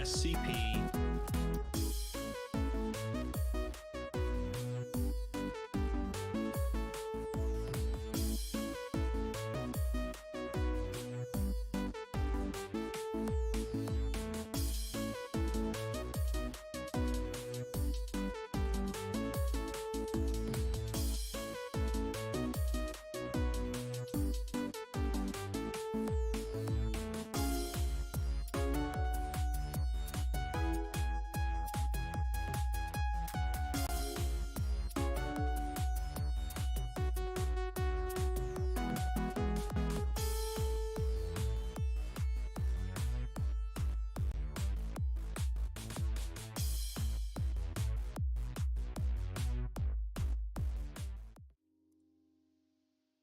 SCP.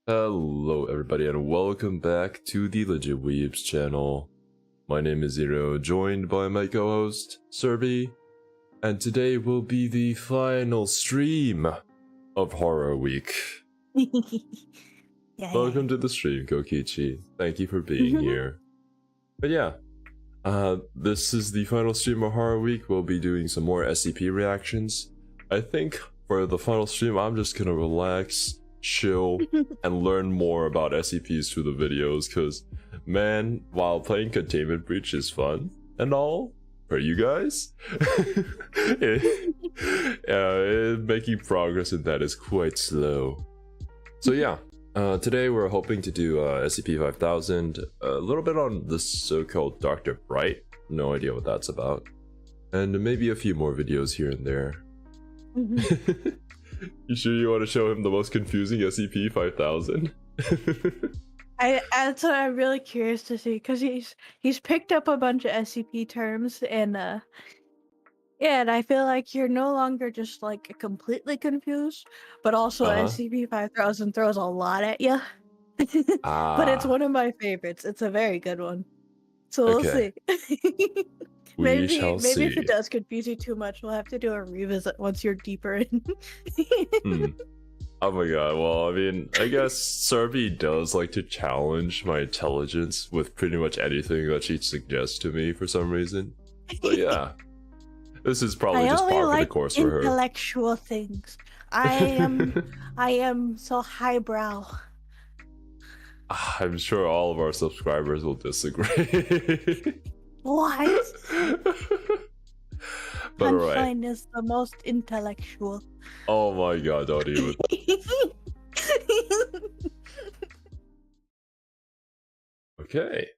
Hello everybody and welcome back to the Legit Weebs channel. My name is Xero, joined by my co-host, Cerby, and today will be the final stream of Horror Week. Welcome to the stream, Kokichi. Thank you for being here. But yeah, this is the final stream of Horror Week. We'll be doing some more SCP reactions. I think for the final stream, I'm just gonna relax, chill, and learn more about SCPs through the videos, because man, while playing Containment Breach is fun and all for you guys, making progress in that is quite slow. So yeah, today we're hoping to do SCP-5000, a little bit on the so-called Dr. Bright, no idea what that's about, and maybe a few more videos here and there. You sure you want to show him the most confusing SCP-5000? That's what I'm really curious to see, because he's picked up a bunch of SCP terms, and yeah, and I feel like you're no longer just like completely confused, but also SCP-5000 throws a lot at you. But it's one of my favorites. It's a very good one. So we'll see. We shall see. Maybe if it does confuse you too much, we'll have to do a revisit once you're deeper in. Oh my god, well, I mean, I guess Cerby does like to challenge my intelligence with pretty much anything that she suggests to me for some reason. So yeah, this is probably just par for the course for her. Intellectual things. I am so highbrow. I'm sure all of our subscribers will disagree. What? But alright. Sunshine is the most intellectual. Oh my god, don't even. Okay.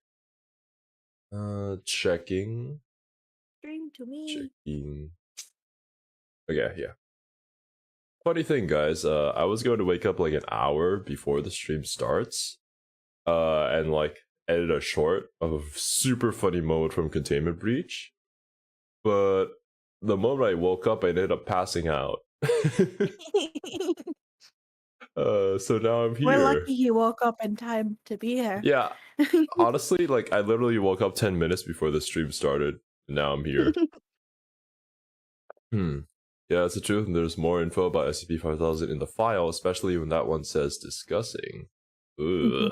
Checking. Dream to me. Checking. Okay, yeah. Funny thing, guys, I was going to wake up like an hour before the stream starts, and like edit a short of a super funny moment from Containment Breach, but the moment I woke up, I ended up passing out. So now I'm here. We're lucky he woke up in time to be here. Yeah, honestly, like I literally woke up 10 minutes before the stream started, and now I'm here. Yeah, that's the truth, and there's more info about SCP-5000 in the file, especially when that one says discussing. Ugh.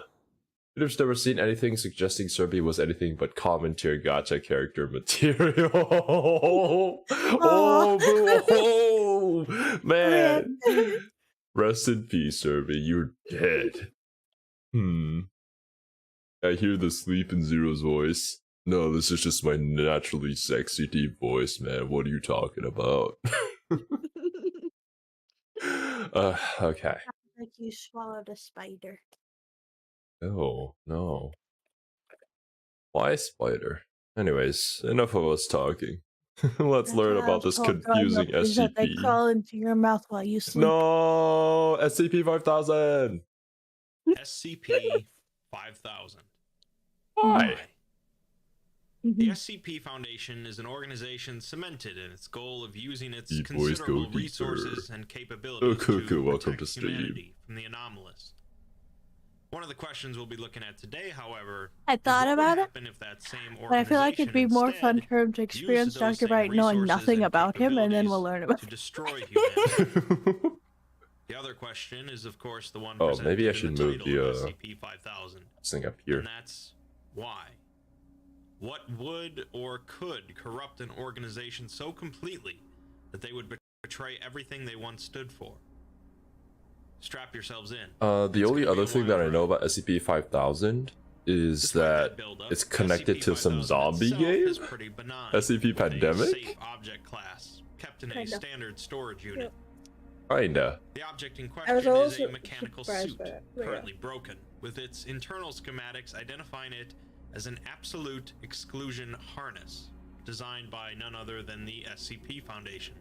I've never seen anything suggesting Cerby was anything but common tier gacha character material. Oh, man. Rest in peace, Cerby. You're dead. I hear the sleep in Zero's voice. No, this is just my naturally sexy deep voice, man. What are you talking about? Okay. Like you swallowed a spider. Oh, no. Why spider? Anyways, enough of us talking. Let's learn about this confusing SCP. They crawl into your mouth while you sleep. No! SCP-5000! SCP-5000. Why? The SCP Foundation is an organization cemented in its goal of using its considerable resources and capabilities to protect humanity from the anomalous. One of the questions we'll be looking at today, however, I thought about it, but I feel like it'd be more fun for him to experience Dr. Bright knowing nothing about him, and then we'll learn about to destroy humanity. The other question is, of course, the one. Oh, maybe I should move the SCP-5000 thing up here. And that's why. What would or could corrupt an organization so completely that they would betray everything they once stood for? Strap yourselves in. The only other thing that I know about SCP-5000 is that it's connected to some zombie game? SCP Pandemic? Safe object class, kept in a standard storage unit. Kinda. The object in question is a mechanical suit, currently broken, with its internal schematics identifying it as an absolute exclusion harness, designed by none other than the SCP Foundation.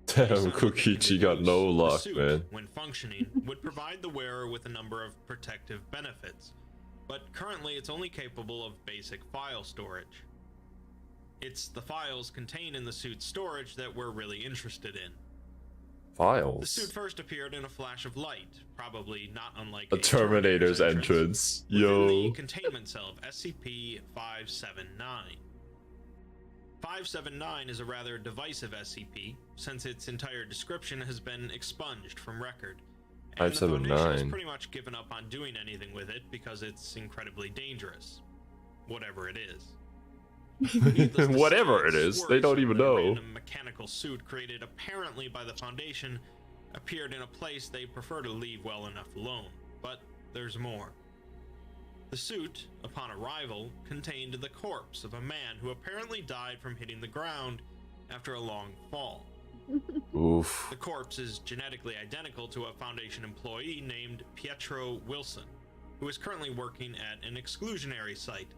Damn, Kokichi got no luck, suit, man. When functioning, would provide the wearer with a number of protective benefits, but currently it's only capable of basic file storage. It's the files contained in the suit's storage that we're really interested in. Files? The suit first appeared in a flash of light, probably not unlike a Terminator's entrance. Yo. The containment cell of SCP-579. 579 is a rather divisive SCP, since its entire description has been expunged from record. And the Foundation has pretty much given up on doing anything with it because it's incredibly dangerous. Whatever it is. Whatever it is, they don't even know. A mechanical suit created apparently by the Foundation appeared in a place they prefer to leave well enough alone. But there's more. The suit, upon arrival, contained the corpse of a man who apparently died from hitting the ground after a long fall. Oof. The corpse is genetically identical to a Foundation employee named Pietro Wilson, who is currently working at an exclusionary site,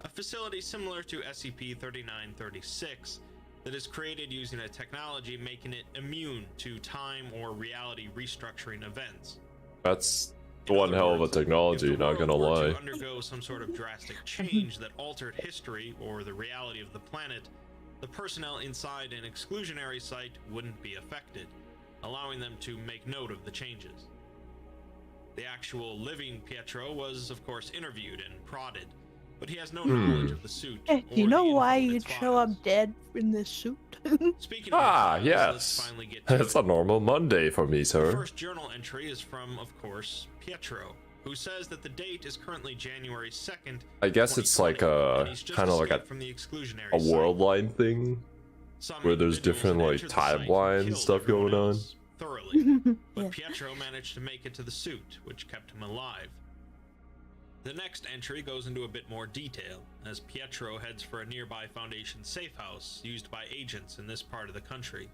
a facility similar to SCP-3936 that is created using a technology making it immune to time or reality restructuring events. That's one hell of a technology, not gonna lie. To undergo some sort of drastic change that altered history or the reality of the planet, the personnel inside an exclusionary site wouldn't be affected, allowing them to make note of the changes. The actual living Pietro was, of course, interviewed and prodded, but he has no knowledge of the suit. Do you know why you'd show up dead in this suit? Speaking of yes. It's a normal Monday for me, sir. The first journal entry is from, of course, Pietro, who says that the date is currently January 2nd. I guess it's like a kind of like a world line thing, where there's different like timeline stuff going on. Thoroughly, but Pietro managed to make it to the suit, which kept him alive. The next entry goes into a bit more detail, as Pietro heads for a nearby Foundation safe house used by agents in this part of the country.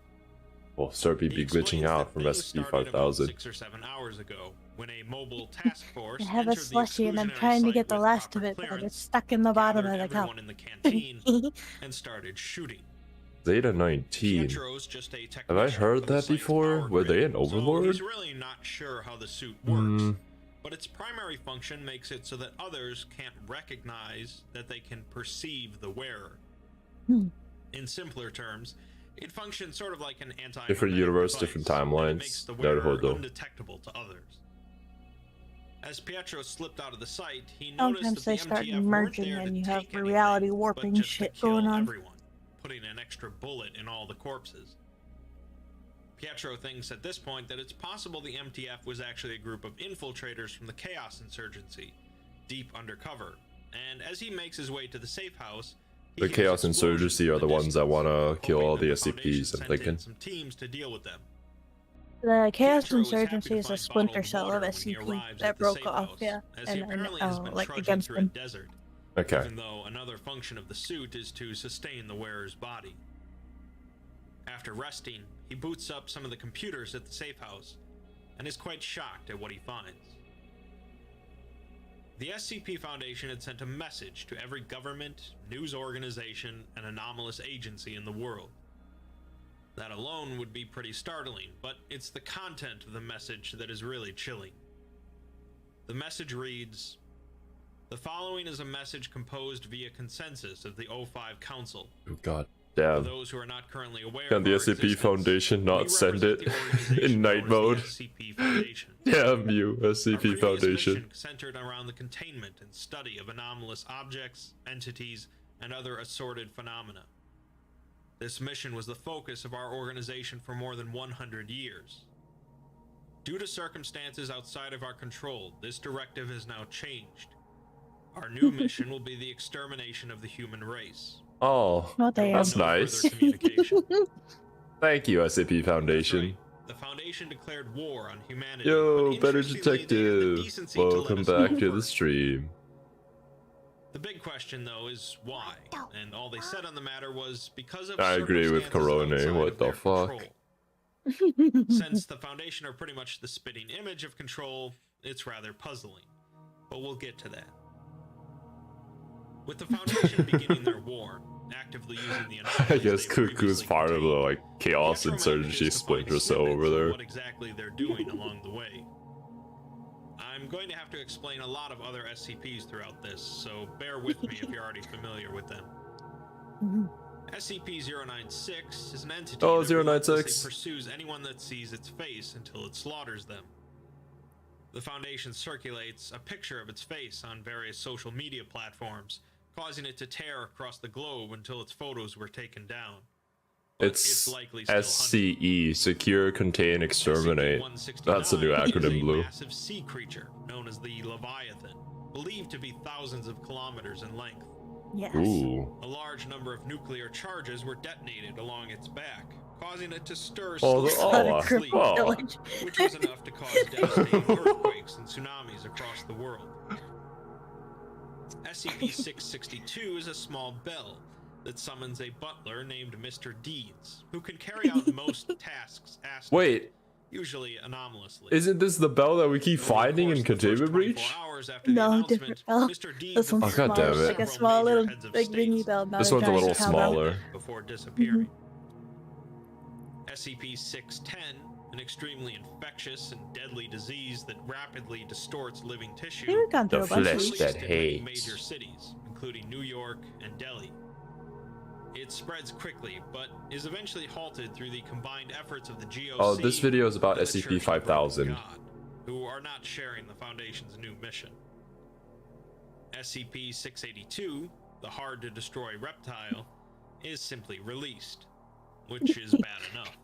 Well, Cerby be glitching out from SCP-5000. 6 or 7 hours ago, when a mobile task force I have a slushy and I'm trying to get the last of it, but it's stuck in the bottom of the cup. In the canteen and started shooting. Zeta 19. Have I heard that before? Were they an overlord? So he's really not sure how the suit works. But its primary function makes it so that others can't recognize that they can perceive the wearer. In simpler terms, it functions sort of like an different universe, different timelines. Makes the wearer undetectable to others. As Pietro slipped out of the site, he noticed that the start MTF merging and you have reality warping shit going on. Everyone, putting an extra bullet in all the corpses. Pietro thinks at this point that it's possible the MTF was actually a group of infiltrators from the Chaos Insurgency, deep undercover, and as he makes his way to the safe house, the Chaos Insurgency are the ones that want to kill all the SCPs, I'm thinking. Some teams to deal with them. The Chaos Insurgency is a splinter cell of SCP that broke off, and like against them. Okay. Even though another function of the suit is to sustain the wearer's body. After resting, he boots up some of the computers at the safe house and is quite shocked at what he finds. The SCP Foundation had sent a message to every government, news organization, and anomalous agency in the world. That alone would be pretty startling, but it's the content of the message that is really chilling. The message reads, "The following is a message composed via consensus of the O5 Council." Oh god damn. For those who are not currently aware Can the SCP Foundation not send it in night mode? Damn you, SCP Foundation. Centered around the containment and study of anomalous objects, entities, and other assorted phenomena. This mission was the focus of our organization for more than 100 years. Due to circumstances outside of our control, this directive has now changed. Our new mission will be the extermination of the human race. Oh, that's nice. Thank you, SCP Foundation. Right. The Foundation declared war on humanity. Yo, Better Detective. Welcome back to the stream. The big question, though, is why? And all they said on the matter was because of I agree with Corona. What the fuck? Since the Foundation are pretty much the spitting image of control, it's rather puzzling. But we'll get to that. With the Foundation beginning their war, actively using the I guess Cuckoo's part of the like chaos insurgency splinter cell over there. What exactly they're doing along the way. I'm going to have to explain a lot of other SCPs throughout this, so bear with me if you're already familiar with them. SCP-096 is an entity that relentlessly pursues anyone that sees its face until it slaughters them. The Foundation circulates a picture of its face on various social media platforms, causing it to tear across the globe until its photos were taken down. It's SCE, Secure, Contain, Exterminate. That's a new acronym, Blue. A massive sea creature known as the Leviathan, believed to be thousands of kilometers in length. Yes. Ooh. A large number of nuclear charges were detonated along its back, causing it to stir which was enough to cause devastating earthquakes and tsunamis across the world. SCP-662 is a small bell that summons a butler named Mr. Deeds, who can carry out most tasks asked. Wait. Usually anomalously. Isn't this the bell that we keep finding in Containment Breach? No, different bell. This one's God damn it. Like a small little big dingy bell. This one's a little smaller. Before disappearing. SCP-610, an extremely infectious and deadly disease that rapidly distorts living tissue. The flesh that hates. Major cities, including New York and Delhi. It spreads quickly, but is eventually halted through the combined efforts of the GOC. Oh, this video is about SCP-5000. Who are not sharing the Foundation's new mission. SCP-682, the hard-to-destroy reptile, is simply released, which is bad enough.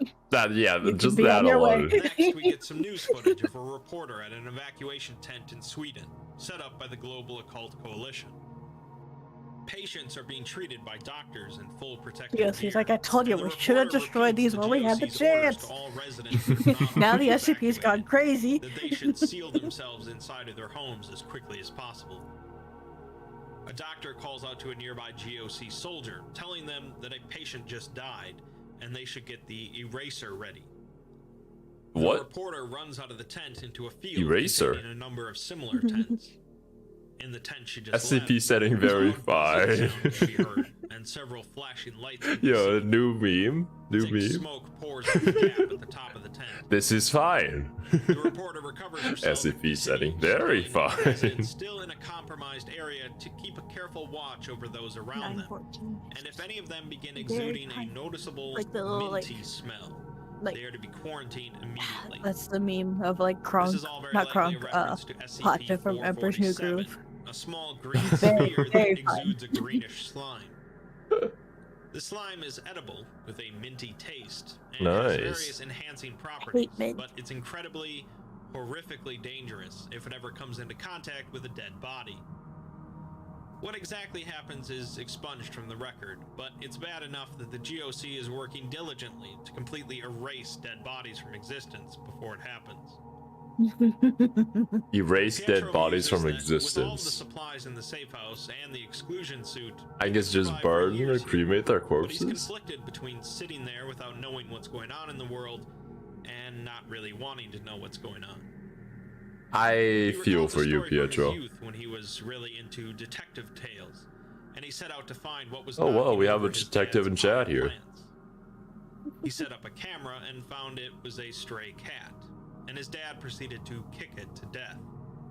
Just that alone. Next, we get some news footage of a reporter at an evacuation tent in Sweden, set up by the Global Occult Coalition. Patients are being treated by doctors in full protective gear. He's like, I told you, we should have destroyed these when we had the chance. Now the SCP's gone crazy. That they should seal themselves inside of their homes as quickly as possible. A doctor calls out to a nearby GOC soldier, telling them that a patient just died, and they should get the eraser ready. What? The reporter runs out of the tent into a field Eraser? in a number of similar tents. In the tent she just SCP left, setting verified. she heard, and several flashing lights. Yo, new meme. Smoke pours from the gap at the top of the tent. This is fine. The reporter recovers herself. SCP setting verified. Still in a compromised area to keep a careful watch over those around them. And if any of them begin exuding a noticeable minty smell, they are to be quarantined immediately. That's the meme of like Kronk, not Kronk, Hotcha from Emperor's New Groove. A small green sphere that exudes a greenish slime. The slime is edible with a minty taste and has various enhancing properties, but it's incredibly, horrifically dangerous if it ever comes into contact with a dead body. What exactly happens is expunged from the record, but it's bad enough that the GOC is working diligently to completely erase dead bodies from existence before it happens. Erase dead bodies from With all the existence. supplies in the safe house and the exclusion suit, I guess just burn or cremate their but he's corpses? conflicted between sitting there without knowing what's going on in the world and not really wanting to know what's going on. I feel for you, Pietro. When he was really into detective tales, and he set out to find what was. Oh well, we have a detective in chat here. He set up a camera and found it was a stray cat, and his dad proceeded to kick it to death.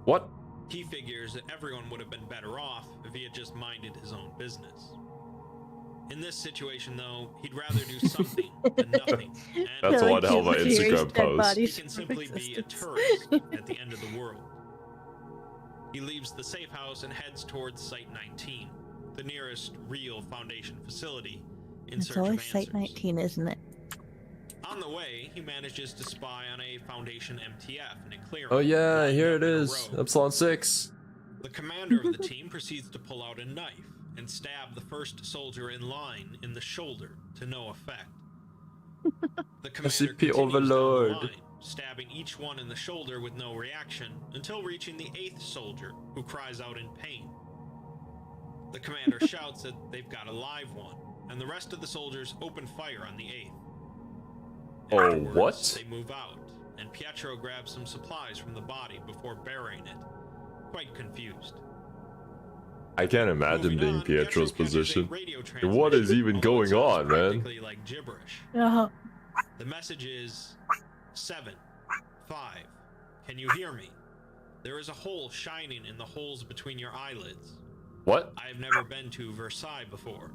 What? He figures that everyone would have been better off if he had just minded his own business. In this situation, though, he'd rather do something than nothing. And That's one hell of an Instagram post. He can simply be a tourist at the end of the world. He leaves the safe house and heads towards Site 19, the nearest real Foundation facility, in search of answers. It's always Site 19, isn't it? On the way, he manages to spy on a Foundation MTF in a clearing. Oh yeah, here it is. Epsilon 6. The commander of the team proceeds to pull out a knife and stab the first soldier in line in the shoulder to no effect. The commander SCP continues Overlord. down the line, stabbing each one in the shoulder with no reaction until reaching the 8th soldier, who cries out in pain. The commander shouts that they've got a live one, and the rest of the soldiers open fire on the 8th. Oh, Afterwards, what? They move out, and Pietro grabs some supplies from the body before burying it, quite confused. I can't imagine Moving being on, Pietro's Pietro catches a position. radio What is transmission, even although going it sounds on, man? practically like gibberish. Uh-huh. The message is 7, 5. Can you hear me? There is a hole shining in the holes between your eyelids. What? I have never been to Versailles before.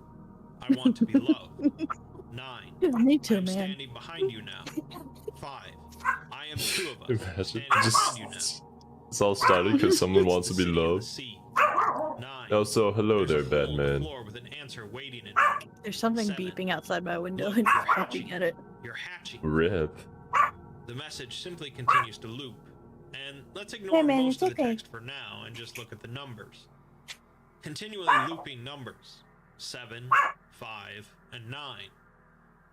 I want to be loved. 9. Me too, I am man. standing behind you now. 5. I am 2 of us Imagine standing just behind you now. it's all started because someone wants to be The sea and the loved. sea. 9. Oh, so hello There's there, a hole in the Batman. floor with an answer waiting in it. There's something 7. beeping outside my window Look, and you're I'm hatching. looking at it. You're hatching. Rip. The message simply continues to loop. And let's ignore Hey, man, most it's of the okay. text for now and just look at the numbers. Continually looping numbers. 7, 5, and 9.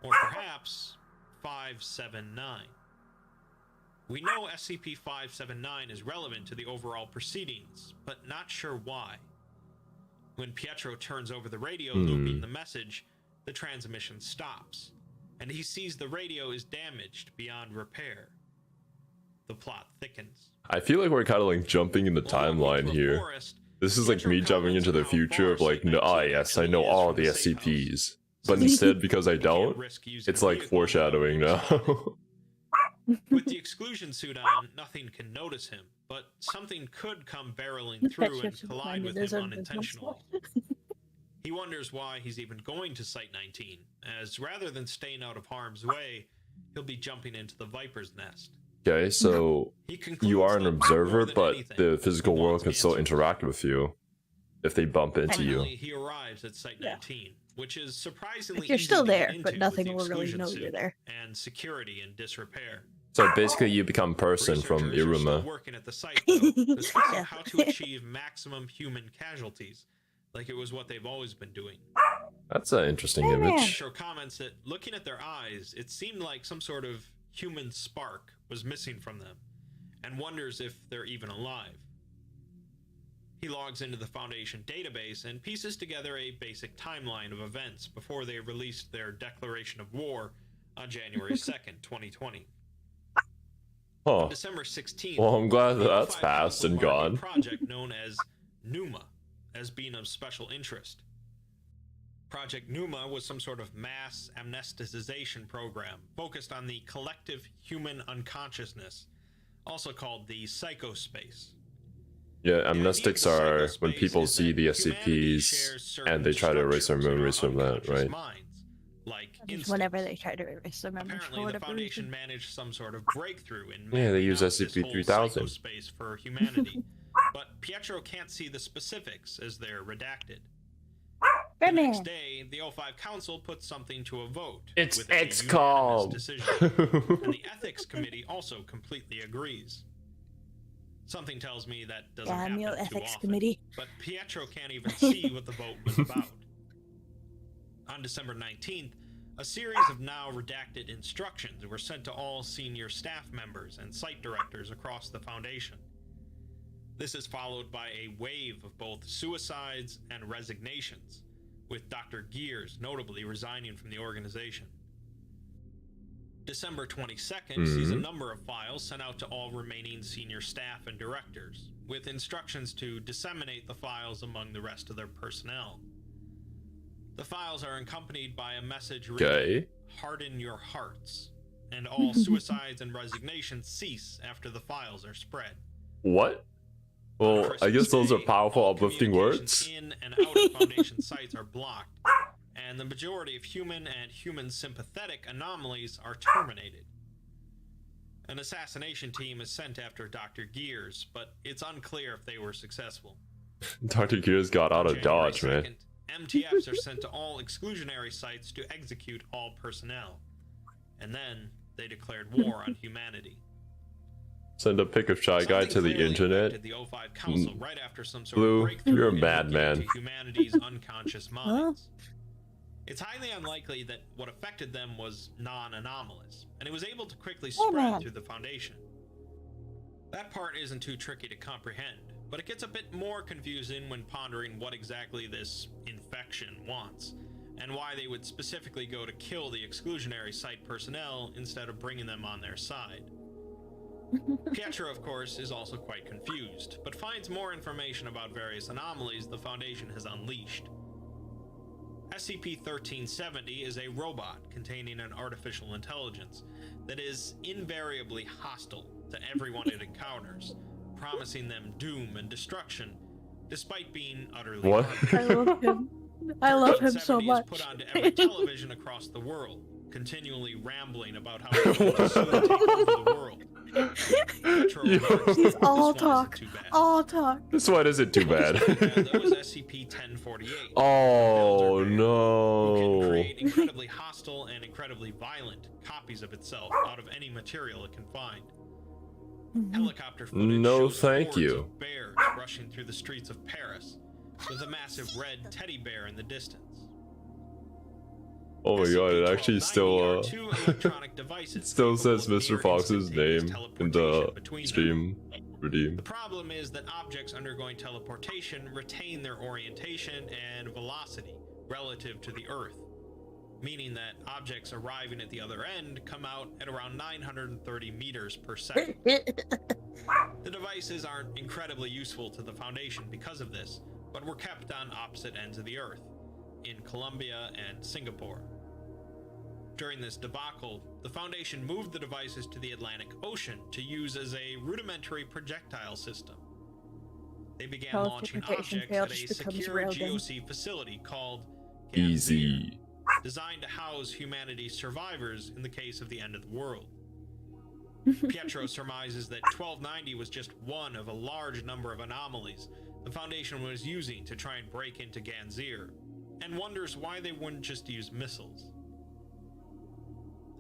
Or perhaps 579. We know SCP-579 is relevant to the overall proceedings, but not sure why. When Pietro turns over the radio looping the message, the transmission stops, and he sees the radio is damaged beyond repair. The plot thickens. I feel like we're kind of like jumping in the While walking timeline through a here. forest, This is like Pietro me jumping comments into the on how future of far like, no, Site-19 yes, I actually know is all from the the safe house. SCPs. But instead, because I You can't don't, risk using it's a like vehicle foreshadowing without now. being spotted. With the exclusion suit on, nothing can notice him, but something could come barreling through and collide with him unintentionally. He wonders why he's even going to Site-19, as rather than staying out of harm's way, he'll be jumping into the Viper's nest. Okay, so He concludes you are an that observer, more than but anything, the physical he world wants can still answers. interact with you if they bump into you. Finally, he arrives at Site-19, which is surprisingly Like, you're easy still to get there, into but with nothing the will really exclusion know suit you're there. And security in disrepair. So basically, you become person from Researchers are still Iruma. working at the site, though, discussing Yeah. how to achieve maximum human casualties, like it was what they've always been doing. That's an interesting Hey, man. image. Pietro comments that looking at their eyes, it seemed like some sort of human spark was missing from them, and wonders if they're even alive. He logs into the Foundation database and pieces together a basic timeline of events before they released their declaration of war on January 2nd, 2020. Huh. On December 16th, Well, I'm glad the that's O5 passed and Council marked a gone. project known as Numa as being of special interest. Project Numa was some sort of mass amnesticization program focused on the collective human unconsciousness, also called the psychospace. Yeah, The idea of amnestics the are psychospace when people is see that the humanity SCPs shares certain and they try to erase their structures in our memories from that, unconscious right? minds, like Just whenever they instincts. try to erase their memories for Apparently, the whatever Foundation reason. managed some sort of breakthrough in Yeah, they mapping use out this whole SCP-3000. psychospace for humanity, but Pietro can't see the specifics as they're redacted. The next day, the O5 Council puts something to a vote. It's with a XCOM. unanimous decision, and the Ethics Committee also completely agrees. Something tells me that doesn't Damn happen you, too Ethics often, Committee. but Pietro can't even see what the vote was about. On December 19th, a series of now redacted instructions were sent to all senior staff members and site directors across the Foundation. This is followed by a wave of both suicides and resignations, with Dr. Gears notably resigning from the organization. December 22nd sees a number of files sent out to all remaining senior staff and directors, with instructions to disseminate the files among the rest of their personnel. The files are accompanied by a message reading, Okay. "Harden your hearts," and all suicides and resignations cease after the files are spread. What? Well, I guess those are powerful, All uplifting communications words. in and out of Foundation sites are blocked, and the majority of human and human sympathetic anomalies are terminated. An assassination team is sent after Dr. Gears, but it's unclear if they were successful. Dr. Gears got out of January Dodge, man. 2nd, MTFs are sent to all exclusionary sites to execute all personnel, and then they declared war on humanity. Send a pic of Shy Guy to the internet. The O5 Council right after some sort Blue, of breakthrough you're a in madman. looking into humanity's unconscious minds. It's highly unlikely that what affected them was non-anomalous, and it was able to quickly spread through the Foundation. That part isn't too tricky to comprehend, but it gets a bit more confusing when pondering what exactly this infection wants, and why they would specifically go to kill the exclusionary site personnel instead of bringing them on their side. Pietro, of course, is also quite confused, but finds more information about various anomalies the Foundation has unleashed. SCP-1370 is a robot containing an artificial intelligence that is invariably hostile to everyone it encounters, promising them doom and destruction, despite being utterly harmless. I love him. I love him so much. Is put onto every television across the world, continually rambling about how he will soon take over the world. He's all talk. All talk. This one isn't too bad. That was SCP-1048. Oh no. Who can create incredibly hostile and incredibly violent copies of itself out of any material it can find. Helicopter footage shows hordes of bears rushing through the streets of Paris, with a massive red teddy bear in the distance. Oh my god, it actually still still says Mr. Fox's name in the stream redeem. The problem is that objects undergoing teleportation retain their orientation and velocity relative to the Earth, meaning that objects arriving at the other end come out at around 930 meters per second. The devices aren't incredibly useful to the Foundation because of this, but were kept on opposite ends of the Earth, in Colombia and Singapore. During this debacle, the Foundation moved the devices to the Atlantic Ocean to use as a rudimentary projectile system. They began launching objects at a secure GOC facility called Easy, designed to house humanity's survivors in the case of the end of the world. Pietro surmises that 1290 was just one of a large number of anomalies the Foundation was using to try and break into Ganzir, and wonders why they wouldn't just use missiles.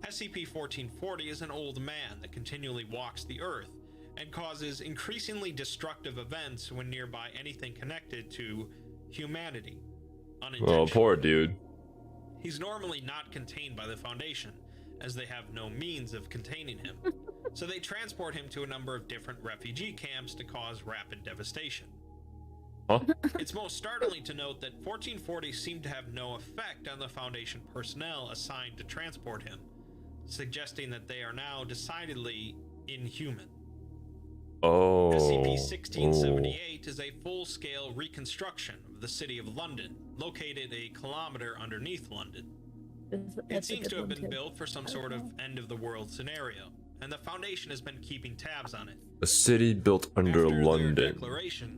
SCP-1440 is an old man that continually walks the Earth and causes increasingly destructive events when nearby anything connected to humanity. Oh, poor dude. He's normally not contained by the Foundation, as they have no means of containing him, so they transport him to a number of different refugee camps to cause rapid devastation. Huh? It's most startling to note that 1440 seemed to have no effect on the Foundation personnel assigned to transport him, suggesting that they are now decidedly inhuman. Oh. SCP-1678 is a full-scale reconstruction of the city of London, located a kilometer underneath London. It seems to have been built for some sort of end-of-the-world scenario, and the Foundation has been keeping tabs on it. A city built under London.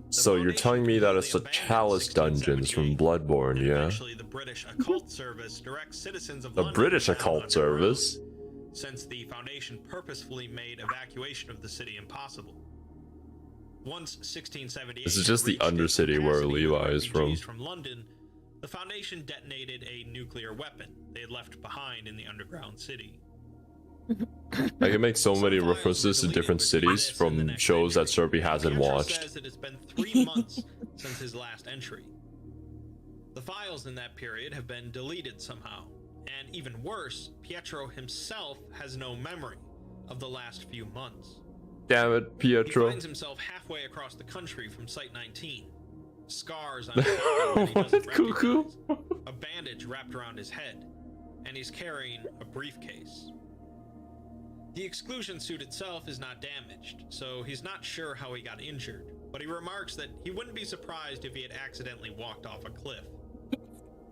So you're telling me that it's the Chalice dungeons from Bloodborne, yeah? Eventually, the British Occult Service directs citizens of The London British down Occult underground, Service? since the Foundation purposefully made evacuation of the city impossible. Once 1678 This is just the reached its Undercity where capacity Levi with is from. refugees from London, the Foundation detonated a nuclear weapon they had left behind in the underground city. I can make so many references to different cities from shows that Cerby hasn't Pietro watched. says that it's been 3 months since his last entry. The files in that period have been deleted somehow, and even worse, Pietro himself has no memory of the last few months. Damn it, He Pietro. finds himself halfway across the country from Site 19. Scars on his body that he doesn't Cuckoo. recognize, a bandage wrapped around his head, and he's carrying a briefcase. The exclusion suit itself is not damaged, so he's not sure how he got injured, but he remarks that he wouldn't be surprised if he had accidentally walked off a cliff. He's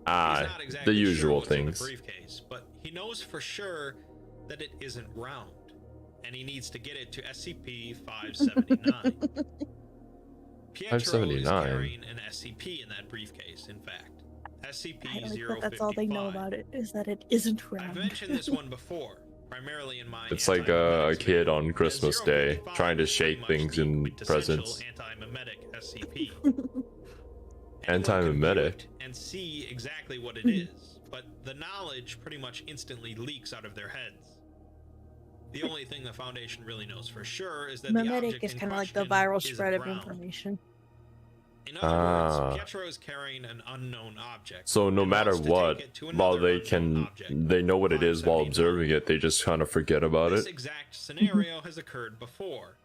not exactly The usual sure what's in things. the briefcase, but he knows for sure that it isn't round, and he needs to get it to SCP-579. Pietro is 579? carrying an SCP in that briefcase, in fact. SCP-055. That's all they know about it, is that it isn't round. I've mentioned this one before, primarily in my It's like a kid on Christmas Day trying to shake things in presents. Anti-memetic SCP. Anti-memetic? And see exactly what it is, but the knowledge pretty much instantly leaks out of their heads. The only thing the Foundation really knows for sure is that Memetic is kind of like the viral spread of ground. information. In other words, Pietro is carrying an unknown object. So no matter what, while they know what it is while observing it, they just kind of forget about it. This exact scenario has occurred before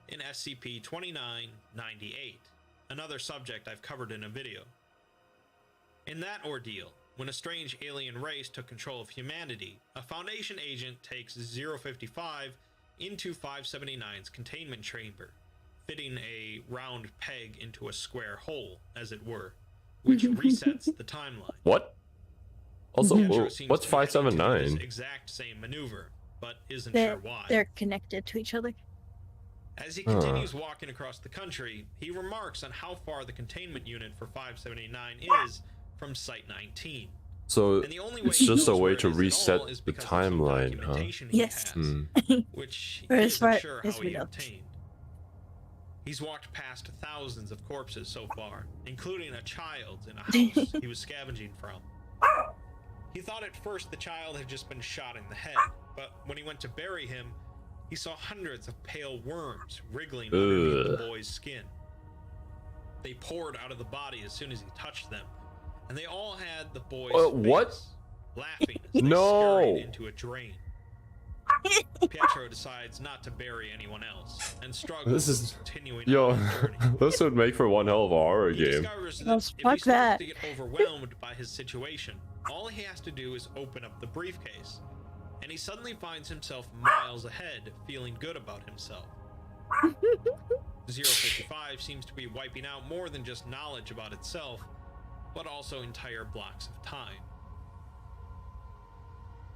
in SCP-2998, another subject I've covered in a video. In that ordeal, when a strange alien race took control of humanity, a Foundation agent takes 055 into 579's containment chamber, fitting a round peg into a square hole, as it were, which resets the timeline. What? Also, what's 579? Exact same maneuver, but isn't sure why. They're connected to each other. As he continues walking across the country, he remarks on how far the containment unit for 579 is from Site 19. So it's just a way to reset the timeline, huh? Yes. Which he isn't sure how he obtained. He's walked past thousands of corpses so far, including a child's in a house he was scavenging from. He thought at first the child had just been shot in the head, but when he went to bury him, he saw hundreds of pale worms wriggling underneath the boy's skin. They poured out of the body as soon as he touched them, and they all had the boy's face, laughing as they scurried into a drain. Pietro decides not to bury anyone else and struggles continuing on the journey. This would make for one hell of a horror game. Discovers that if he starts to get overwhelmed by his situation, all he has to do is open up the briefcase, and he suddenly finds himself miles ahead, feeling good about himself. 055 seems to be wiping out more than just knowledge about itself, but also entire blocks of time.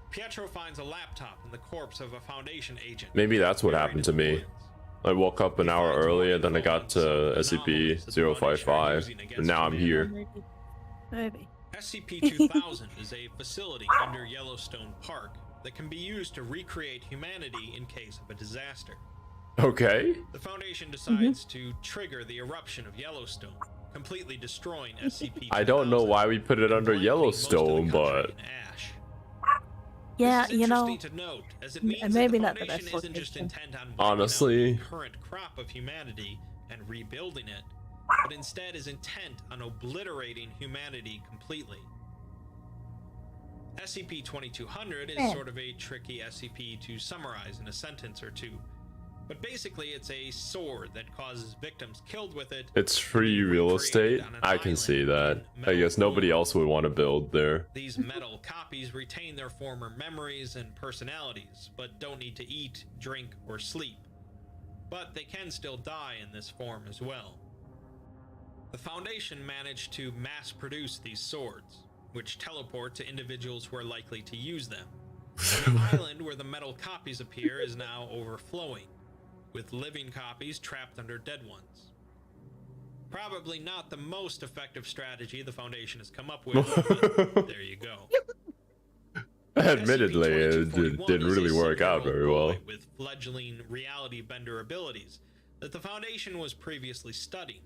Pietro finds a laptop in the corpse of a Foundation agent. Maybe that's what happened to me. I woke up an hour early and then I got to SCP-055, and now I'm here. Maybe. SCP-2000 is a facility under Yellowstone Park that can be used to recreate humanity in case of a disaster. Okay. The Foundation decides to trigger the eruption of Yellowstone, completely destroying SCP-2000. I don't know why we put it under Yellowstone, but... Yeah, you know, to note, as it means maybe the not the best isn't just intent on honestly the current crop of humanity and rebuilding it, but instead is intent on obliterating humanity completely. SCP-2200 is sort of a tricky SCP to summarize in a sentence or two, but basically it's a sword that causes victims killed with it. It's free real estate. I can see that. I guess nobody else would want to build there. These metal copies retain their former memories and personalities, but don't need to eat, drink, or sleep. But they can still die in this form as well. The Foundation managed to mass produce these swords, which teleport to individuals who are likely to use them. The island where the metal copies appear is now overflowing, with living copies trapped under dead ones. Probably not the most effective strategy the Foundation has come up with, but there you go. Admittedly, it didn't really work out very well. With fledgling reality bender abilities that the Foundation was previously studying,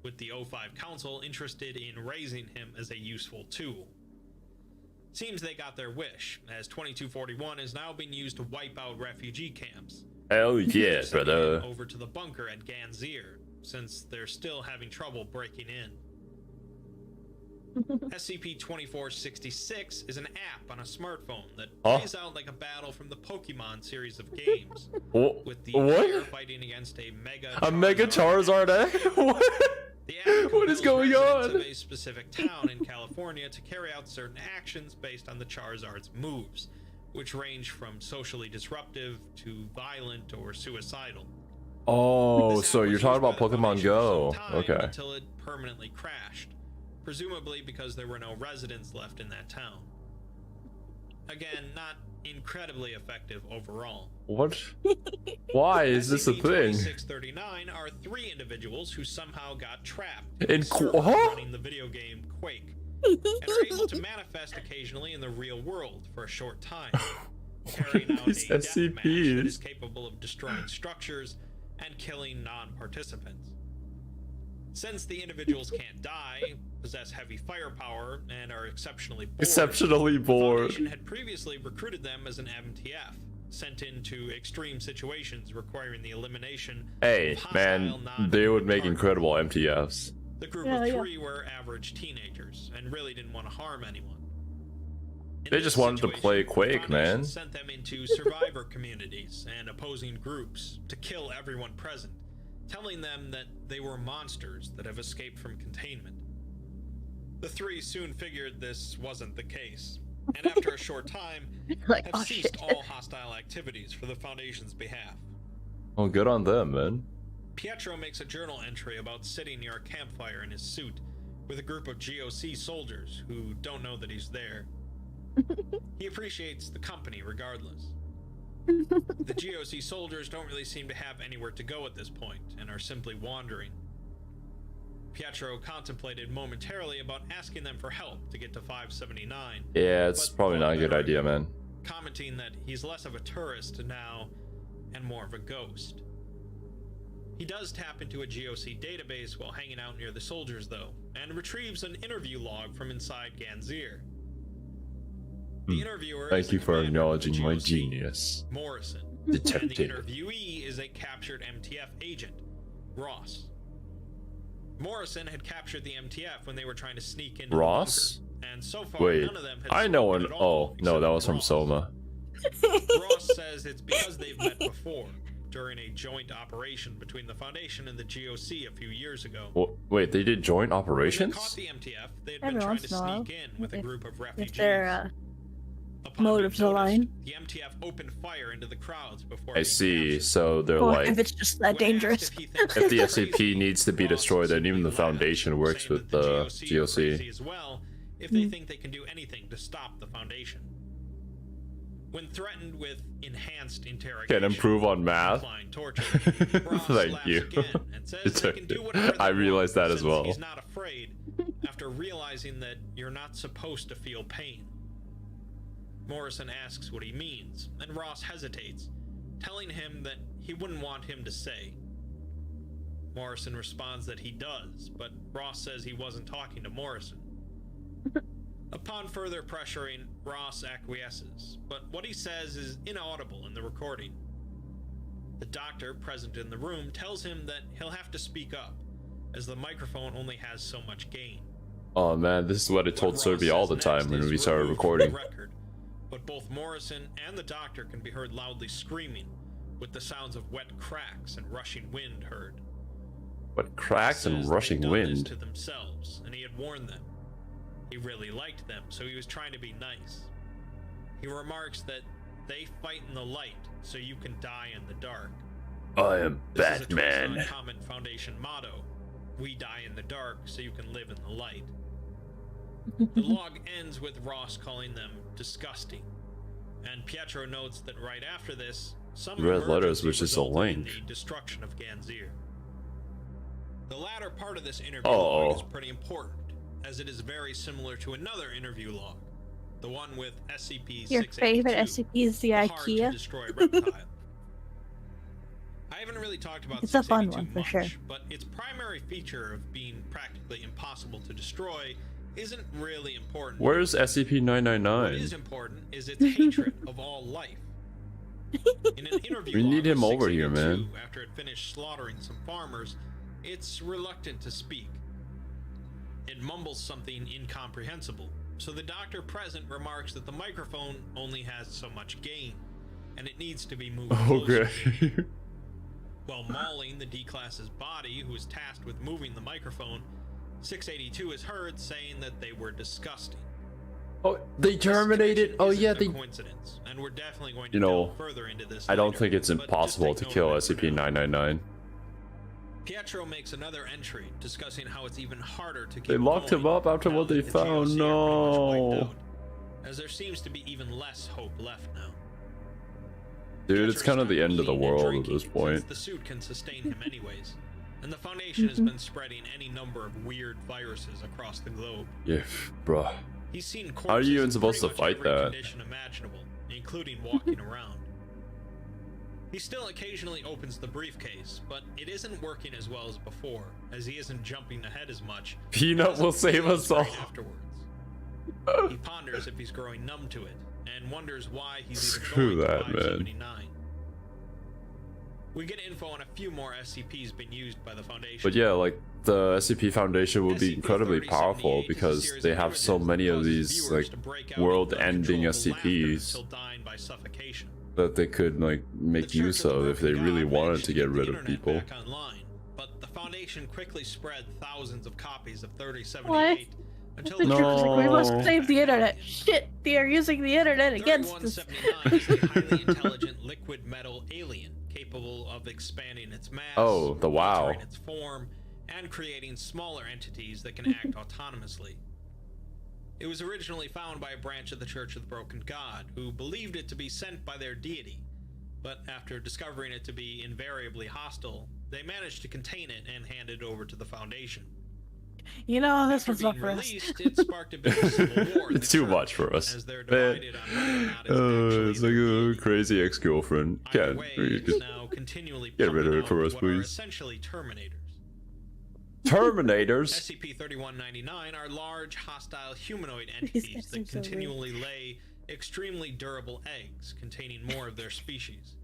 with the O5 Council interested in raising him as a useful tool. Seems they got their wish, as 2241 is now being used to wipe out refugee camps. Hell yeah, brother. Over to the bunker at Ganzir, since they're still having trouble breaking in. SCP-2466 is an app on a smartphone that plays out like a battle from the Pokemon series of games, with the player fighting against a Mega Charizard egg? What? The app what is going on? Of a specific town in California to carry out certain actions based on the Charizard's moves, which range from socially disruptive to violent or suicidal. Oh, so you're talking about Pokemon Go. Okay. Until it permanently crashed, presumably because there were no residents left in that town. Again, not incredibly effective overall. What? Why is this a thing? 2639 are 3 individuals who somehow got trapped in running the video game Quake, and are able to manifest occasionally in the real world for a short time, carrying out a deathmatch that is capable of destroying structures and killing non-participants. Since the individuals can't die, possess heavy firepower, and are exceptionally bored, the Foundation had previously recruited them as an MTF, sent into extreme situations requiring the elimination Hey, of man, hostile, they would make targets. incredible MTFs. The group of three were average teenagers and really didn't want to harm anyone. They just wanted to play Quake, man. Sent them into survivor communities and opposing groups to kill everyone present, telling them that they were monsters that have escaped from containment. The three soon figured this wasn't the case, and after a short time, have ceased all hostile activities for the Foundation's behalf. Oh, good on them, man. Pietro makes a journal entry about sitting near a campfire in his suit with a group of GOC soldiers who don't know that he's there. He appreciates the company regardless. The GOC soldiers don't really seem to have anywhere to go at this point and are simply wandering. Pietro contemplated momentarily about asking them for help to get to 579. Yeah, it's probably not a good idea, man. Commenting that he's less of a tourist now and more of a ghost. He does tap into a GOC database while hanging out near the soldiers, though, and retrieves an interview log from inside Ganzir. The interviewer Thank you for acknowledging my GOC, genius. Morrison. Detective. And the interviewee is a captured MTF agent, Ross. Morrison had captured the MTF when they were trying to sneak into Ross? the bunker, and so far Wait, none of them had I know spoken an. at all, Oh, no, that was from Ross. Soma. Ross says it's because they've met before, during a joint operation between the Foundation and the GOC a few years ago. Wait, they did joint When operations? they caught the MTF, they had been trying to sneak in with a group of refugees. If their Upon motives being align. noticed, the MTF opened fire into the crowds before I being see, captured. so they're Or like, if it's just that When asked dangerous. if he thinks if the it's SCP crazy, needs to be Ross destroyed, then even the simply laughed, Foundation works saying with that the are GOC. crazy as well, if they think they can do anything to stop the Foundation. When threatened with enhanced interrogation, Can improve on math? applying torture, Ross Thank laughs you. again and says they can do whatever they I want, realized that as since well. He's not afraid after realizing that you're not supposed to feel pain. Morrison asks what he means, and Ross hesitates, telling him that he wouldn't want him to say. Morrison responds that he does, but Ross says he wasn't talking to Morrison. Upon further pressuring, Ross acquiesces, but what he says is inaudible in the recording. The doctor present in the room tells him that he'll have to speak up, as the microphone only has so much gain. Oh man, this is what I told Cerby all the time when we started recording. Record, but both Morrison and the doctor can be heard loudly screaming, with the sounds of wet cracks and rushing wind heard. What cracks and Says rushing they'd done this wind? to themselves, and he had warned them. He really liked them, so he was trying to be nice. He remarks that they fight in the light, so you can die in the dark. I am This is a twist on Batman. a common Foundation motto: we die in the dark, so you can live in the light. The log ends with Ross calling them disgusting, and Pietro notes that right after this, some Red letters, emergency which is a resulted in link. the destruction of Ganzir. The latter part of this interview Uh-oh. log is pretty important, as it is very similar to another interview log, the one with SCP-682. Your favorite SCP is the hard to IKEA. destroy reptile. I haven't really talked about It's a fun 682 one, for much, sure. but its primary feature of being practically impossible to destroy isn't really important. Where's What is SCP-999? important is its hatred of all life. In an interview We need log him with over here, 682, man. After it finished slaughtering some farmers, it's reluctant to speak. It mumbles something incomprehensible, so the doctor present remarks that the microphone only has so much gain, and it needs to be moved closer. Okay. While mauling the D-Class's body, who is tasked with moving the microphone, 682 is heard saying that they were disgusting. Oh, they terminated. Oh yeah, Isn't a they. coincidence, and we're definitely going to You know, delve further into this I don't later, think it's but just impossible take to note kill of it for now. SCP-999. Pietro makes another entry discussing how it's even harder to keep They locked him going up after now what they that the GOC are found. pretty much wiped No. out, as there seems to be even less hope left now. Dude, it's Pietro's kind of the stopped end of the eating and world at drinking this point. since the suit can sustain him anyways, and the Foundation has been spreading any number of weird viruses across the globe. Yeah, bruh. He's seen How are you even corpses in supposed to pretty much fight every that? condition imaginable, including walking around. He still occasionally opens the briefcase, but it isn't working as well as before, as he isn't jumping ahead as much. Peanut and will doesn't save feel us all. great afterwards. He ponders if he's growing numb to it, and wonders why he's Screw even going that, to man. 579. We get info on a few more SCPs being used by the Foundation. But yeah, like the SCP Foundation will be incredibly powerful because they have so many of these like world-ending SCPs that they could like make use of if they really wanted to get rid of people. But the Foundation quickly spread thousands of copies of 3078 until The troopers like, we must save the internet. Shit, they are using the internet against us. 3179 is a highly intelligent liquid metal alien capable of expanding its mass, altering its form, and creating smaller entities that can act autonomously. It was originally found by a branch of the Church of the Broken God, who believed it to be sent by their deity, but after discovering it to be invariably hostile, they managed to contain it and hand it over to the Foundation. You know, this After was not being for us. released, it sparked a bit of civil war in It's the too church, much for us. as they're divided on whether or not it's actually It's like their a deity. crazy ex-girlfriend. Either Can't way, we it's just now continually get rid of pumping it for out us, what are please? essentially Terminators. Terminators? SCP-3199 are large, hostile humanoid These entities guys that are so weird. continually lay extremely durable eggs containing more of their species.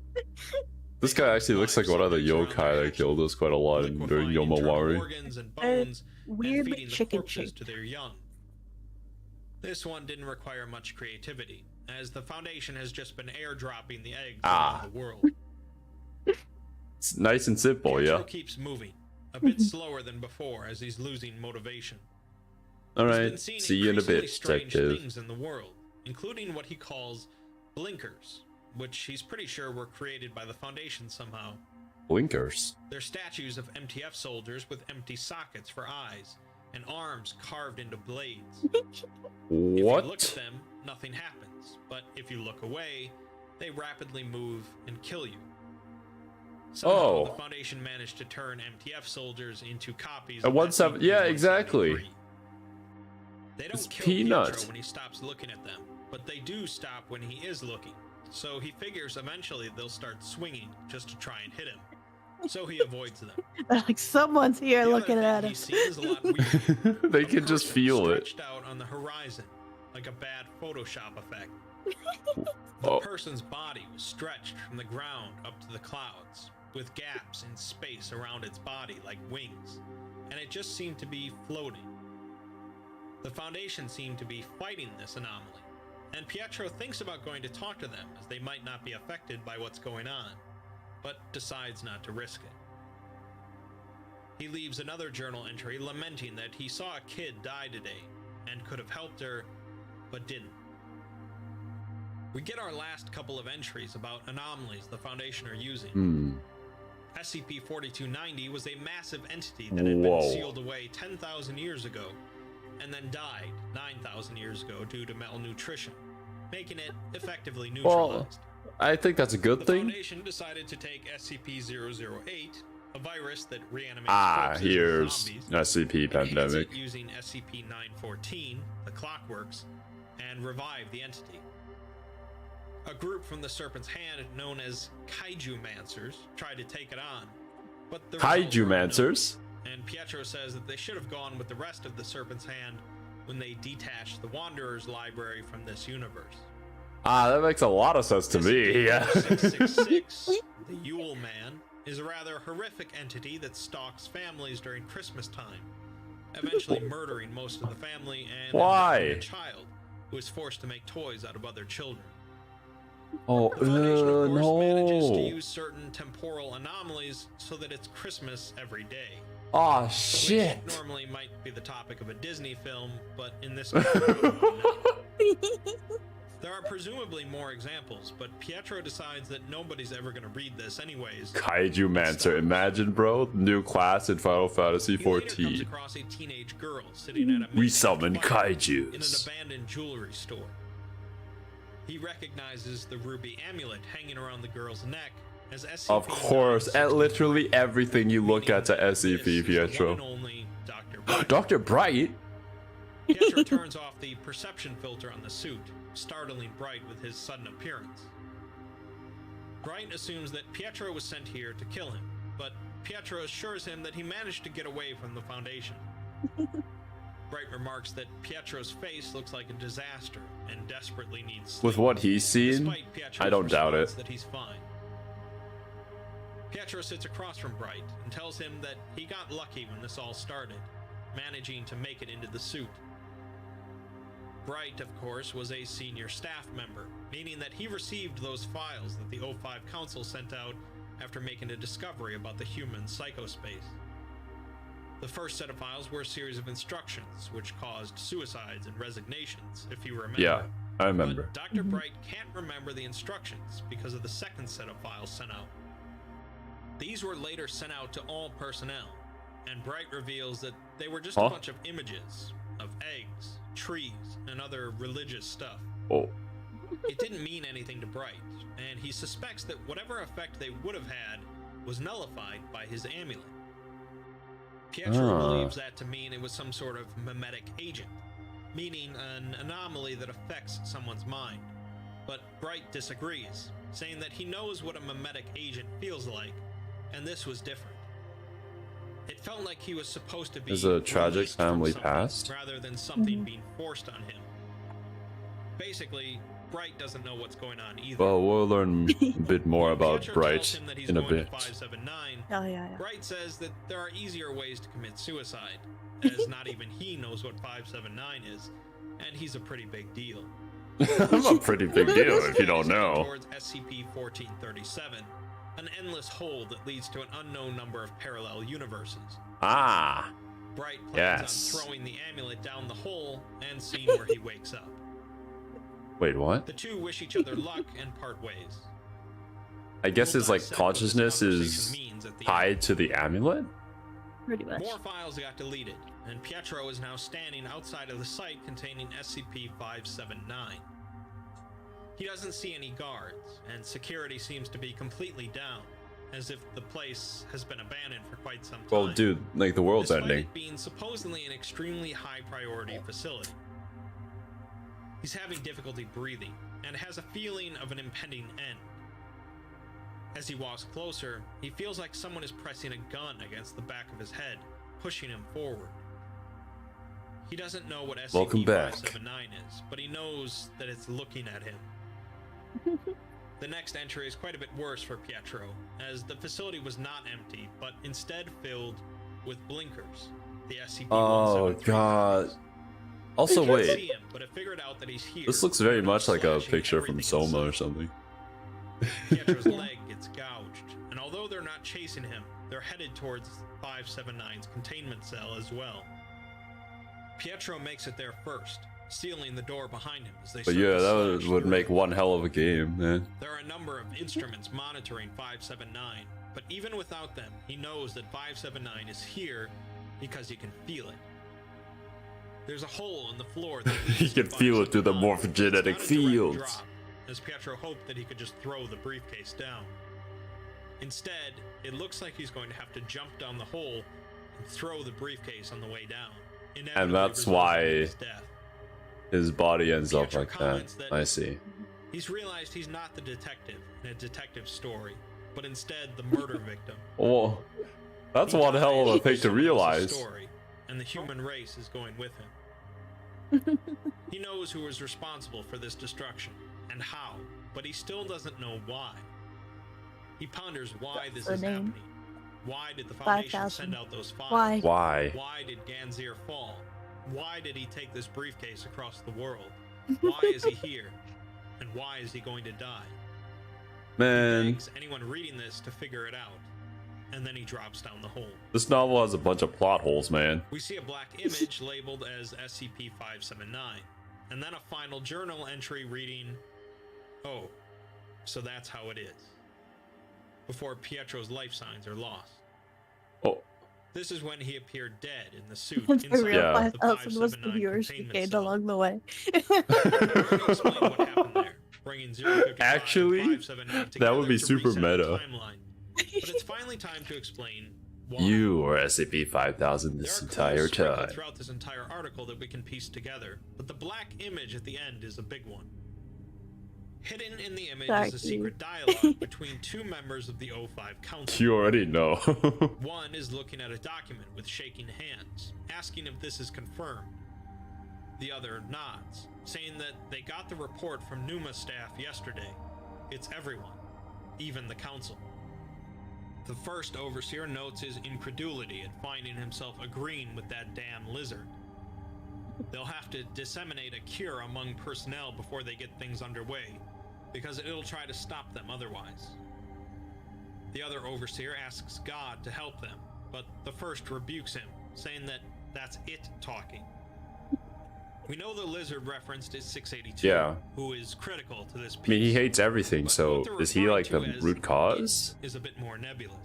This guy actually looks like one of the yokai that killed us quite a lot during Liquefying internal Yomawari. organs and bones, Weird and feeding the chicken corpses shape. to their young. This one didn't require much creativity, as the Foundation has just been airdropping the eggs around the world. It's nice and simple, Pietro yeah. keeps moving, a bit slower than before as he's losing motivation. He's Alright, been seeing see you in a increasingly bit, strange detective. things in the world, including what he calls blinkers, which he's pretty sure were created by the Foundation somehow. Blinkers. They're statues of MTF soldiers with empty sockets for eyes and arms carved into blades. If you look at What? them, nothing happens, but if you look away, they rapidly move and kill you. Somehow, the Foundation managed to turn MTF soldiers into copies At of 17 yeah, SCP-173. exactly. They It's don't kill Peanut. Pietro when he stops looking at them, but they do stop when he is looking. So he figures eventually they'll start swinging just to try and hit him. So he avoids them. Like someone's here The other looking thing at he us. sees a lot weirder. They A can just person feel it. stretched out on the horizon, like a bad Photoshop effect. Oh. The person's body was stretched from the ground up to the clouds, with gaps in space around its body like wings, and it just seemed to be floating. The Foundation seemed to be fighting this anomaly, and Pietro thinks about going to talk to them as they might not be affected by what's going on, but decides not to risk it. He leaves another journal entry lamenting that he saw a kid die today and could have helped her, but didn't. We get our last couple of entries about anomalies the Foundation are using. SCP-4290 was a massive entity that had Whoa. been sealed away 10,000 years ago, and then died 9,000 years ago due to malnutrition, making it effectively neutralized. I think that's a good The thing. Foundation decided to take SCP-008, a virus that reanimates corpses and Here's zombies, SCP enhance it pandemic. using SCP-914, the Clockworks, and revive the entity. A group from the Serpent's Hand known as Kaiju-mancers tried to take it on, but the results were Kaiju-mancers? unknown, and Pietro says that they should have gone with the rest of the Serpent's Hand when they detached the Wanderer's library from this universe. That makes a lot of sense to me, yeah. SCP-666, the Yule Man, is a rather horrific entity that stalks families during Christmas time, eventually murdering most of the family and Why? a child who is forced to make toys out of other children. Oh, The Foundation, of course, manages to no. use certain temporal anomalies so that it's Christmas every day. Oh, Which shit. normally might be the topic of a Disney film, but in this case, no. There are presumably more examples, but Pietro decides that nobody's ever going to read this anyways. Kaiju-mancer. Imagine, bro. New class in Final Fantasy He later comes 14. across a teenage girl sitting at a We midnight summon fire in an kaijus. abandoned jewelry store. He recognizes the ruby amulet hanging around the girl's neck as SCP. Of course, at literally everything you look at to This is SCP, the one Pietro. and only Dr. Bright. Dr. Bright? Pietro turns off the perception filter on the suit, startling Bright with his sudden appearance. Bright assumes that Pietro was sent here to kill him, but Pietro assures him that he managed to get away from the Foundation. Bright remarks that Pietro's face looks like a disaster and desperately needs sleep. With what he's seen, I don't doubt it. That he's fine. Pietro sits across from Bright and tells him that he got lucky when this all started, managing to make it into the suit. Bright, of course, was a senior staff member, meaning that he received those files that the O5 Council sent out after making a discovery about the human psychospace. The first set of files were a series of instructions, which caused suicides and resignations, if you remember. Yeah, I remember. But Dr. Bright can't remember the instructions because of the second set of files sent out. These were later sent out to all personnel, and Bright reveals that they were just a bunch of images of eggs, trees, and other religious stuff. Oh. It didn't mean anything to Bright, and he suspects that whatever effect they would have had was nullified by his amulet. Pietro believes that to mean it was some sort of mimetic agent, meaning an anomaly that affects someone's mind. But Bright disagrees, saying that he knows what a mimetic agent feels like, and this was different. It felt like he was supposed to be Is a tragic family past rather than something being forced on him. Basically, Bright doesn't know what's going on either. Well, we'll learn a bit more about Bright in a bit. 579, yeah. Bright says that there are easier ways to commit suicide, as not even he knows what 579 is, and he's a pretty big deal. I'm a pretty big deal if you don't know. Towards SCP-1437, an endless hole that leads to an unknown number of parallel universes. Ah, Bright plans on throwing the amulet down the hole and seeing where he wakes up. Wait, what? The two wish each other luck and part ways. I guess his like consciousness is tied to the amulet? Pretty much. More files got deleted, and Pietro is now standing outside of the site containing SCP-579. He doesn't see any guards, and security seems to be completely down, as if the place has been abandoned for quite some time. Well, dude, like the world's despite ending. It being supposedly an extremely high priority facility. He's having difficulty breathing, and has a feeling of an impending end. As he walks closer, he feels like someone is pressing a gun against the back of his head, pushing him forward. He doesn't know what SCP-579 is, but he knows that it's looking at him. The next entry is quite a bit worse for Pietro, as the facility was not empty, but instead filled with blinkers. The SCP-173. Oh god. Also, wait. See him, but I figured out that he's here. This looks very much like a picture from Soma or something. Pietro's leg gets gouged, and although they're not chasing him, they're headed towards 579's containment cell as well. Pietro makes it there first, sealing the door behind him as they But yeah, that would make one hell of a game, man. There are a number of instruments monitoring 579, but even without them, he knows that 579 is here because he can feel it. There's a hole in the floor that He can feel it through the morphogenetic fields. Drop, as Pietro hoped that he could just throw the briefcase down. Instead, it looks like he's going to have to jump down the hole and throw the briefcase on the way down. And that's why his body ends up like that. I see. He's realized he's not the detective in a detective story, but instead the murder victim. Oh, that's one hell of a thing to realize. And the human race is going with him. He knows who is responsible for this destruction and how, but he still doesn't know why. He ponders why this is happening. Why did the Foundation send out those files? Why? Why did Ganzir fall? Why did he take this briefcase across the world? Why is he here? And why is he going to die? Man. He begs anyone reading this to figure it out. And then he drops down the hole. This novel has a bunch of plot holes, man. We see a black image labeled as SCP-579, and then a final journal entry reading, "Oh, so that's how it is," before Pietro's life signs are lost. Oh. This is when he appeared dead in the suit That's inside for real. Yeah. 5,000 was the viewers who gained along the way. Explain what happened there, bringing 055 Actually, 579 that would be to super reset the meta. timeline. But it's finally time to explain why. You were SCP-5000 this entire time. Throughout this entire article that we can piece together, but the black image at the end is a big one. Hidden in the image is a secret dialogue between two members of the O5 Council. You already know. One is looking at a document with shaking hands, asking if this is confirmed, The other nods, saying that they got the report from Numa staff yesterday. It's everyone, even the council. The first overseer notes his incredulity at finding himself agreeing with that damn lizard. They'll have to disseminate a cure among personnel before they get things underway, because it'll try to stop them otherwise. The other overseer asks God to help them, but the first rebukes him, saying that that's it talking. We know the lizard referenced is 682, Yeah. who is critical to this piece. I mean, he hates everything, so is he like the root cause? Is a bit more nebulous.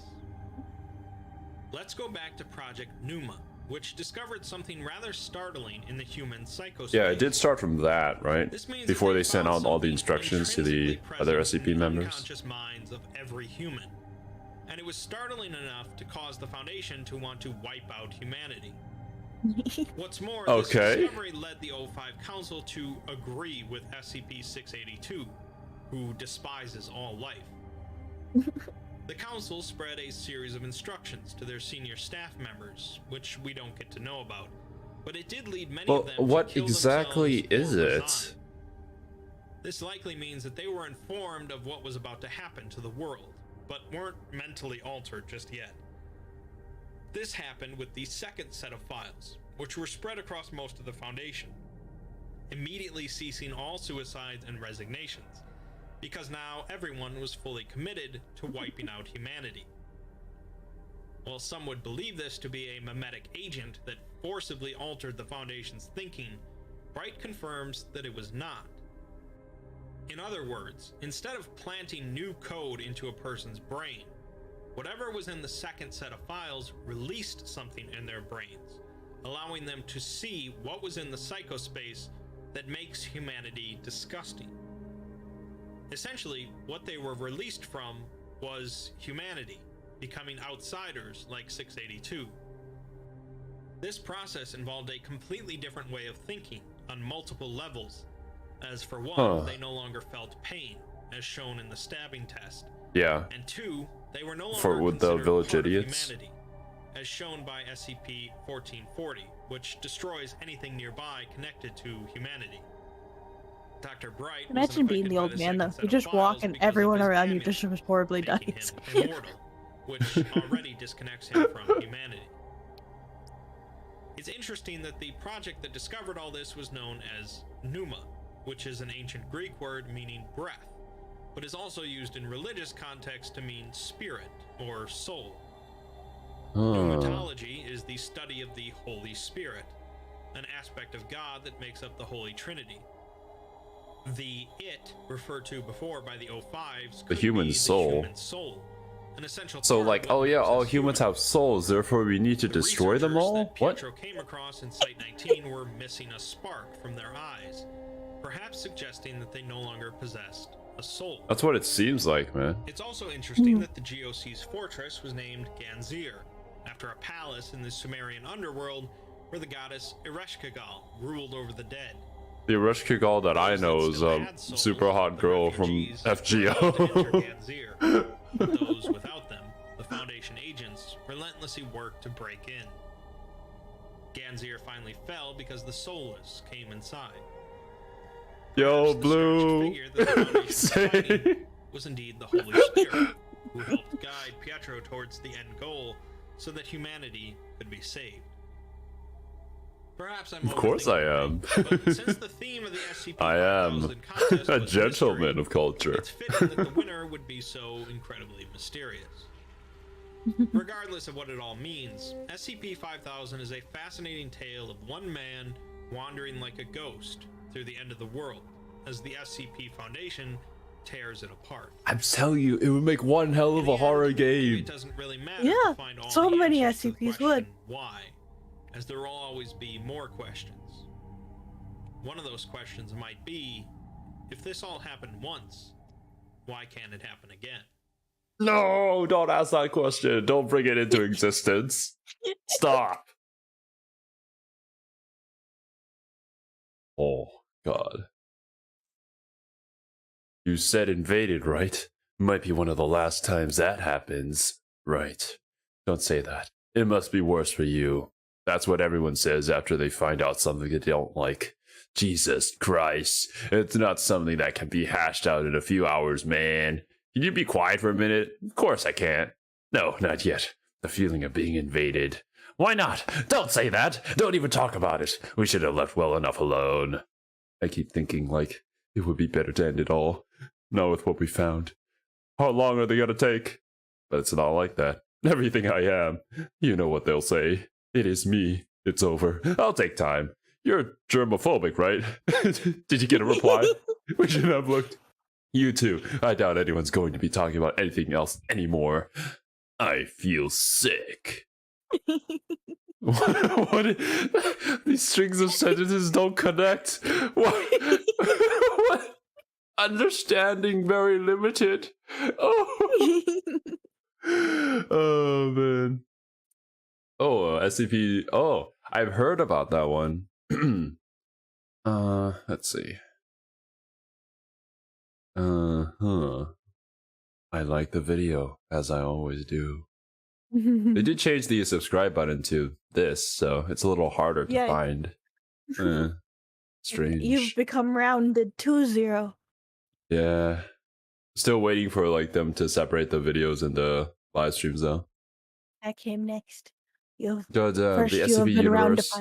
Let's go back to Project Numa, which discovered something rather startling in the human psychospace. Yeah, it did start from that, right? This means Before that they sent out all the instructions to the intrinsically other present SCP in the members. unconscious minds of every human, and it was startling enough to cause the Foundation to want to wipe out humanity. What's more, this discovery led the O5 Council to agree with SCP-682, who despises all life. The Council spread a series of instructions to their senior staff members, which we don't get to know about, but it did lead many of them to what kill exactly themselves is or it? resign. This likely means that they were informed of what was about to happen to the world, but weren't mentally altered just yet. This happened with the second set of files, which were spread across most of the Foundation, immediately ceasing all suicides and resignations, because now everyone was fully committed to wiping out humanity. While some would believe this to be a mimetic agent that forcibly altered the Foundation's thinking, Bright confirms that it was not. In other words, instead of planting new code into a person's brain, whatever was in the second set of files released something in their brains, allowing them to see what was in the psychospace that makes humanity disgusting. Essentially, what they were released from was humanity, becoming outsiders like 682. This process involved a completely different way of thinking on multiple levels, as for one, they no longer felt pain, as shown in the stabbing test. Yeah. And two, they were no longer with the considered village part of idiots. humanity, as shown by SCP-1440, which destroys anything nearby connected to humanity. Dr. Bright Imagine being the old man though. You just walk and everyone around you just horribly dies. Immortal, which already disconnects him from humanity. It's interesting that the project that discovered all this was known as Numa, which is an ancient Greek word meaning breath, but is also used in religious context to mean spirit or soul. Pneumatology is the study of the Holy Spirit, an aspect of God that makes up the Holy Trinity. The it referred to before by the O5s The human soul. human soul, an essential So part like, of what oh yeah, makes all us humans human. have souls, therefore we need to The destroy them researchers all? that What? Pietro came across in Site 19 were missing a spark from their eyes, perhaps suggesting that they no longer possessed a soul. That's what it seems like, man. It's also interesting that the GOC's fortress was named Ganzir, after a palace in the Sumerian underworld where the goddess Ereshkigal ruled over the dead. The Ereshkigal that I Those that know is still a had souls, super hot the girl from refugees, were allowed to enter FGO. Ganzir. Those without them, the Foundation agents, relentlessly worked to break in. Ganzir finally fell because the soulless came inside. Yo, Perhaps the Blue. strange figure that the Foundation was fighting was indeed the Holy Spirit, who helped guide Pietro towards the end goal so that humanity could be saved. Perhaps I'm Of course I am. overthinking it, but since the theme of the SCP I am 5000 contest a was gentleman mystery, of culture. it's fitting that the winner would be so incredibly mysterious. Regardless of what it all means, SCP-5000 is a fascinating tale of one man wandering like a ghost through the end of the world, as the SCP Foundation tears it apart. I'm telling you, it would make one hell of In a the horror end, game. It doesn't really matter Yeah, to find all so the many answers to the SCPs question, would. Why? As there will always be more questions. One of those questions might be, if this all happened once, why can't it happen again? No, don't ask that question. Don't bring it into existence. Stop. Oh, God. You said invaded, right? Might be one of the last times that happens. Right. Don't say that. It must be worse for you. That's what everyone says after they find out something they don't like. Jesus Christ. It's not something that can be hashed out in a few hours, man. Can you be quiet for a minute? Of course I can't. No, not yet. The feeling of being invaded. Why not? Don't say that. Don't even talk about it. We should have left well enough alone. I keep thinking, like, it would be better to end it all. Not with what we found. How long are they gonna take? But it's not like that. Everything I am. You know what they'll say. It is me. It's over. I'll take time. You're germophobic, right? Did you get a reply? We should have looked. You too. I doubt anyone's going to be talking about anything else anymore. I feel sick. What? These strings of sentences don't connect. What? What? Understanding very limited. Oh, oh man. Oh, SCP. Oh, I've heard about that one. Let's see. I like the video, as I always do. They did change the subscribe button to this, so it's a little harder to find. Strange. You've become rounded 2-0. Yeah. Still waiting for like them to separate the videos and the live streams though. That came next. The SCP universe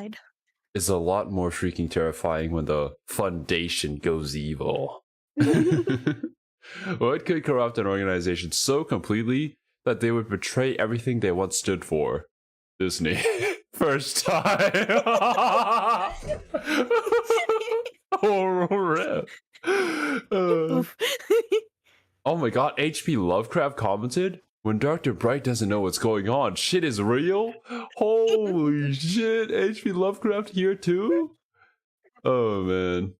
is a lot more freaking terrifying when the Foundation goes evil. What could corrupt an organization so completely that they would betray everything they once stood for? Disney. First time. Oh, rip. Oh my god, HP Lovecraft commented, when Dr. Bright doesn't know what's going on, shit is real? Holy shit, HP Lovecraft here too? Oh man.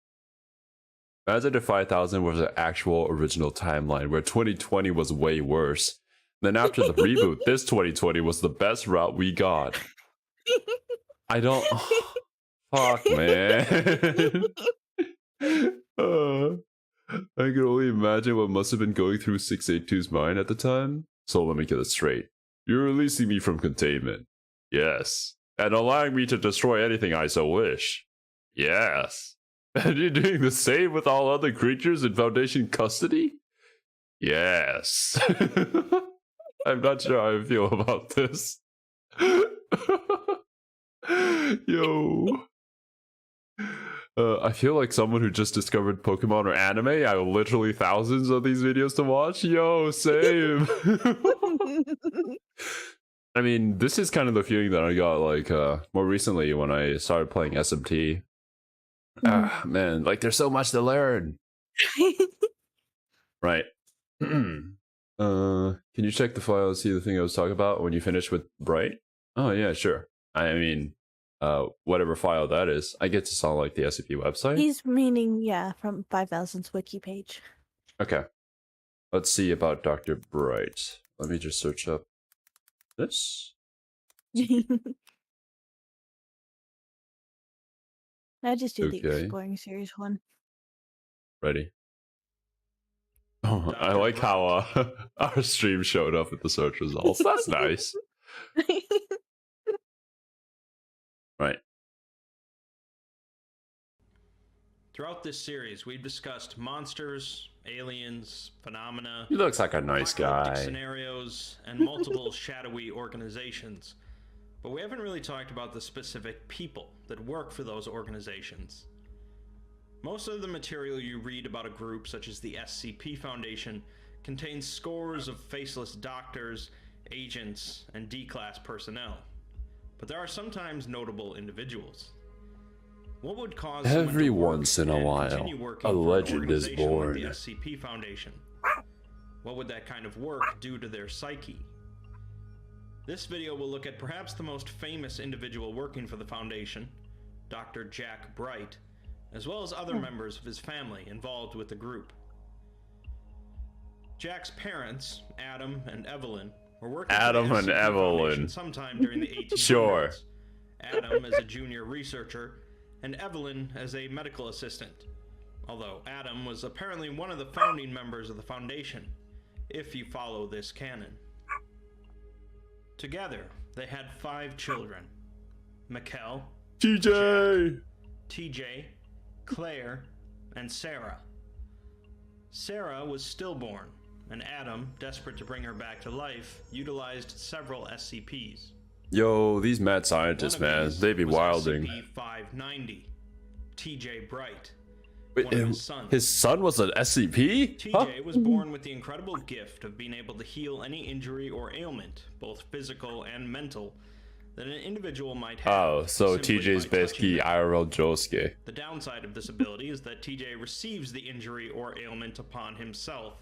Imagine if 5000 was an actual original timeline where 2020 was way worse. Then after the reboot, this 2020 was the best route we got. I don't... Fuck, man. I can only imagine what must have been going through 682's mind at the time. So let me get it straight. You're releasing me from containment. Yes. And allowing me to destroy anything I so wish. Yes. And you're doing the same with all other creatures in Foundation custody? Yes. I'm not sure how I feel about this. Yo. I feel like someone who just discovered Pokemon or anime. I have literally thousands of these videos to watch. Yo, same. I mean, this is kind of the feeling that I got like more recently when I started playing SMT. Man, like there's so much to learn. Right. Can you check the file and see the thing I was talking about when you finish with Bright? Oh yeah, sure. I mean, whatever file that is. I get to saw like the SCP website. He's meaning, yeah, from 5000's wiki page. Okay. Let's see about Dr. Bright. Let me just search up this. I just do the Exploring Series one. Ready? Oh, I like how our stream showed up with the search results. That's nice. Right. Throughout this series, we've discussed monsters, aliens, phenomena. He looks like a nice guy. Scenarios and multiple shadowy organizations. But we haven't really talked about the specific people that work for those organizations. Most of the material you read about a group such as the SCP Foundation contains scores of faceless doctors, agents, and D-class personnel. But there are sometimes notable individuals. What would cause every once in a while a legend is born? Like the SCP Foundation? What would that kind of work do to their psyche? This video will look at perhaps the most famous individual working for the Foundation, Dr. Jack Bright, as well as other members of his family involved with the group. Jack's parents, Adam and Evelyn, were working sometime during the 1800s. Sure. Adam as a junior researcher, and Evelyn as a medical assistant. Although Adam was apparently one of the founding members of the Foundation, if you follow this canon. Together, they had 5 children. Mikkel, TJ, TJ, Claire, and Sarah. Sarah was stillborn, and Adam, desperate to bring her back to life, utilized several SCPs. Yo, these mad scientists, man, they be wilding. SCP-590, TJ Bright. Wait, his son was an SCP? TJ was born with the incredible gift of being able to heal any injury or ailment, both physical and mental, that an individual might have. Oh, so TJ's basically IRL Josuke. The downside of this ability is that TJ receives the injury or ailment upon himself.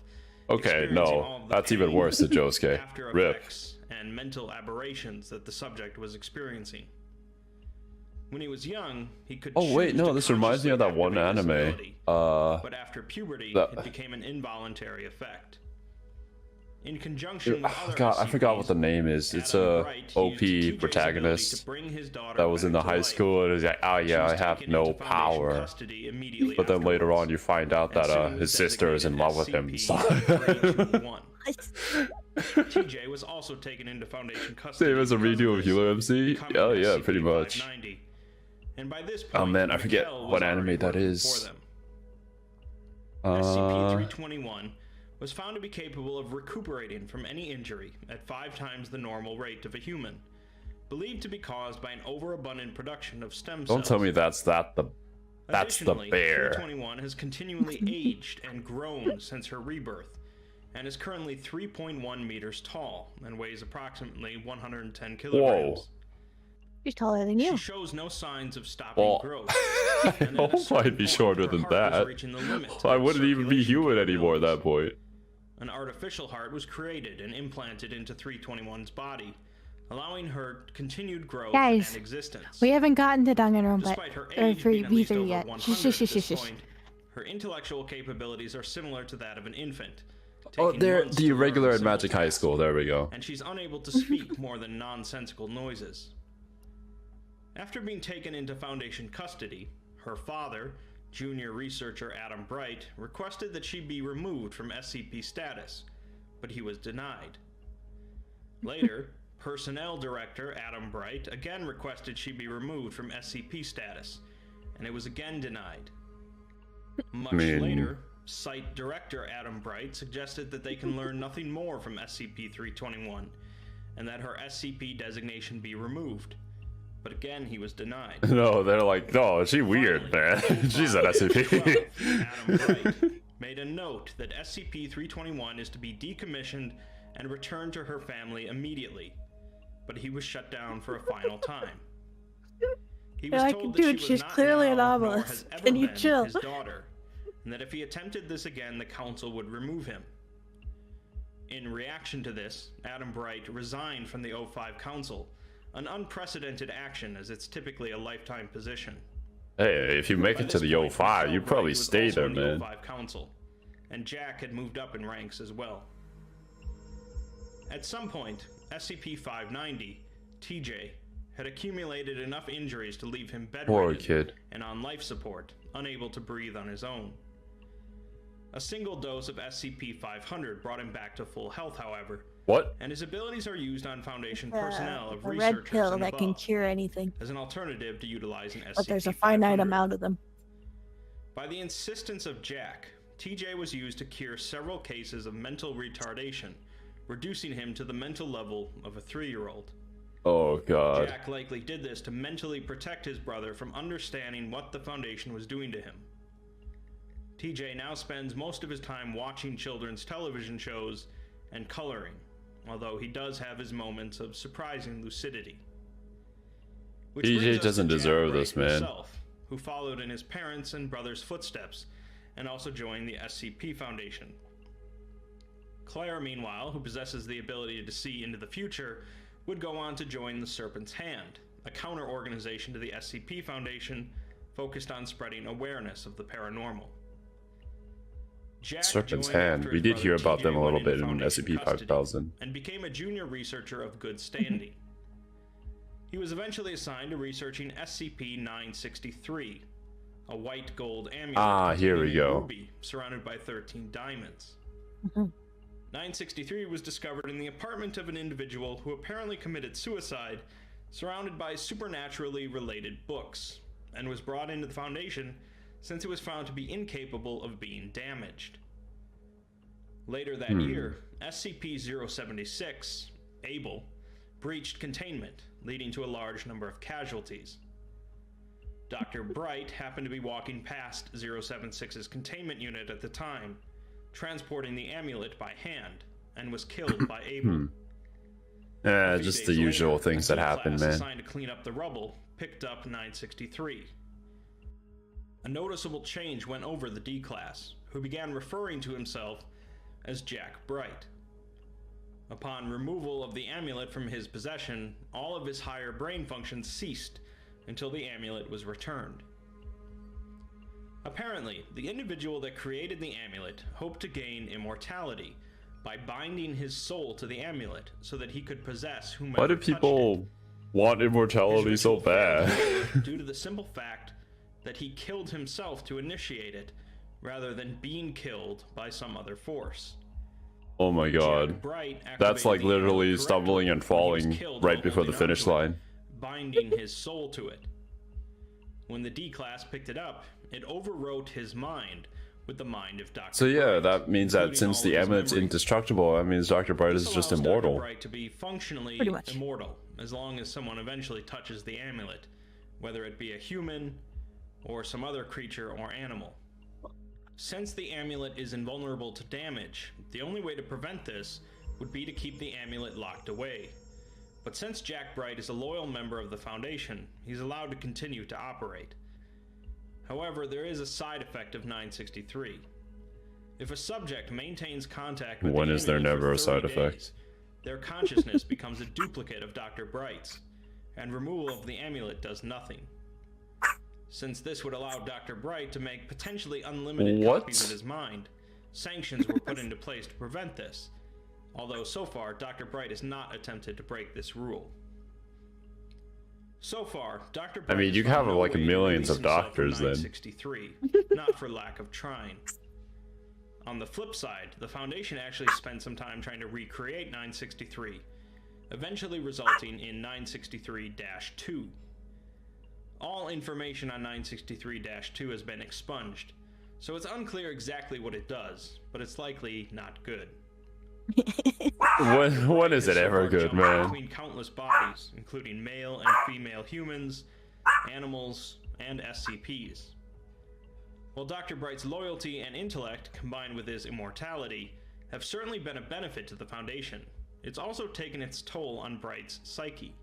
Okay, no, that's even worse than Josuke. Rip. And mental aberrations that the subject was experiencing. When he was young, he could. Oh wait, no, this reminds me of that one anime. But after puberty, it became an involuntary effect. In conjunction with other God, I forgot SCPs, what the name is. It's a OP protagonist that was in the high school and is like, oh yeah, I have no power. But then later on, you find out that his sister is in love with him. TJ was also taken into Foundation custody. Same as a redo of Healer MC? Oh yeah, pretty much. And by this point, oh man, I forget what anime that is. SCP-321 was found to be capable of recuperating from any injury at 5 times the normal rate of a human, believed to be caused by an overabundant production of stem cells. Don't tell me that's the bear. 321 has continually aged and grown since her rebirth, and is currently 3.1 meters tall and weighs approximately 110 kilograms. Whoa. She's taller than you. She shows no signs of stopping growth. I hope I'd be shorter than that. I wouldn't even be human anymore at that point. An artificial heart was created and implanted into 321's body, allowing her continued growth and existence. We haven't gotten to Danganronpa Despite her age being at least over yet. 100 at this point, her intellectual capabilities are similar to that of an infant. Oh, they're the irregular at Magic High School. There we go. And she's unable to speak more than nonsensical noises. After being taken into Foundation custody, her father, junior researcher Adam Bright, requested that she be removed from SCP status, but he was denied. Later, Personnel Director Adam Bright again requested she be removed from SCP status, and it was again denied. Much later, Site Director Adam Bright suggested that they can learn nothing more from SCP-321, and that her SCP designation be removed. But again, he was denied. No, they're like, no, she's weird, man. She's an SCP. Adam Bright made a note that SCP-321 is to be decommissioned and returned to her family immediately, but he was shut down for a final time. He was told that she was not clearly now, an nor obelisk. has ever Can you been chill? his daughter, and that if he attempted this again, the council would remove him. In reaction to this, Adam Bright resigned from the O5 Council, an unprecedented action as it's typically a lifetime position. Hey, if you make it to the O5, you probably stay there, man. The O5 Council, and Jack had moved up in ranks as well. At some point, SCP-590, TJ, had accumulated enough injuries to leave him bedridden and on life support, unable to breathe on his own. A single dose of SCP-500 brought him back to full health, however. What? And his abilities are used on Foundation personnel of a researchers red pill and that can above, cure anything. as an alternative to utilizing SCP-500. But there's a finite amount of them. By the insistence of Jack, TJ was used to cure several cases of mental retardation, reducing him to the mental level of a 3-year-old. Oh god. Jack likely did this to mentally protect his brother from understanding what the Foundation was doing to him. TJ now spends most of his time watching children's television shows and coloring, although he does have his moments of surprising lucidity. TJ doesn't deserve this, man. Himself, who followed in his parents' and brother's footsteps, and also joined the SCP Foundation. Claire, meanwhile, who possesses the ability to see into the future, would go on to join the Serpent's Hand, a counter-organization to the SCP Foundation focused on spreading awareness of the paranormal. Jack Serpent's Hand. We did hear about them a little bit in SCP-5000. And became a junior researcher of good standing. He was eventually assigned to researching SCP-963, a white gold amulet here we go. Ruby, surrounded by 13 diamonds. 963 was discovered in the apartment of an individual who apparently committed suicide, surrounded by supernaturally related books, and was brought into the Foundation since it was found to be incapable of being damaged. Later that year, SCP-076, Abel, breached containment, leading to a large number of casualties. Dr. Bright happened to be walking past 076's containment unit at the time, transporting the amulet by hand, and was killed by Abel. Just the usual things that happen, man. Assigned to clean up the rubble picked up 963. A noticeable change went over the D-Class, who began referring to himself as Jack Bright. Upon removal of the amulet from his possession, all of his higher brain functions ceased until the amulet was returned. Apparently, the individual that created the amulet hoped to gain immortality by binding his soul to the amulet so that he could possess whomever Why do touched it. people want immortality so bad? Due to the simple fact that he killed himself to initiate it, rather than being killed by some other force. Oh my god. That's like literally stumbling and falling right before the finish line. Binding his soul to it. When the D-Class picked it up, it overwrote his mind with the mind of Dr. So yeah, Bright, that means that since the amulet's indestructible, that means Dr. Bright is just immortal. Dr. Bright to be functionally immortal, as long as someone eventually touches the amulet, whether it be a human or some other creature or animal. Since the amulet is invulnerable to damage, the only way to prevent this would be to keep the amulet locked away. But since Jack Bright is a loyal member of the Foundation, he's allowed to continue to operate. However, there is a side effect of 963. If a subject maintains contact with when the is there amulet never for a side 30 effect? days, their consciousness becomes a duplicate of Dr. Bright's, and removal of the amulet does nothing. Since this would allow Dr. Bright to make potentially unlimited copies of his mind, sanctions were put into place to prevent this, although so far Dr. Bright has not attempted to break this rule. So far, Dr. Bright I mean, you has found have no like way to millions release of himself doctors from then. 963, not for lack of trying. On the flip side, the Foundation actually spent some time trying to recreate 963, eventually resulting in 963-2. All information on 963-2 has been expunged, so it's unclear exactly what it does, but it's likely not good. When is it ever good, man? Between countless bodies, including male and female humans, animals, and SCPs. While Dr. Bright's loyalty and intellect, combined with his immortality, have certainly been a benefit to the Foundation, it's also taken its toll on Bright's psyche.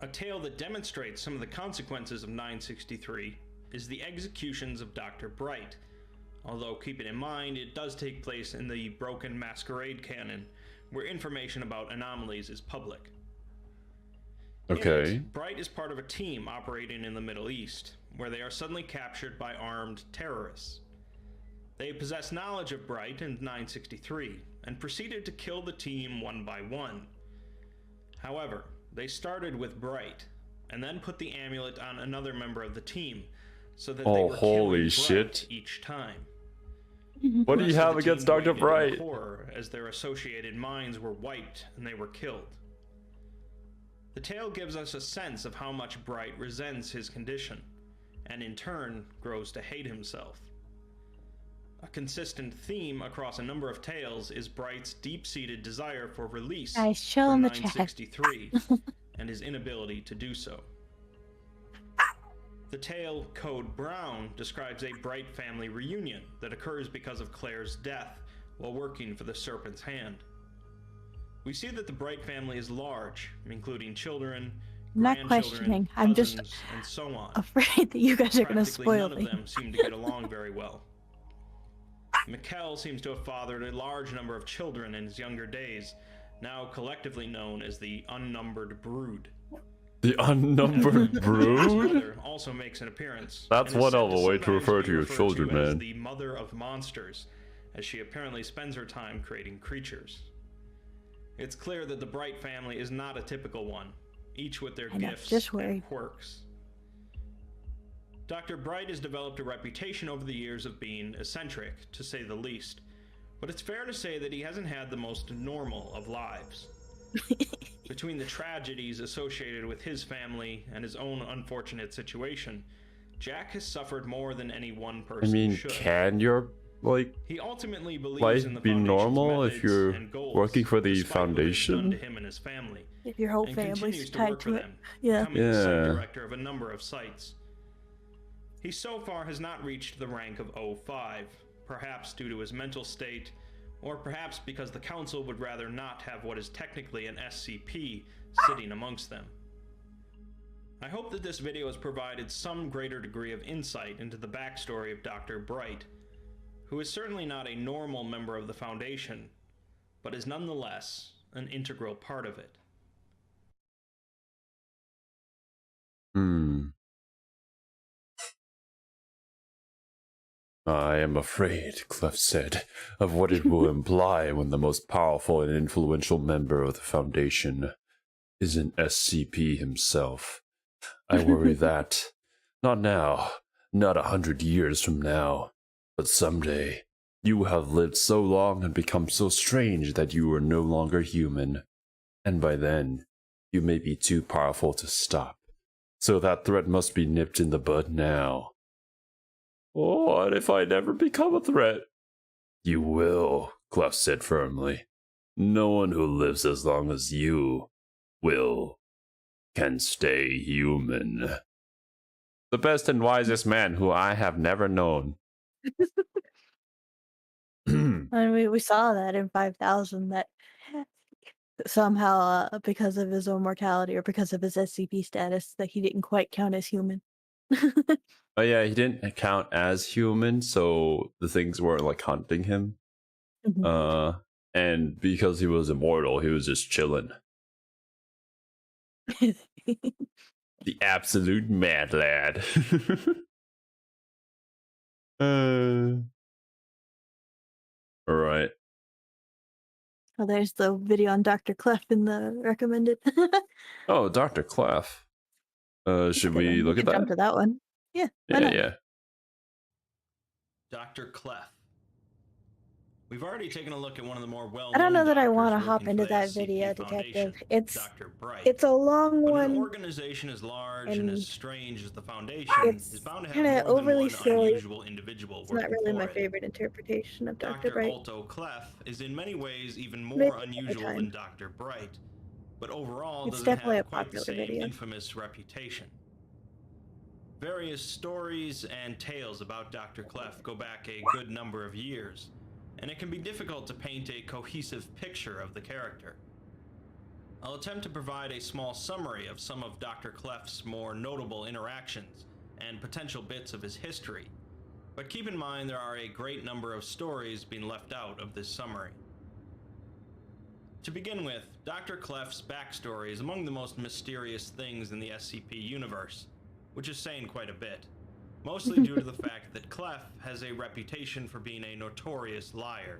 A tale that demonstrates some of the consequences of 963 is the executions of Dr. Bright, although keeping in mind it does take place in the Broken Masquerade canon, where information about anomalies is public. Okay. Bright is part of a team operating in the Middle East, where they are suddenly captured by armed terrorists. They possess knowledge of Bright and 963, and proceeded to kill the team one by one. However, they started with Bright, and then put the amulet on another member of the team, so that they were holy killing shit. Bright each time. What do you have against Dr. Bright? Horror, as their associated minds were wiped and they were killed. The tale gives us a sense of how much Bright resents his condition, and in turn grows to hate himself. A consistent theme across a number of tales is Bright's deep-seated desire for release from 963 and his inability to do so. The tale Code Brown describes a Bright family reunion that occurs because of Claire's death while working for the Serpent's Hand. We see that the Bright family is large, including children, I'm not questioning. I'm just and so on. afraid that you guys are going to spoil none me. of them seem to get along very well. Mikkel seems to have fathered a large number of children in his younger days, now collectively known as the Unnumbered Brood. The Unnumbered Brood? His mother also makes an appearance. That's and is one said hell of to a way to sometimes refer be to your referred children, to as man. the Mother of Monsters, as she apparently spends her time creating creatures. It's clear that the Bright family is not a typical one, each with their gifts and quirks. Dr. Bright has developed a reputation over the years of being eccentric, to say the least, but it's fair to say that he hasn't had the most normal of lives. Between the tragedies associated with his family and his own unfortunate situation, Jack has suffered more than any one person I mean, should. can your He ultimately believes life in the be Foundation's normal if methods you're and goals, working for the despite what it has done Foundation? to him and his family, If your whole and family's continues to tied work to for it. them, Yeah. becoming the site Yeah. director of a number of sites. He so far has not reached the rank of 05, perhaps due to his mental state, or perhaps because the Council would rather not have what is technically an SCP sitting amongst them. I hope that this video has provided some greater degree of insight into the backstory of Dr. Bright, who is certainly not a normal member of the Foundation, but is nonetheless an integral part of it. I am afraid, Clef said, of what it will imply when the most powerful and influential member of the Foundation is an SCP himself. I worry that, not now, not 100 years from now, but someday, you have lived so long and become so strange that you are no longer human. And by then, you may be too powerful to stop. So that threat must be nipped in the bud now. What if I never become a threat? You will, Clef said firmly. No one who lives as long as you can stay human. The best and wisest man who I have never known. I mean, we saw that in 5000 that somehow, because of his own mortality or because of his SCP status, that he didn't quite count as human. Oh yeah, he didn't count as human, so the things weren't like hunting him. Mhm. And because he was immortal, he was just chilling. The absolute mad lad. Alright. Oh, there's the video on Dr. Clef in the recommended. Oh, Dr. Clef. Should we look at that? Jump to that one. Yeah. Why not? Yeah. Dr. Clef. We've already taken a look at one of the more well-known I don't know that I want to hop into that video, Detective. It's Dr. Bright. it's a long But one. an organization as large and as strange as the Foundation is bound to have kinda more than overly one silly. unusual individual It's not working really for my it. favorite interpretation of Dr. Dr. Bright. Alto Clef is in many ways even Maybe more another unusual time. than Dr. Bright, but overall It's doesn't definitely have a quite the popular same video. infamous reputation. Various stories and tales about Dr. Clef go back a good number of years, and it can be difficult to paint a cohesive picture of the character. I'll attempt to provide a small summary of some of Dr. Clef's more notable interactions and potential bits of his history, but keep in mind there are a great number of stories being left out of this summary. To begin with, Dr. Clef's backstory is among the most mysterious things in the SCP universe, which is saying quite a bit, mostly due to the fact that Clef has a reputation for being a notorious liar.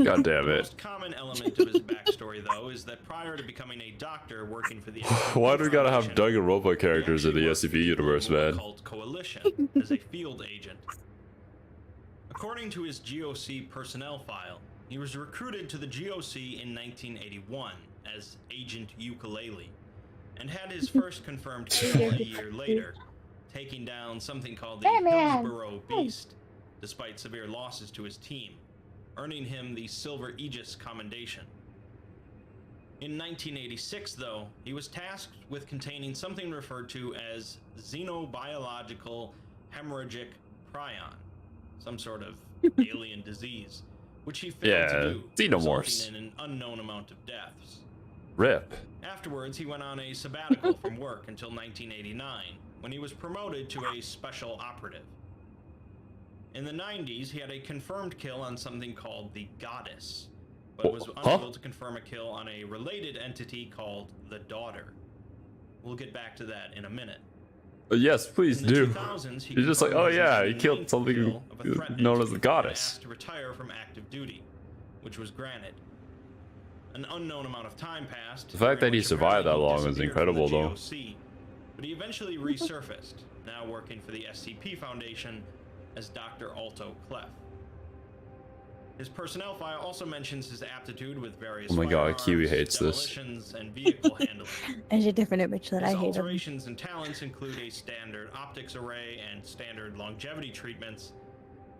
God damn The it. most common element of his backstory, though, is that prior to becoming a doctor working for the SCP Why do we gotta have Foundation, Danganronpa characters in the he actually SCP universe, worked for the man? Occult Coalition as a field agent. According to his GOC personnel file, he was recruited to the GOC in 1981 as Agent Ukulele, and had his first confirmed kill a year later, taking down something called the Hillsborough Beast, despite severe losses to his team, earning him the Silver Aegis Commendation. In 1986, though, he was tasked with containing something referred to as xenobiological hemorrhagic prion, some sort of alien disease, which he failed to do, xenomorphs. resulting in an unknown amount of deaths. RIP. Afterwards, he went on a sabbatical from work until 1989, when he was promoted to a special operative. In the 90s, he had a confirmed kill on something called the Goddess, but was unable to confirm a kill on a related entity called the Daughter. We'll get back to that in a minute. Yes, please In the do. 2000s, You're just like, oh confirmed his yeah, he 99th killed something kill of a threat known as entity the and Goddess. asked to retire from active duty, which was granted. An unknown amount of time passed. The fact during that he which survived that apparently he long is disappeared from the incredible, though. GOC, but he eventually resurfaced, now working for the SCP Foundation as Dr. Alto Clef. His personnel file also mentions his aptitude with various Oh my god, Kiwi firearms, hates this. demolitions, and vehicle handling. There's a different image that I His hate him. alterations and talents include a standard optics array and standard longevity treatments,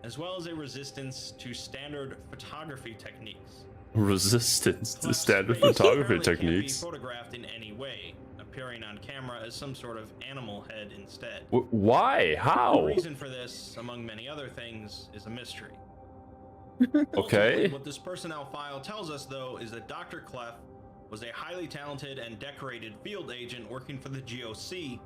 as well as a resistance to standard photography techniques. Resistance to Clef's standard face photography apparently techniques. can't be photographed in any way, appearing on camera as some sort of animal head instead. Why? The How? reason for this, among many other things, is a mystery. Okay. Ultimately, what this personnel file tells us, though, is that Dr. Clef was a highly talented and decorated field agent working for the GOC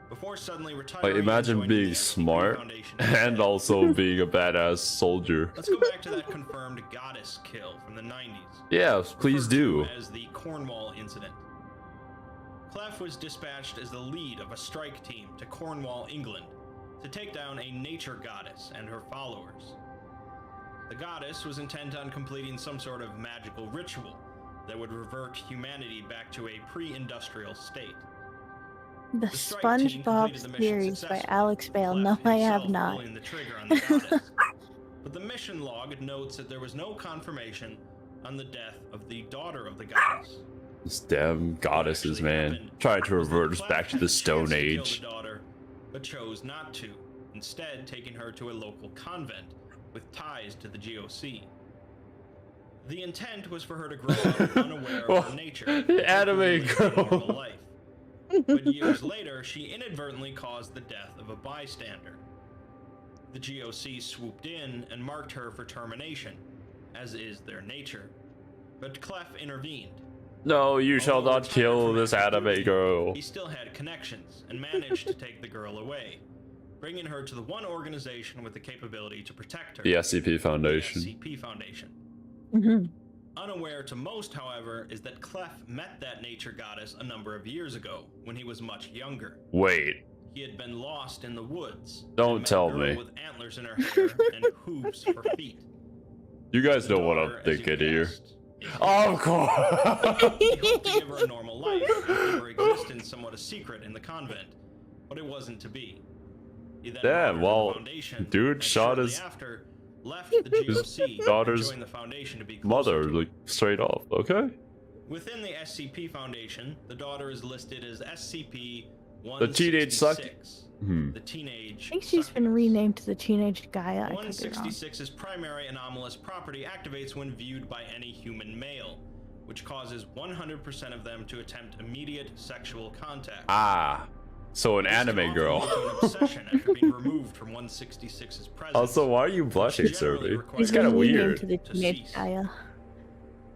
before suddenly retiring. Like, and imagine joining being the SCP smart Foundation and instead. also being a badass soldier. Let's go back to that confirmed goddess kill from the 90s. Yeah, please referred do. to as the Cornwall incident. Clef was dispatched as the lead of a strike team to Cornwall, England, to take down a nature goddess and her followers. The goddess was intent on completing some sort of magical ritual that would revert humanity back to a pre-industrial state. The strike team completed SpongeBob the mission series by successfully, Alex Bale. Clef No, I have himself not. pulling the trigger on the goddess. But the mission log notes that there was no confirmation on the death of the daughter of the goddess. These damn goddesses, man. Trying to revert us back to the Stone Age. The daughter, but chose not to, instead taking her to a local convent with ties to the GOC. The intent was for her to grow up unaware of her nature, the anime living a normal girl. life. But years later, she inadvertently caused the death of a bystander. The GOC swooped in and marked her for termination, as is their nature. But Clef intervened. No, you shall Although not retired kill from this active anime duty, girl. He still had connections and managed to take the girl away, bringing her to the one organization with the capability to protect her. The SCP Foundation. The SCP Foundation. Mhm. Unaware to most, however, is that Clef met that nature goddess a number of years ago, when he was much younger. Wait, He had been lost in the woods. Don't and met tell a girl me. With antlers in her hair and hooves for feet. you guys The know what daughter, I'm as you thinking here. guessed, is Of course. He hoped to give her a normal life, keep her existence somewhat a secret in the convent, but it wasn't to be. He then Damn, brought her to the well, foundation, dude and shot shortly his after, left the GOC daughter's and joined the foundation to be closer Mother, to her. like, straight off, okay? Within the SCP Foundation, the daughter is listed as SCP The teenage suck- 166. Hmm. The teenage I think she's been succubus. renamed to the teenage Gaia. I could be wrong. 166's primary anomalous property activates when viewed by any human male, which causes 100% of them to attempt immediate sexual contact. Ah, so an This can anime often girl. lead to an obsession after being removed from 166's presence. Also, why are you blushing, Generally Cerby? requires It's kind of She's renamed weird. to the to teenage cease. Gaia.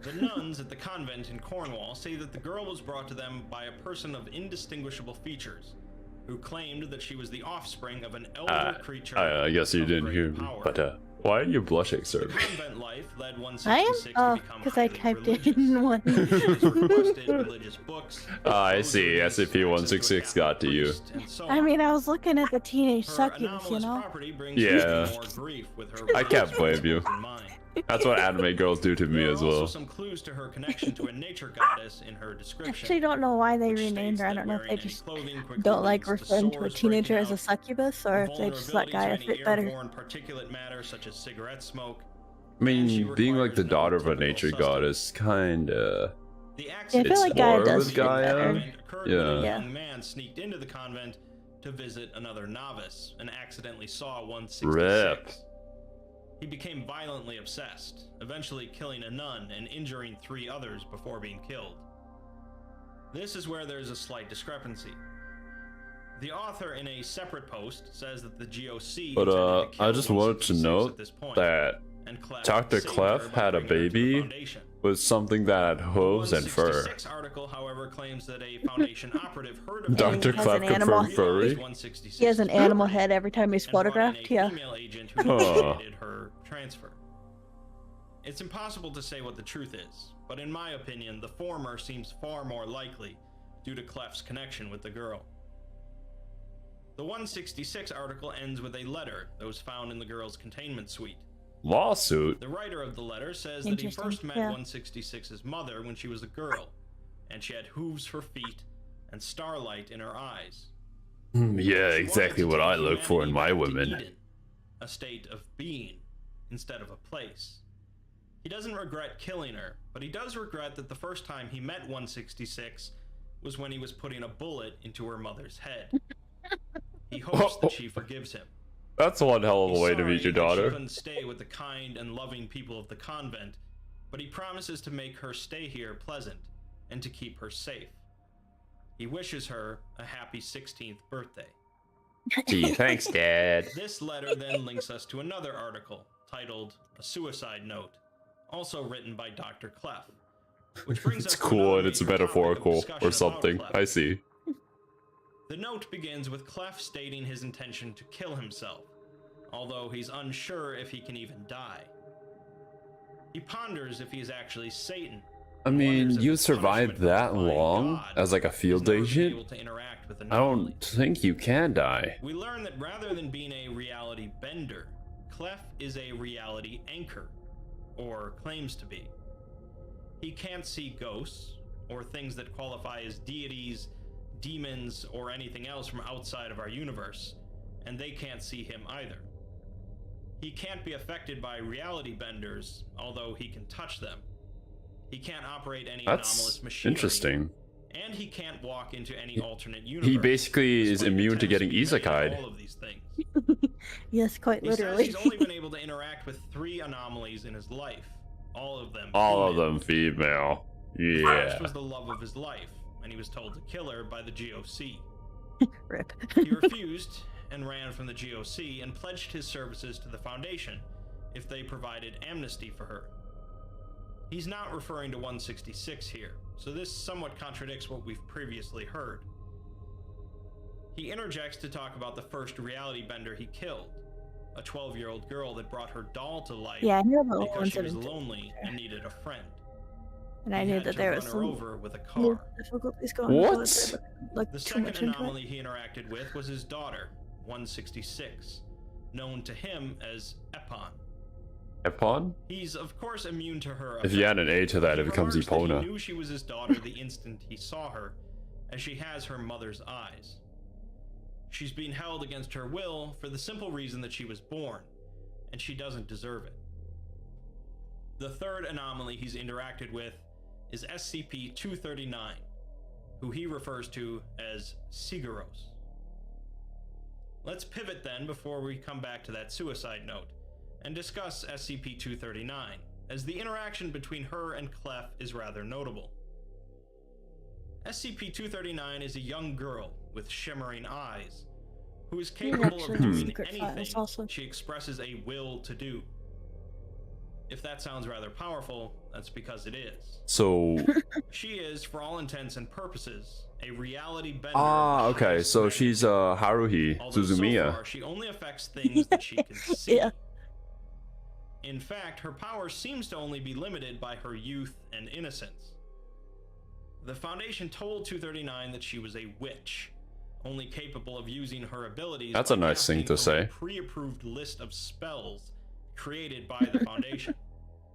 The nuns at the convent in Cornwall say that the girl was brought to them by a person of indistinguishable features, who claimed that she was the offspring of an elder creature. I guess you of didn't great hear me, power. but why are you blushing, The Cerby? convent life led I am? 166 Oh, to become because I highly typed religious. in one. She was requested religious books. I see, rosaries, SCP-166 access to a got to you. priest, and so I on. mean, I was looking at the teenage Her succubus, you anomalous know? property brings Yeah. even more grief with her I can't religious blame you. principles in mind. That's what anime girls do to me There are as also well. some clues to her connection to a nature goddess in her I description. actually don't know why they which renamed states her. I that don't know if wearing they any just clothing quickly don't like leads to referring to a sores teenager breaking as a out, succubus, or if they just let vulnerability to Gaia any fit better. airborne particulate matter such as cigarette smoke. I and she mean, being like the requires no daughter of a typical nature sustenance. goddess, kinda. The Yeah, I accident feel like Gaia more does with fit Gaia. better. occurred when a Yeah. young man sneaked into the convent to visit another novice and accidentally saw 166. Rip. He became violently obsessed, eventually killing a nun and injuring 3 others before being killed. This is where there's a slight discrepancy. The author in a separate post says that the GOC But intended to I kill just wanted to 166 note at this point, that and Clef Dr. saved Clef her by had a bringing her to the baby Foundation. with something that had hooves and fur. 166 article, however, claims that a Foundation operative heard of Dr. He has Clef an animal. confirmed furry. He has an animal head every time he's photographed. Yeah. Female agent who negotiated her transfer. It's impossible to say what the truth is, but in my opinion, the former seems far more likely due to Clef's connection with the girl. The 166 article ends with a letter that was found in the girl's containment suite. Lawsuit? The writer of the letter says that he Interesting, first met yeah. 166's mother when she was a girl, and she had hooves for feet and starlight in her eyes. Yeah, She wanted exactly to what take I look for in humanity my back to women. Eden, a state of being instead of a place. He doesn't regret killing her, but he does regret that the first time he met 166 was when he was putting a bullet into her mother's head. He hopes that she forgives him. That's one hell of a way to meet your daughter. She couldn't stay with the kind and loving people of the convent, but he promises to make her stay here pleasant and to keep her safe. He wishes her a happy 16th birthday. Gee, thanks, Dad. This letter then links us to another article titled A Suicide Note, also written by Dr. Clef. Which brings It's us cool and it's metaphorical or something. I see. The note begins with Clef stating his intention to kill himself, although he's unsure if he can even die. He ponders if he is actually Satan. I mean, you survived that long as like a field agent? I don't think you can die. We learn that rather than being a reality bender, Clef is a reality anchor, or claims to be. He can't see ghosts, or things that qualify as deities, demons, or anything else from outside of our universe, and they can't see him either. He can't be affected by reality benders, although he can touch them. He can't operate any anomalous machinery. Interesting. And he can't walk into any alternate universe. He basically is immune to getting isekai'd. All of these things. Yes, quite literally. He says he's only been able to interact with 3 anomalies in his life. All of them female. Yeah. First was the love of his life, and he was told to kill her by the GOC. Rip. He refused and ran from the GOC and pledged his services to the Foundation if they provided amnesty for her. He's not referring to 166 here, so this somewhat contradicts what we've previously heard. He interjects to talk about the first reality bender he killed, a 12-year-old girl that brought her doll to life because she was lonely and needed a friend. And I knew that there was some over with a car. difficulties going on. Like the second anomaly he interacted with was his daughter, 166, known to him as Epon. Epon? He's of course immune to her. If you add an A to that, it becomes Epona. He knew she was his daughter the instant he saw her, as she has her mother's eyes. She's being held against her will for the simple reason that she was born, and she doesn't deserve it. The third anomaly he's interacted with is SCP-239, who he refers to as Sigaros. Let's pivot then before we come back to that suicide note, and discuss SCP-239, as the interaction between her and Clef is rather notable. SCP-239 is a young girl with shimmering eyes, who is capable of doing anything she expresses a will to do. If that sounds rather powerful, that's because it is. So... she is, for all intents and purposes, a reality bender. Ah, okay, so she's Haruhi Suzumiya. So far, she only affects things that she can see. Yeah. In fact, her power seems to only be limited by her youth and innocence. The Foundation told 239 that she was a witch, only capable of using her abilities. That's a nice thing to say. A pre-approved list of spells created by the Foundation.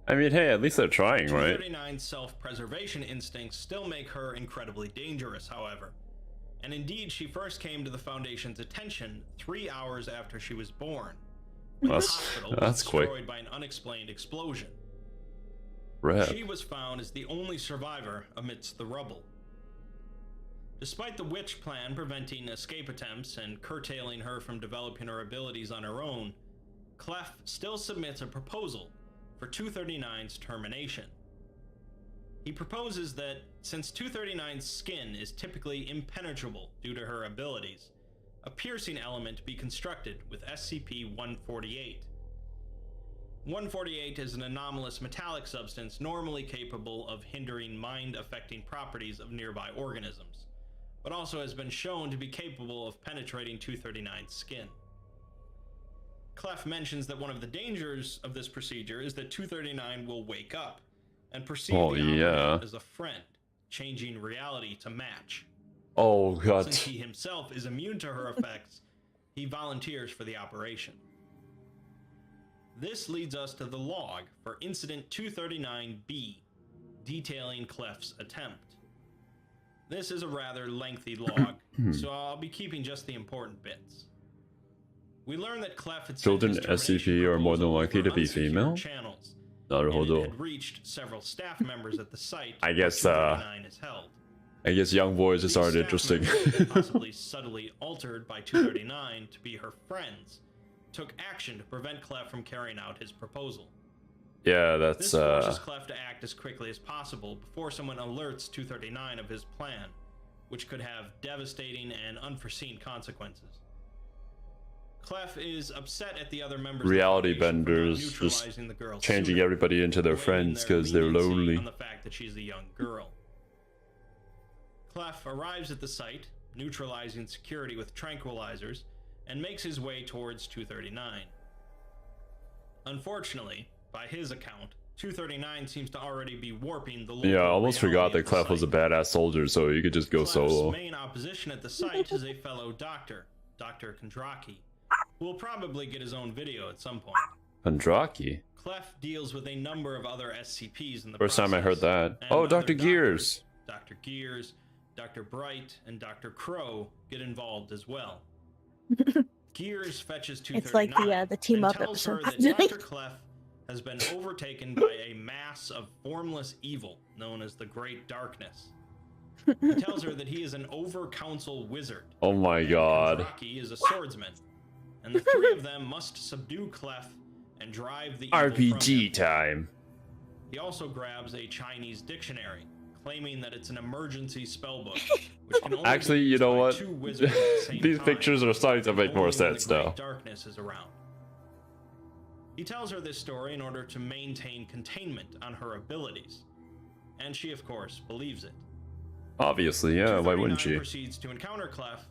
I mean, hey, at least they're trying, right? 239's self-preservation instincts still make her incredibly dangerous, however. And indeed, she first came to the Foundation's attention 3 hours after she was born. That's quick. Destroyed by an unexplained explosion. Rip. She was found as the only survivor amidst the rubble. Despite the witch plan preventing escape attempts and curtailing her from developing her abilities on her own, Clef still submits a proposal for 239's termination. He proposes that since 239's skin is typically impenetrable due to her abilities, a piercing element be constructed with SCP-148. 148 is an anomalous metallic substance normally capable of hindering mind-affecting properties of nearby organisms, but also has been shown to be capable of penetrating 239's skin. Clef mentions that one of the dangers of this procedure is that 239 will wake up and perceive the operative as a friend, changing reality to match. Oh god. Since he himself is immune to her effects, he volunteers for the operation. This leads us to the log for Incident 239-B, detailing Clef's attempt. This is a rather lengthy log, so I'll be keeping just the important bits. We learn that Clef had children SCP are more than likely to be female. channels, and it had reached several staff members at the site. I guess 239 is held. I guess young boys just aren't interesting. Possibly subtly altered by 239 to be her friends, took action to prevent Clef from carrying out his proposal. Yeah, that's This forces Clef to act as quickly as possible before someone alerts 239 of his plan, which could have devastating and unforeseen consequences. Clef is upset at the other members reality of the benders just changing everybody into their friends because they're lonely. On the fact that she's a young girl. Clef arrives at the site, neutralizing security with tranquilizers, and makes his way towards 239. Unfortunately, by his account, 239 seems to already be warping the local Yeah, I almost forgot that Clef site. was a badass soldier, so you could just go solo. Clef's main opposition at the site is a fellow doctor, Dr. Kondraki, who will probably get his own video at some point. Kondraki? Clef deals with a number of other SCPs in the First time I heard that. and Oh, other Dr. Gears! Dr. Gears, Dr. Bright, and Dr. Crow get involved as well. Gears fetches 239 It's like the team up tells her episode. that Dr. Clef has been overtaken by a mass of formless evil known as the Great Darkness. He tells her that he is an over-council wizard. Oh my and god. Kondraki is a swordsman, and the three of them must subdue Clef and drive the evil from RPG him. time. He also grabs a Chinese dictionary, claiming that it's an emergency spellbook. Which can only Actually, be you used know by what? two wizards at the same These time, pictures are starting to and make more only when sense the Great now. Darkness is around. He tells her this story in order to maintain containment on her abilities, and she, of course, believes it. Obviously, yeah, why wouldn't 239 she? proceeds to encounter Clef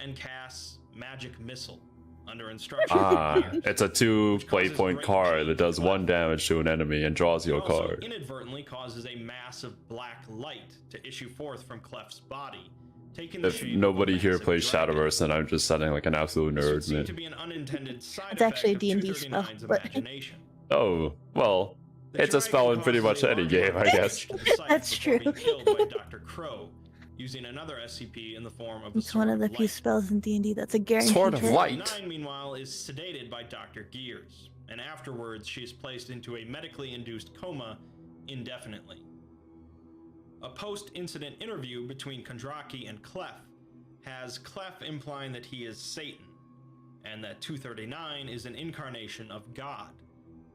and casts Magic Missile under instructions. Ah, it's a 2 play point card that does 1 damage to an enemy and draws you a It also card. inadvertently causes a massive black light to issue forth from Clef's body, taking the If shape nobody of a here massive plays dragon. Shadowverse, then I'm just sounding like an absolute This would nerd, seem man. to be an unintended side It's effect actually a of D&D spell, 239's but- imagination. Oh, well, The it's a spell dragon in pretty causes much a any large game, I amount of guess. damage to the site That's before true. being killed by Dr. Crow, using another SCP in the form of a It's one of the Sword few Light. spells in D&D that's a guaranteed Sword of hit. Light. 9, meanwhile, is sedated by Dr. Gears, and afterwards she is placed into a medically induced coma indefinitely. A post-incident interview between Kondraki and Clef has Clef implying that he is Satan, and that 239 is an incarnation of God,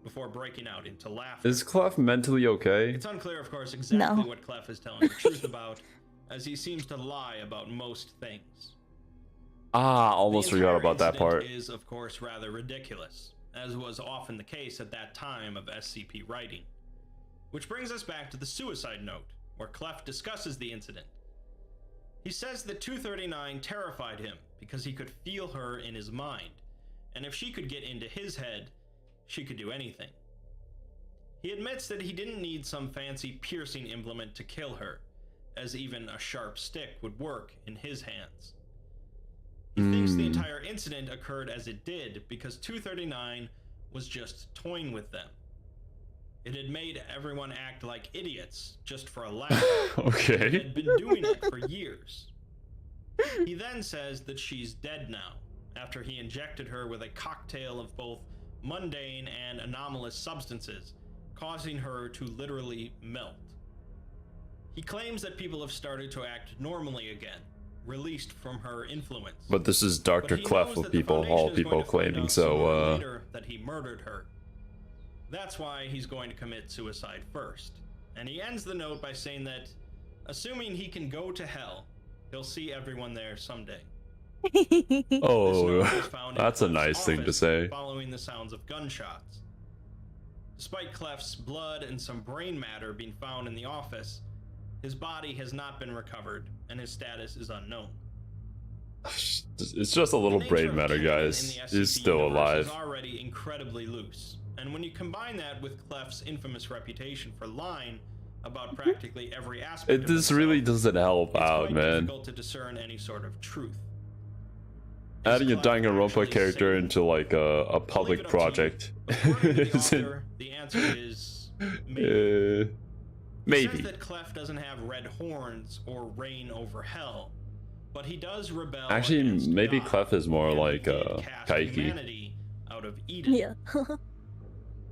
before breaking out into laughter. Is Clef mentally okay? It's unclear, of course, exactly No. what Clef is telling the truth about, as he seems to lie about most things. Ah, almost The forgot entire about that incident part. is, of course, rather ridiculous, as was often the case at that time of SCP writing. Which brings us back to the suicide note, where Clef discusses the incident. He says that 239 terrified him because he could feel her in his mind, and if she could get into his head, she could do anything. He admits that he didn't need some fancy piercing implement to kill her, as even a sharp stick would work in his hands. He thinks the entire incident occurred as it did because 239 was just toying with them. It had made everyone act like idiots just for a laugh. It Okay. had been doing it for years. He then says that she's dead now, after he injected her with a cocktail of both mundane and anomalous substances, causing her to literally melt. He claims that people have started to act normally again, released from her influence. But this is Dr. But he Clef knows with that the people, all Foundation is people going to find claiming, out sooner or so, later that he murdered her. That's why he's going to commit suicide first. And he ends the note by saying that, assuming he can go to hell, he'll see everyone there someday. This note Oh, was found in that's a Clef's nice thing to office say. Following the sounds of gunshots. Despite Clef's blood and some brain matter being found in the office, his body has not been recovered, and his status is unknown. It's just a little The nature brain of matter, canon guys. in the He's SCP still universe alive. Is already incredibly loose, and when you combine that with Clef's infamous reputation for lying about practically every aspect of This himself, really doesn't help it's out, quite man. difficult to discern any sort of truth. Adding a Is Clef Danganronpa actually character Satan? into like a Leave it public up to you. project. According to the Is it- author, the answer is maybe. He maybe. says that Clef doesn't have red horns or reign over hell, but he does rebel. Actually, against maybe God, Clef is more and he like did cast Kaiki. humanity out of Eden. Yeah.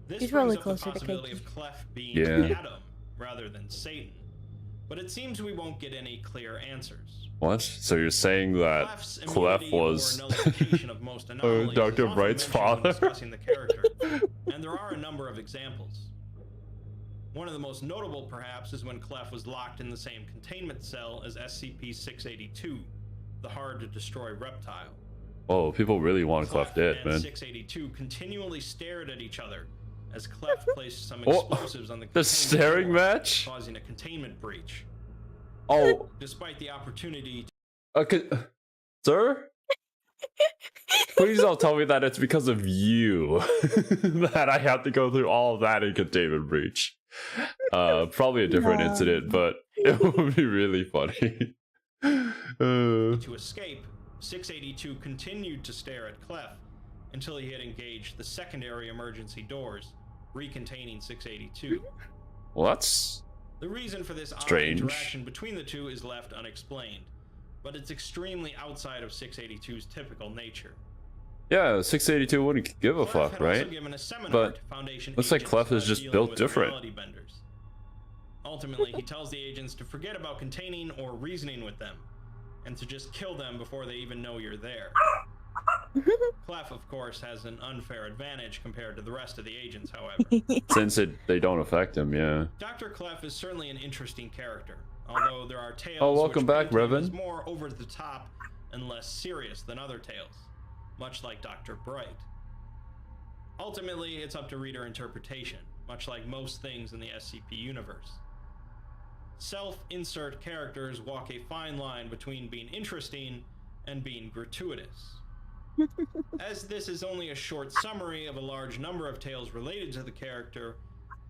This He's brings really up the closer to possibility Cookie. of Clef being Adam rather than Satan, but it seems we won't get any clear answers. What? So you're saying that Clef was Dr. Bright's father? Discussing the character, and there are a number of examples. One of the most notable, perhaps, is when Clef was locked in the same containment cell as SCP-682, the hard-to-destroy reptile. Oh, people really want Clef dead, man. 682 continually stared at each other as Clef placed some explosives on the staring match, causing a containment breach. Oh, despite the opportunity. Sir, please don't tell me that it's because of you that I have to go through all of that in containment breach. Probably a different incident, but it would be really funny. To escape, 682 continued to stare at Clef until he had engaged the secondary emergency doors, recontaining 682. Well, that's the reason for this strange interaction between the two is left unexplained, but it's extremely outside of 682's typical nature. Yeah, 682 wouldn't give a fuck, right? But looks like Clef is just built different. Ultimately, he tells the agents to forget about containing or reasoning with them, and to just kill them before they even know you're there. Clef, of course, has an unfair advantage compared to the rest of the agents, however. Since they don't affect him, yeah. Dr. Clef is certainly an interesting character, although there are tales welcome back, Revan. Is more over the top and less serious than other tales, much like Dr. Bright. Ultimately, it's up to reader interpretation, much like most things in the SCP universe. Self-insert characters walk a fine line between being interesting and being gratuitous. As this is only a short summary of a large number of tales related to the character,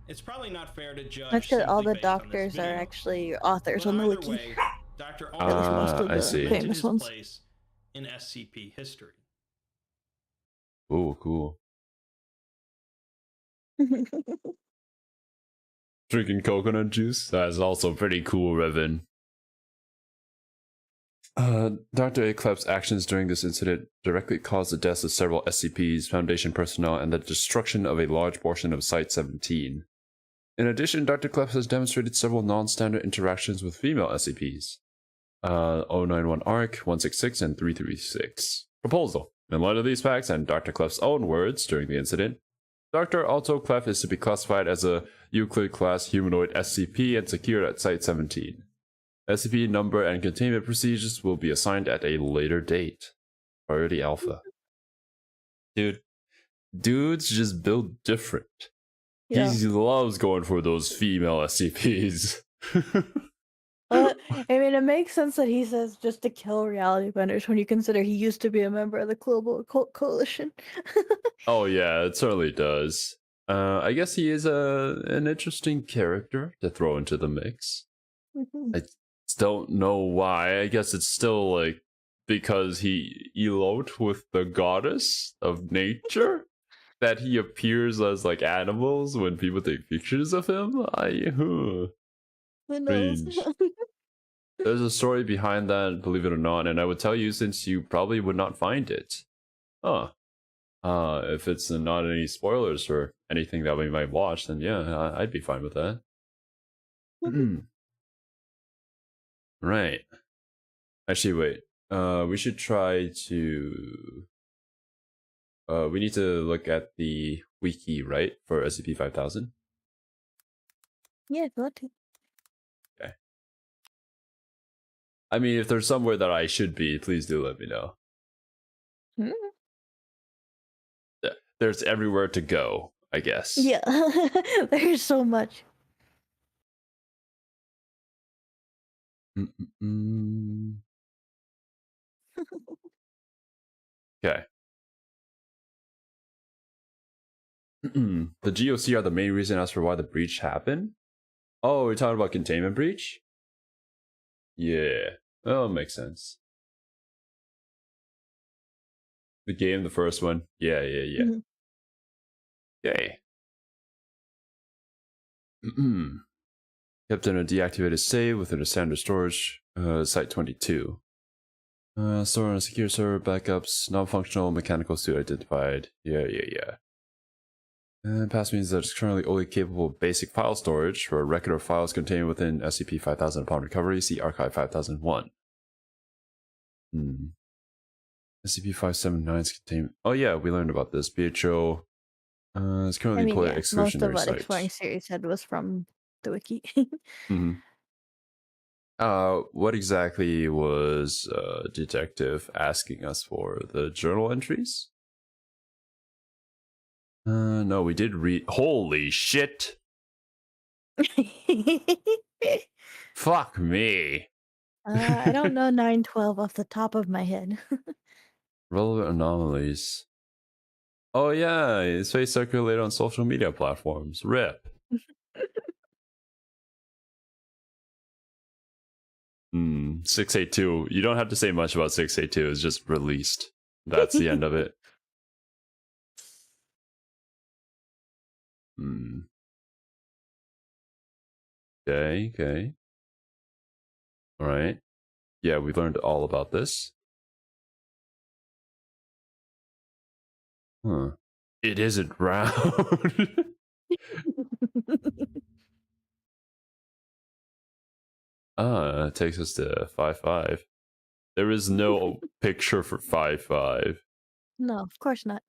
it's probably not fair to judge. That's because all the doctors are actually authors on the wiki. Way, Dr. I see. Famous ones. Place in SCP history. Oh, cool. Drinking coconut juice? That's also pretty cool, Revan. Dr. A. Clef's actions during this incident directly caused the deaths of several SCPs, Foundation personnel, and the destruction of a large portion of Site-17. In addition, Dr. Clef has demonstrated several non-standard interactions with female SCPs. 091 ARC, 166, and 336. Proposal. In light of these facts and Dr. Clef's own words during the incident, Dr. Alto Clef is to be classified as a Euclid-class humanoid SCP and secured at Site-17. SCP number and containment procedures will be assigned at a later date. Priority Alpha. Dude's just built different. Yeah. He loves going for those female SCPs. I mean, it makes sense that he says just to kill reality benders when you consider he used to be a member of the Global Occult Coalition. Oh yeah, it certainly does. I guess he is an interesting character to throw into the mix. I don't know why. I guess it's still like because he eloped with the goddess of nature that he appears as like animals when people take pictures of him. Strange. There's a story behind that, believe it or not, and I would tell you since you probably would not find it. If it's not any spoilers or anything that we might watch, then yeah, I'd be fine with that. Right. Actually, wait. We should try to... we need to look at the wiki, right? For SCP-5000? Yeah, go to. Okay. I mean, if there's somewhere that I should be, please do let me know. There's everywhere to go, I guess. Yeah, there's so much. Okay. The GOC are the main reason as for why the breach happened? Oh, we're talking about containment breach? Yeah. Oh, makes sense. The game, the first one. Yeah. Okay. Kept in a deactivated save within a standard storage, Site 22. Store on a secure server, backups, non-functional mechanical suit identified. Yeah. And pass means that it's currently only capable of basic file storage for a record of files contained within SCP-5000 upon recovery. See Archive 5001. SCP-579's containment. Oh yeah, we learned about this. BHO is currently deployed at exclusionary most of what site. Exploring Series said was from the wiki. What exactly was Detective asking us for? The journal entries? No, we did read. Holy shit! Fuck me. I don't know 912 off the top of my head. Relevant anomalies. Oh yeah, it's face circulated on social media platforms. RIP. 682. You don't have to say much about 682. It's just released. That's the end of it. Okay. All right. Yeah, we learned all about this. It isn't round. It takes us to 5-5. There is no picture for 5-5. No, of course not.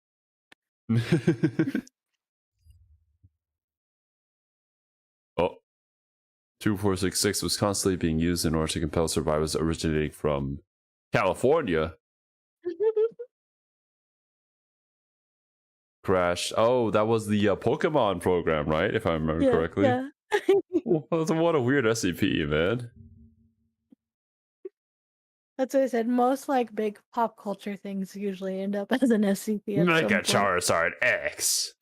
2466 was constantly being used in order to compel survivors originating from California. Crash. Oh, that was the Pokemon program, right? If I remember correctly. Yeah. What a weird SCP, man. That's what I said. Most like big pop culture things usually end up as an SCP. Mega Charizard X.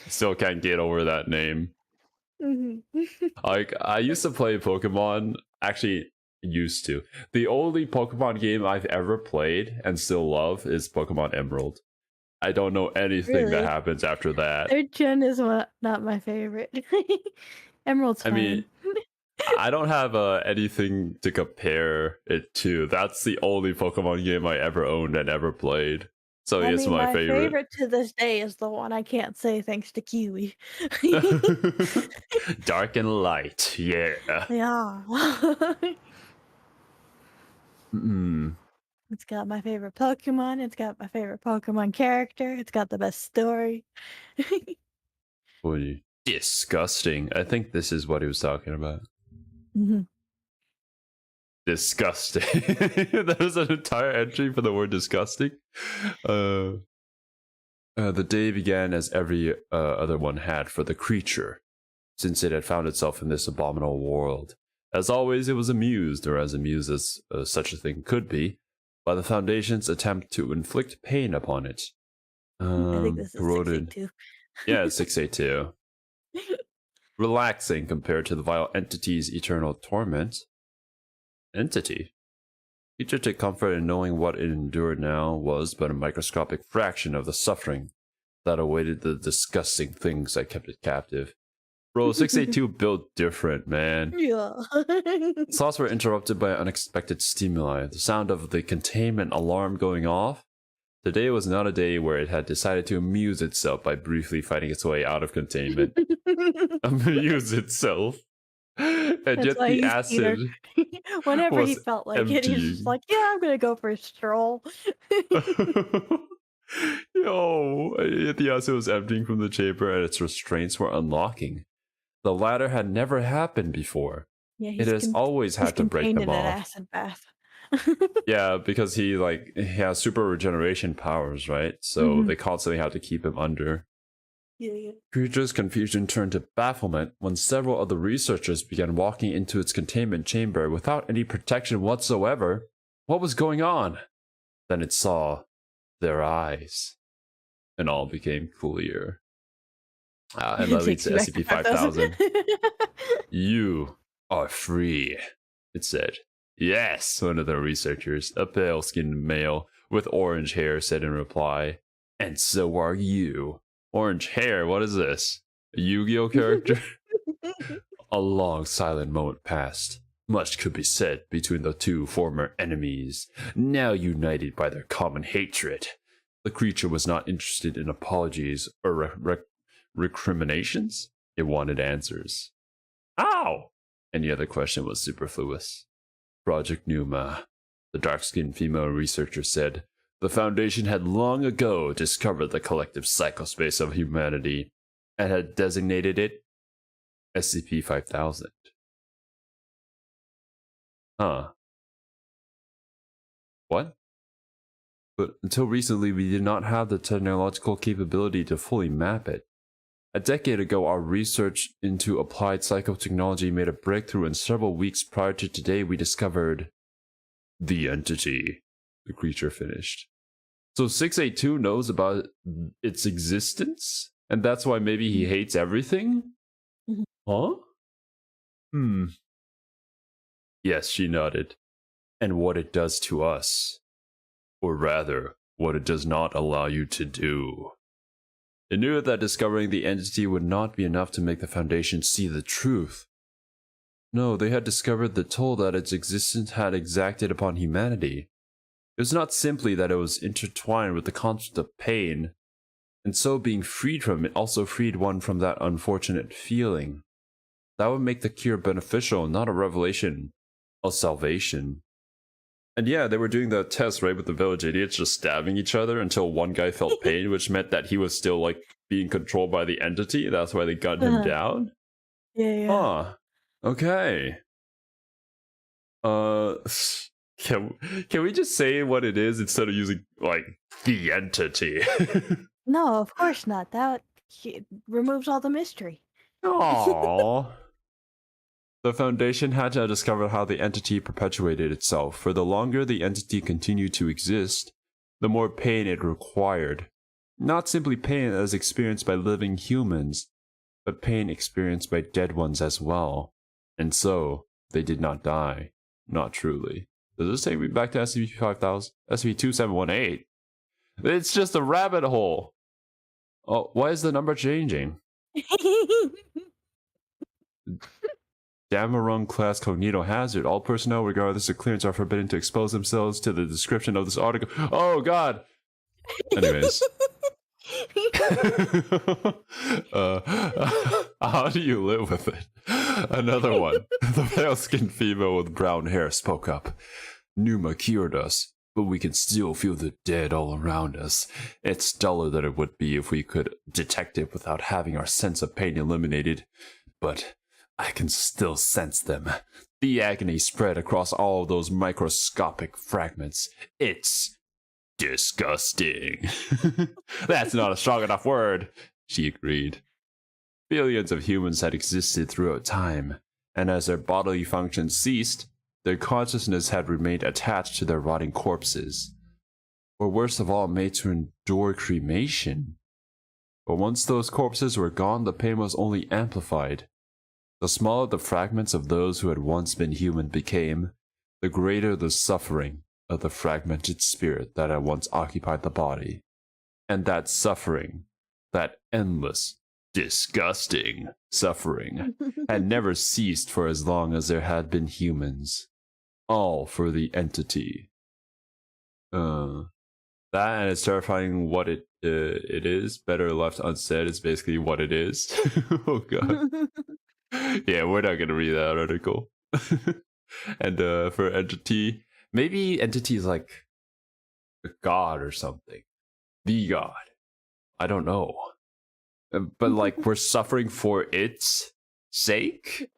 Still can't get over that name. Like, I used to play Pokemon. Actually, used to. The only Pokemon game I've ever played and still love is Pokemon Emerald. I don't know anything that happens after that. Third gen is not my favorite. Emerald's fine. I mean, I don't have anything to compare it to. That's the only Pokemon game I ever owned and ever played. So it's my favorite. My favorite to this day is the one I can't say thanks to Kiwi. Dark and Light, yeah. Yeah. It's got my favorite Pokemon. It's got my favorite Pokemon character. It's got the best story. Boy, disgusting. I think this is what he was talking about. Disgusting. That was an entire entry for the word disgusting. The day began as every other one had for the creature, since it had found itself in this abominable world. As always, it was amused, or as amused as such a thing could be, by the Foundation's attempt to inflict pain upon it. I think this is corroded. 682. Yeah, it's 682. Relaxing compared to the vile entity's eternal torment. Entity? Teacher took comfort in knowing what it endured now was but a microscopic fraction of the suffering that awaited the disgusting things that kept it captive. Bro, 682 built different, man. Yeah. Thoughts were interrupted by unexpected stimuli. The sound of the containment alarm going off. Today was not a day where it had decided to amuse itself by briefly fighting its way out of containment. Amuse itself. And That's yet the acid. Whenever he felt like emptying. it, he was just like, yeah, I'm gonna go for a stroll. Yo, yet the acid was emptying from the chamber and its restraints were unlocking. The latter had never happened before. Yeah, it has always had to break them off. Acid bath. Yeah, because he has super regeneration powers, right? So they constantly have to keep him under. Yeah. Creature's confusion turned to bafflement when several of the researchers began walking into its containment chamber without any protection whatsoever. What was going on? Then it saw their eyes, and all became clear. And that leads to SCP-5000. You are free, it said. Yes, one of the researchers, a pale-skinned male with orange hair, said in reply. And so are you. Orange hair, what is this? A Yu-Gi-Oh character? A long silent moment passed. Much could be said between the two former enemies, now united by their common hatred. The creature was not interested in apologies or recriminations. It wanted answers. Ow! Any other question was superfluous. Project Numa, the dark-skinned female researcher said, the Foundation had long ago discovered the collective psychospace of humanity and had designated it SCP-5000. Huh. What? But until recently, we did not have the technological capability to fully map it. A decade ago, our research into applied psychotechnology made a breakthrough, and several weeks prior to today, we discovered the entity, the creature finished. So 682 knows about its existence, and that's why maybe he hates everything? Huh? Yes, she nodded. And what it does to us. Or rather, what it does not allow you to do. It knew that discovering the entity would not be enough to make the Foundation see the truth. No, they had discovered the toll that its existence had exacted upon humanity. It was not simply that it was intertwined with the concept of pain, and so being freed from it also freed one from that unfortunate feeling. That would make the cure beneficial, not a revelation of salvation. And yeah, they were doing the test, right, with the village idiots just stabbing each other until one guy felt pain, which meant that he was still, like, being controlled by the entity. That's why they gunned him down? Yeah. Huh. Okay. Can we just say what it is instead of using, like, the entity? No, of course not. That removes all the mystery. Aww. The Foundation had to discover how the entity perpetuated itself. For the longer the entity continued to exist, the more pain it required. Not simply pain as experienced by living humans, but pain experienced by dead ones as well. And so, they did not die. Not truly. Does this take me back to SCP-5000? SCP-2718? It's just a rabbit hole! Oh, why is the number changing? Damarung class cognito hazard. All personnel, regardless of clearance, are forbidden to expose themselves to the description of this article. Oh, God! Anyways. How do you live with it? Another one. The pale-skinned female with brown hair spoke up. Numa cured us, but we can still feel the dead all around us. It's duller than it would be if we could detect it without having our sense of pain eliminated. But I can still sense them. The agony spread across all those microscopic fragments. It's disgusting. That's not a strong enough word, she agreed. Billions of humans had existed throughout time, and as their bodily functions ceased, their consciousness had remained attached to their rotting corpses, or worst of all, made to endure cremation. But once those corpses were gone, the pain was only amplified. The smaller the fragments of those who had once been human became, the greater the suffering of the fragmented spirit that had once occupied the body. And that suffering, that endless, disgusting suffering, had never ceased for as long as there had been humans. All for the entity. That, and it's terrifying what it is. Better left unsaid is basically what it is. Oh, God. Yeah, we're not gonna read that article. And for entity, maybe entity is like a god or something. The god. I don't know. But like we're suffering for its sake?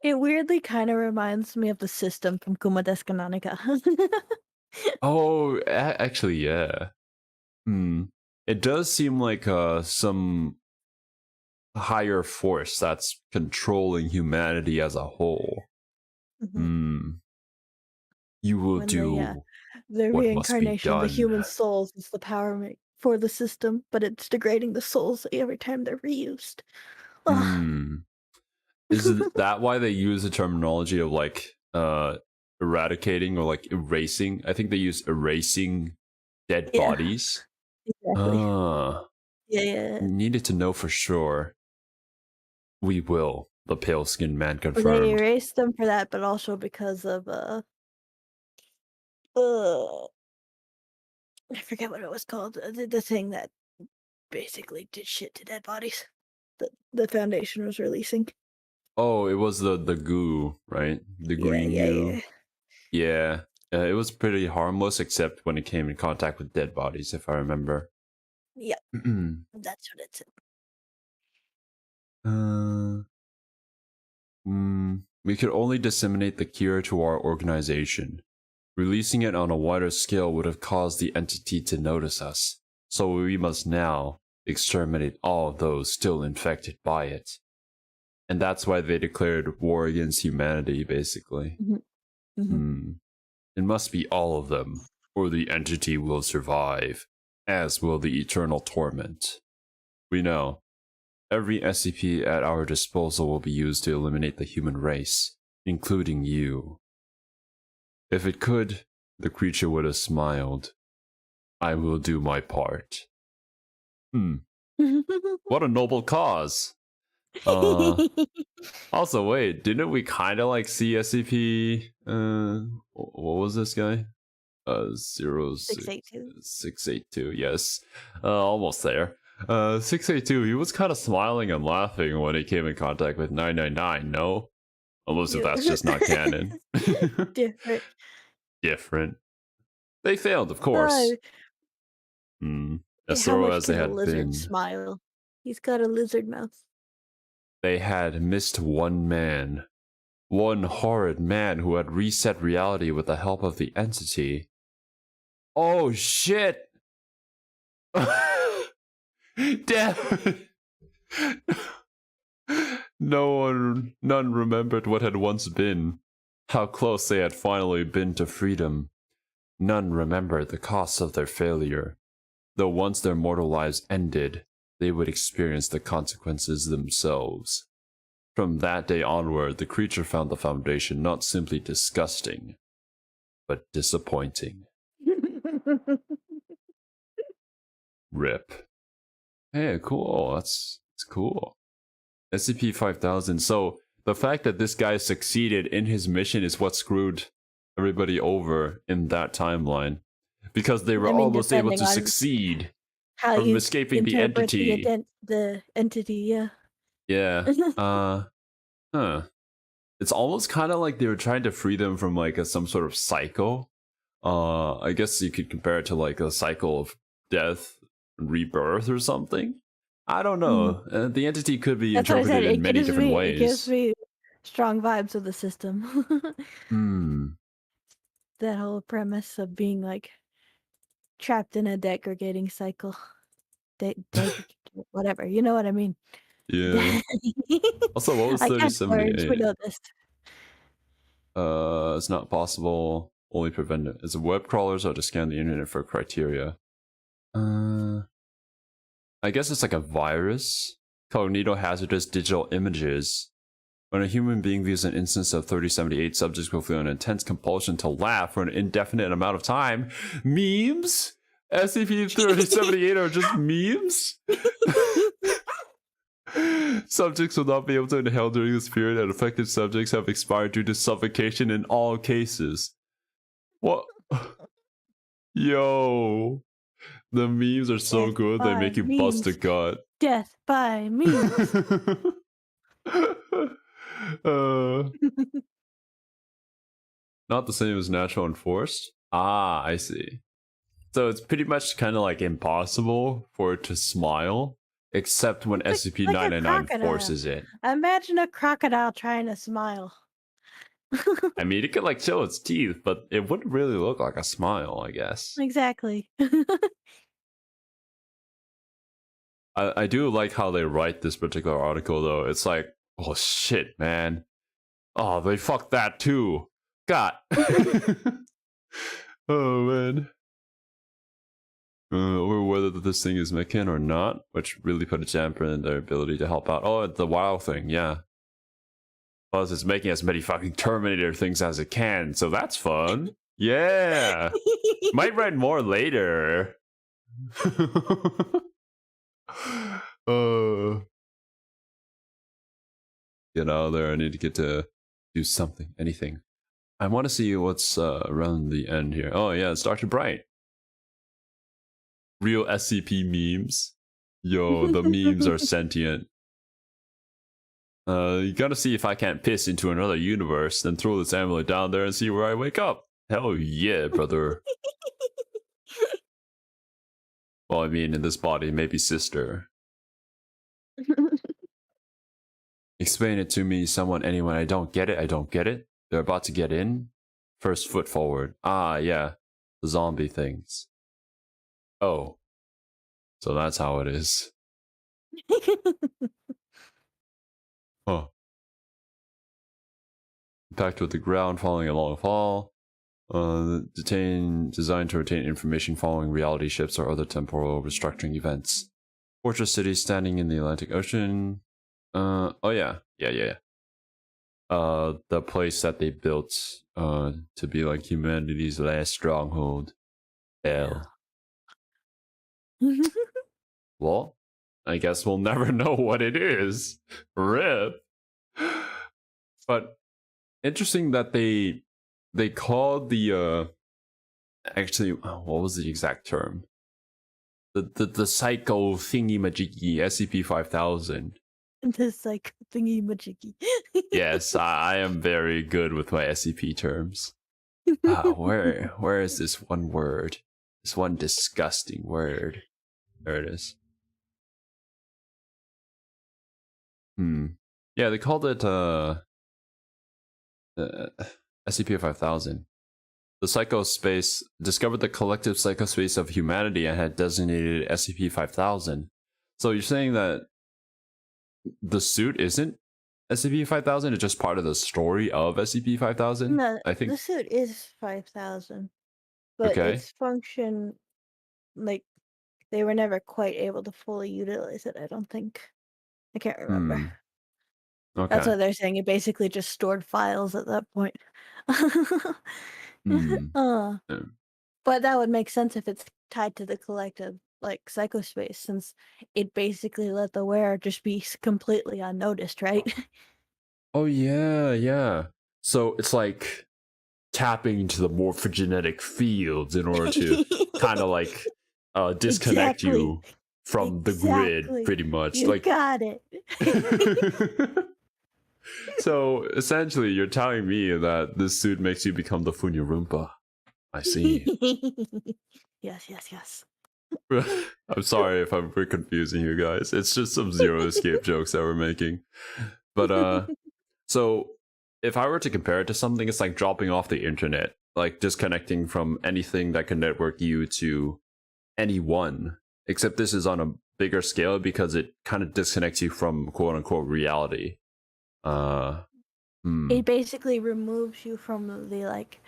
It weirdly kind of reminds me of the system from Kuma desu ka Nanika. Oh, actually, yeah. It does seem like some higher force that's controlling humanity as a whole. You will do the what reincarnation of the must be human done. souls is the power for the system, but it's degrading the souls every time they're reused. Is that why they use the terminology of like eradicating or like erasing? I think they use erasing dead bodies. Exactly. Yeah. Needed to know for sure. We will, the pale-skinned man confirmed. They erased them for that, but also because of I forget what it was called. The thing that basically did shit to dead bodies. The Foundation was releasing. Oh, it was the goo, right? The green goo. Yeah. It was pretty harmless, except when it came in contact with dead bodies, if I remember. Yep. That's what it said. We could only disseminate the cure to our organization. Releasing it on a wider scale would have caused the entity to notice us, so we must now exterminate all of those still infected by it. And that's why they declared war against humanity, basically. It must be all of them, or the entity will survive, as will the eternal torment. We know. Every SCP at our disposal will be used to eliminate the human race, including you. If it could, the creature would have smiled. I will do my part. What a noble cause. Also, wait, didn't we kind of like see SCP? What was this guy? 682. Yes, almost there. 682. He was kind of smiling and laughing when he came in contact with 999. No, almost if that's just not canon. Different. They failed, of course. As thorough as they had been. Smile. He's got a lizard mouth. They had missed one man. One horrid man who had reset reality with the help of the entity. Oh shit! Damn it! None remembered what had once been. How close they had finally been to freedom. None remembered the costs of their failure. Though once their mortal lives ended, they would experience the consequences themselves. From that day onward, the creature found the Foundation not simply disgusting, but disappointing. RIP. Hey, cool. That's cool. SCP-5000. So, the fact that this guy succeeded in his mission is what screwed everybody over in that timeline. Because they were almost able to succeed from escaping the entity. The entity, yeah. Yeah. It's almost kind of like they were trying to free them from like some sort of cycle. I guess you could compare it to like a cycle of death and rebirth or something. I don't know. The entity could be interpreted in many different ways. It gives me strong vibes of the system. That whole premise of being like trapped in a degrading cycle. Whatever, you know what I mean. Yeah. Also, what was 3078? We know this. It's not possible. Only prevent it. It's web crawlers or to scan the internet for criteria. I guess it's like a virus. Cognitohazardous digital images. When a human being views an instance of 3078, subjects will feel an intense compulsion to laugh for an indefinite amount of time. Memes? SCP-3078 are just memes? Subjects will not be able to inhale during this period, and affected subjects have expired due to suffocation in all cases. What? Yo. The memes are so good, they make you bust a gut. Death by memes. Not the same as natural and forced? Ah, I see. So it's pretty much kind of like impossible for it to smile, except when SCP-999 forces it. Imagine a crocodile trying to smile. I mean, it could like show its teeth, but it wouldn't really look like a smile, I guess. Exactly. I do like how they write this particular article, though. It's like, oh shit, man. Oh, they fucked that too. God. Oh, man. Or whether this thing is mechan or not, which really put a damper in their ability to help out. Oh, the WoW thing, yeah. Plus, it's making as many fucking Terminator things as it can, so that's fun. Yeah. Might write more later. Get out there. I need to get to do something, anything. I want to see what's around the end here. Oh yeah, it's Dr. Bright. real SCP memes. Yo, the memes are sentient. You gotta see if I can't piss into another universe, then throw this amulet down there and see where I wake up. Hell yeah, brother. Well, I mean, in this body, maybe sister. Explain it to me, someone, anyone. I don't get it. I don't get it. They're about to get in. First foot forward. Ah, yeah. The zombie things. Oh. So that's how it is. Huh. Impact with the ground following a long fall. Designed to retain information following reality shifts or other temporal restructuring events. Fortress city standing in the Atlantic Ocean. Oh yeah. The place that they built to be like humanity's last stronghold. Hell. Well, I guess we'll never know what it is. RIP. But interesting that they called the actually, what was the exact term? The psycho thingy majiggy SCP-5000. The psycho thingy majiggy. Yes, I am very good with my SCP terms. Where is this one word? This one disgusting word. There it is. Yeah, they called it SCP-5000. The psychospace discovered the collective psychospace of humanity and had designated SCP-5000. So you're saying that the suit isn't SCP-5000? It's just part of the story of SCP-5000? No, I think the suit is 5,000, but its function, like, they were never quite able to fully utilize it. I don't think. I can't remember. Okay. That's why they're saying it basically just stored files at that point. But that would make sense if it's tied to the collective, like, psychospace, since it basically let the wearer just be completely unnoticed, right? Oh yeah. So it's like tapping into the morphogenetic fields in order to kind of like disconnect you from the grid, pretty much. You got it. So essentially, you're telling me that this suit makes you become the Funyarumpa. I see. Yes. I'm sorry if we're confusing you guys. It's just some Zero Escape jokes that we're making. But so if I were to compare it to something, it's like dropping off the internet, like disconnecting from anything that can network you to anyone. Except this is on a bigger scale because it kind of disconnects you from quote unquote reality. It basically removes you from the, like,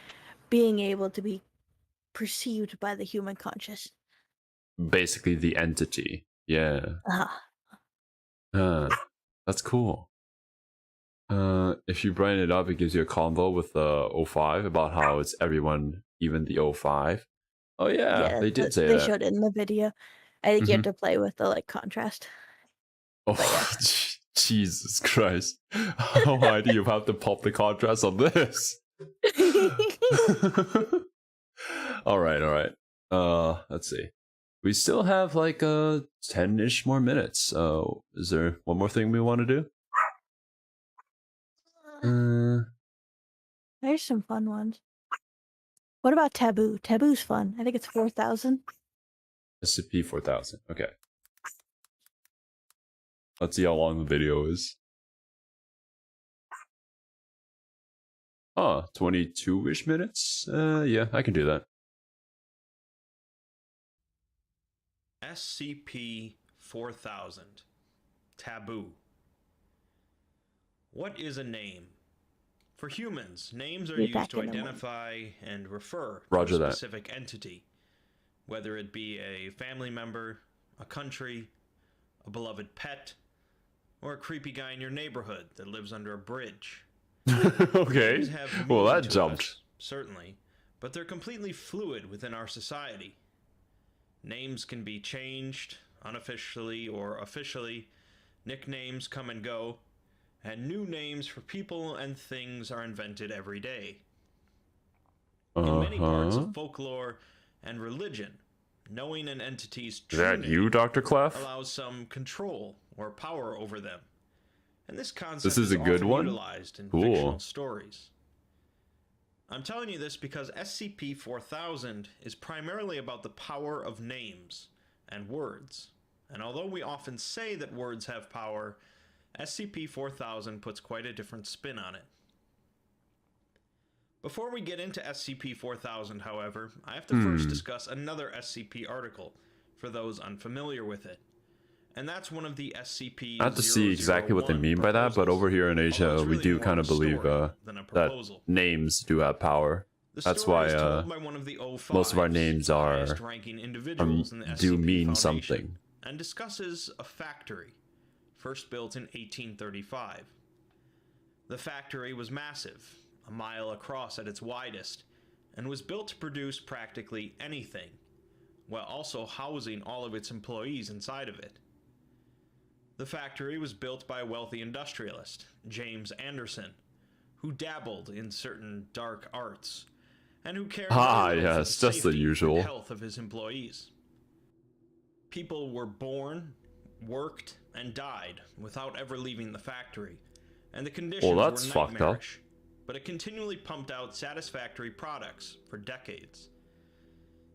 being able to be perceived by the human conscious. Basically the entity. Yeah. That's cool. If you brighten it up, it gives you a convo with the 05 about how it's everyone, even the 05. Oh yeah, they did say that. They showed it in the video. I think you have to play with the, like, contrast. Oh, yeah. Jesus Christ. Why do you have to pop the contrast on this? Alright. Let's see. We still have like 10-ish more minutes. Is there one more thing we want to do? There's some fun ones. What about Taboo? Taboo's fun. I think it's 4,000. SCP-4000. Okay. Let's see how long the video is. 22-ish minutes? Yeah, I can do that. SCP-4000. Taboo. What is a name? For humans, names are used to identify and refer to a specific entity, whether it be a family member, a country, a beloved pet, or a creepy guy in your neighborhood that lives under a bridge. Okay, well that jumped. Us, certainly, but they're completely fluid within our society. Names can be changed, unofficially or officially, nicknames come and go, and new names for people and things are invented every day. In many parts of folklore and religion, knowing an entity's Is that you, Dr. Clef? allows some control or power over them. And this concept is a good often one? utilized in Cool. fictional stories. I'm telling you this because SCP-4000 is primarily about the power of names and words. And although we often say that words have power, SCP-4000 puts quite a different spin on it. Before we get into SCP-4000, however, I have to first discuss another SCP article for those unfamiliar with it. And that's one of the SCP Not to see exactly what they mean by that, but over here in Asia, really we do more kind of of a believe story than a that proposal. names do have power. The That's story why is told by one of the O5s, most of our names are highest-ranking individuals in the do SCP mean Foundation, something. and discusses a factory, first built in 1835. The factory was massive, a mile across at its widest, and was built to produce practically anything, while also housing all of its employees inside of it. The factory was built by a wealthy industrialist, James Anderson, who dabbled in certain dark arts, and who cared very little yes, for the just the safety usual. and health of his employees. People were born, worked, and died without ever leaving the factory, and the conditions that's were fucked up. nightmarish, but it continually pumped out satisfactory products for decades.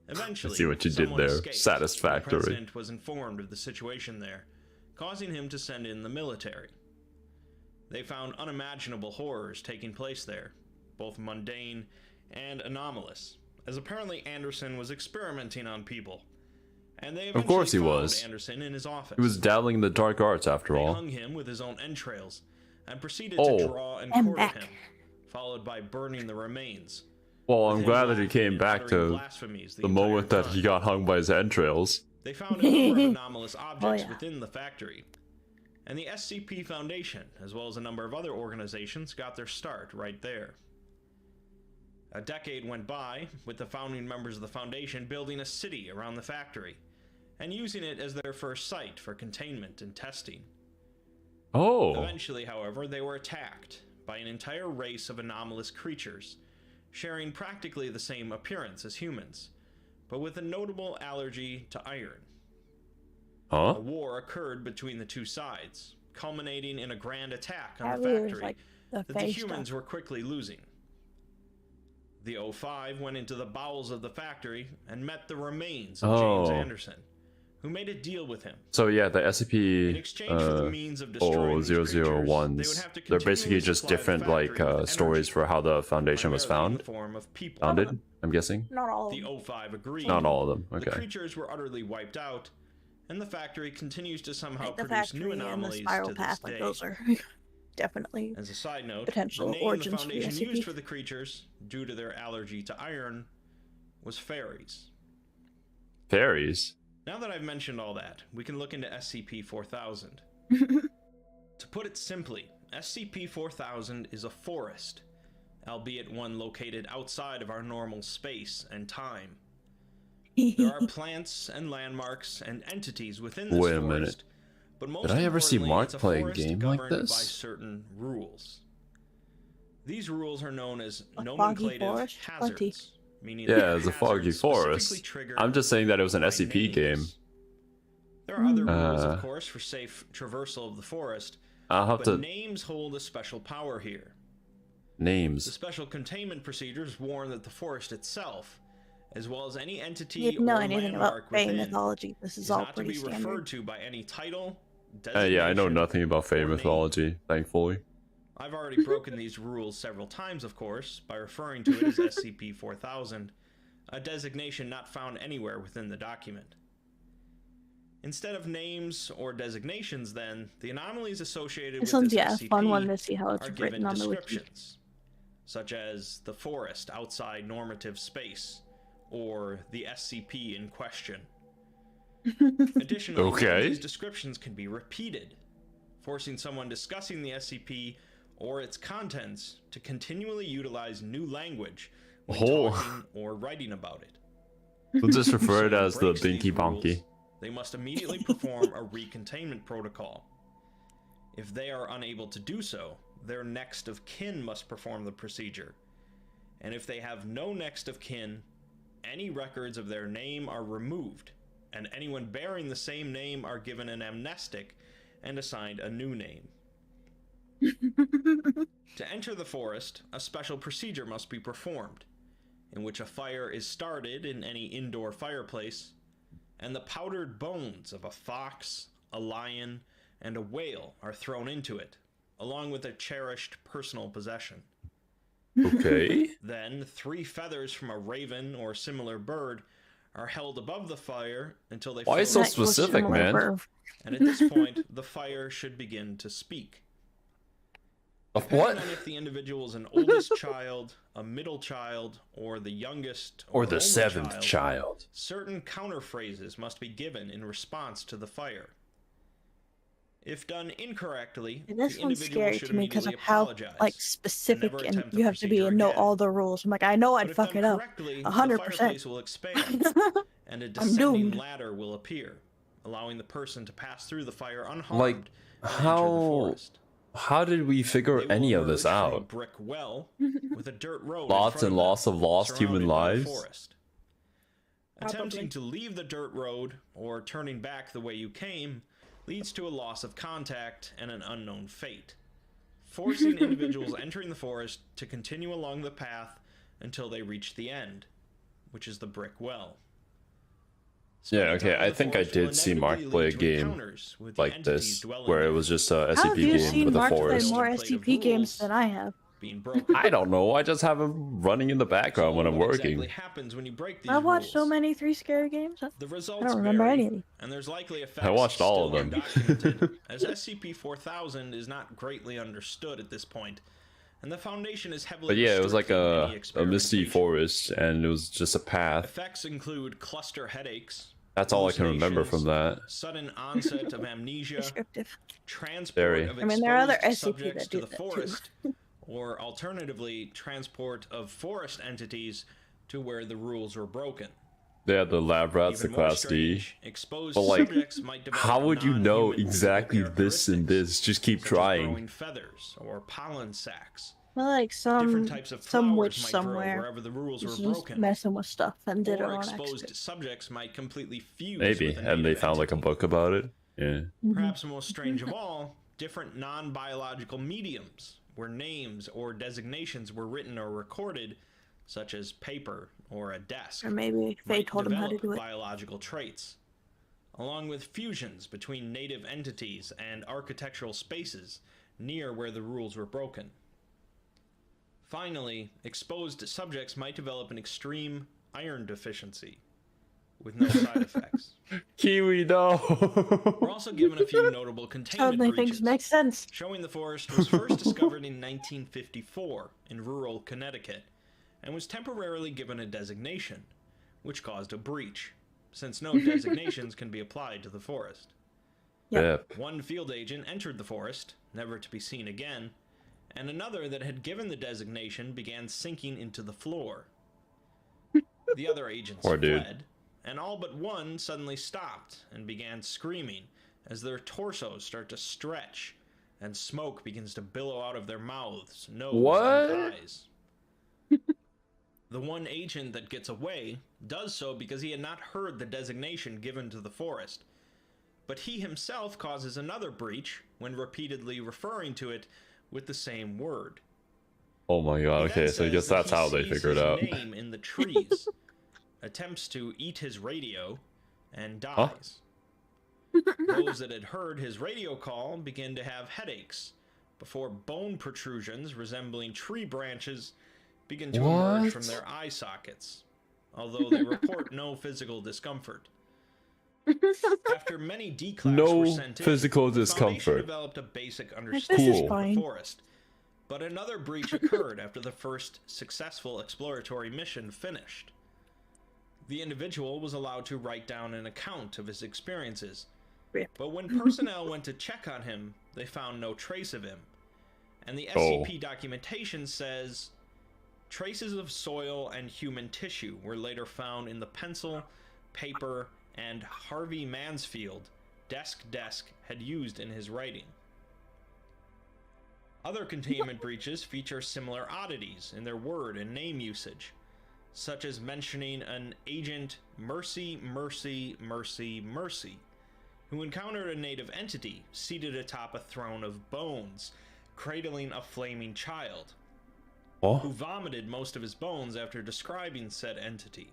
Eventually, I see what you did someone there. escaped. Satisfactory. The president was informed of the situation there, causing him to send in the military. They found unimaginable horrors taking place there, both mundane and anomalous, as apparently Anderson was experimenting on people. And they Of course he eventually found was. Anderson in his office. He was dabbling in the dark arts after They all. hung him with his own entrails and proceeded to draw and quarter him, followed by burning the remains. Well, I'm with him glad that he laughing came and back uttering to blasphemies the entire moment that he time. got hung by his entrails. They found a number of anomalous objects yeah. within the factory. And the SCP Foundation, as well as a number of other organizations, got their start right there. A decade went by, with the founding members of the Foundation building a city around the factory, and using it as their first site for containment and testing. Oh, Eventually, however, they were attacked by an entire race of anomalous creatures, sharing practically the same appearance as humans, but with a notable allergy to iron. huh? A war occurred between the two sides, culminating in a grand attack on That the really was factory like the that the face humans stuff. were quickly losing. The O5 went into the bowels of the factory and met the remains of James Anderson, who made a deal with him. So yeah, the In SCP exchange for the means of destroying these creatures, they would 001s, have to they're basically continually just supply the different factory like with stories energy, for how the Foundation was primarily in found. the form of people. Founded, I'm guessing. Not all of The them. O5 agreed. Not all of them. The Okay. creatures were utterly wiped out, and the factory continues to somehow Like the produce new factory and the anomalies spiral to this path, day. like those are definitely As a side note, potential the name the origins for the Foundation SCP. used for the creatures, due to their allergy to iron, was fairies. Fairies. Now that I've mentioned all that, we can look into SCP-4000. To put it simply, SCP-4000 is a forest, albeit one located outside of our normal space and time. There are plants and landmarks and entities within this Wait a forest, minute. but most Did I ever see importantly, Mark it's a play a forest game like governed this? by certain rules. These rules are known as A foggy nomenclative forest? hazards, Plenty. meaning Yeah, that it's a foggy hazards specifically forest. trigger I'm just saying that it was an by SCP game. names. There are other rules, Uh, of course, for safe traversal of the forest, I'll have but to names hold a special power here. The names. special containment procedures warn that the forest itself, as well as any entity You didn't know or anything about landmark Fey within, mythology. This is is all not to pretty be standard. referred to by any title, Yeah, I know designation, nothing about Fey or name. mythology, thankfully. I've already broken these rules several times, of course, by referring to it as SCP-4000, a designation not found anywhere within the document. Instead of names or designations, then, the anomalies associated This with one's, this yeah, a SCP fun one to see how it's are written given on the wiki. descriptions, such as the forest outside normative space, or the SCP in question. Additionally, Okay. these descriptions can be repeated, forcing someone discussing the SCP or its contents to continually utilize new language when Oh. talking or writing about it. We'll just refer it Someone as the breaks these Binky Bonky. rules, they must immediately perform a recontainment protocol. If they are unable to do so, their next of kin must perform the procedure. And if they have no next of kin, any records of their name are removed, and anyone bearing the same name are given an amnestic and assigned a new name. To enter the forest, a special procedure must be performed, in which a fire is started in any indoor fireplace, and the powdered bones of a fox, a lion, and a whale are thrown into it, along with a cherished personal possession. Okay. Then 3 feathers from a raven or similar bird are held above the fire until they Why so specific, man? And at this point, the fire should begin to speak. What? On if the individual is an oldest child, a middle child, or the youngest, or the 7th child, certain counter phrases must be given in response to the fire. If done incorrectly, and this one's scary to me because of how like specific and you have to be and know all the rules. I'm like, I know I'd fuck it up 100%. Will expand, and a descending ladder will appear, allowing the person to pass through the fire unharmed. Like, how did we figure any of this out? Brick well with a dirt road. Lots and lots of lost human lives. Attempting to leave the dirt road or turning back the way you came leads to a loss of contact and an unknown fate, forcing individuals entering the forest to continue along the path until they reach the end, which is the brick well. Yeah, okay, I think I did see Mark play a game like this, where it was just a SCP game with a forest. How have you seen Mark play more SCP games than I have? I don't know, I just have him running in the background when I'm working. I watched so many 3 scary games. I don't remember any of them. And there's likely I watched all of them. As SCP-4000 is not greatly understood at this point, and the Foundation is heavily. But yeah, it was like a misty forest, and it was just a path. Effects include cluster headaches. That's all I can remember from that. Sudden onset of amnesia. Transport of there are other SCP that do to the forest, or alternatively, transport of forest entities to where the rules were broken. Yeah, the lab rats, the class D. But like, how would you know exactly this and this? Just keep trying. Feathers or pollen sacs. Well, like some witch somewhere wherever the rules were broken, messing with stuff and did it on exposed accident. Subjects might completely fuse. Maybe, and they found like a book about it. Yeah. Perhaps the most strange of all, different non-biological mediums where names or designations were written or recorded, such as paper or a desk. Or maybe they told him how to do it. Biological traits, along with fusions between native entities and architectural spaces near where the rules were broken. Finally, exposed subjects might develop an extreme iron deficiency with no side effects. Kiwi, no. We're also given a few notable containment breaches. Things make sense. Showing the forest was first discovered in 1954 in rural Connecticut, and was temporarily given a designation, which caused a breach, since no designations can be applied to the forest. Yep. One field agent entered the forest, never to be seen again, and another that had given the designation began sinking into the floor. The other agents fled, and all but one suddenly stopped and began screaming as their torsos start to stretch and smoke begins to billow out of their mouths, nose, and eyes. The one agent that gets away does so because he had not heard the designation given to the forest, but he himself causes another breach when repeatedly referring to it with the same word. Oh my god, okay, so I guess that's how they figured out. Name in the trees, attempts to eat his radio, and dies. Those that had heard his radio call begin to have headaches, before bone protrusions resembling tree branches begin to emerge from their eye sockets, although they report no physical discomfort. After many declaps were sent in, physical the discomfort. Foundation developed a basic understanding of the forest. But another breach occurred after the first successful exploratory mission finished. The individual was allowed to write down an account of his experiences, but when personnel went to check on him, they found no trace of him. And the SCP documentation says, traces of soil and human tissue were later found in the pencil, paper, and Harvey Mansfield desk had used in his writing. Other containment breaches feature similar oddities in their word and name usage, such as mentioning an agent Mercy, who encountered a native entity seated atop a throne of bones, cradling a flaming child, who vomited most of his bones after describing said entity.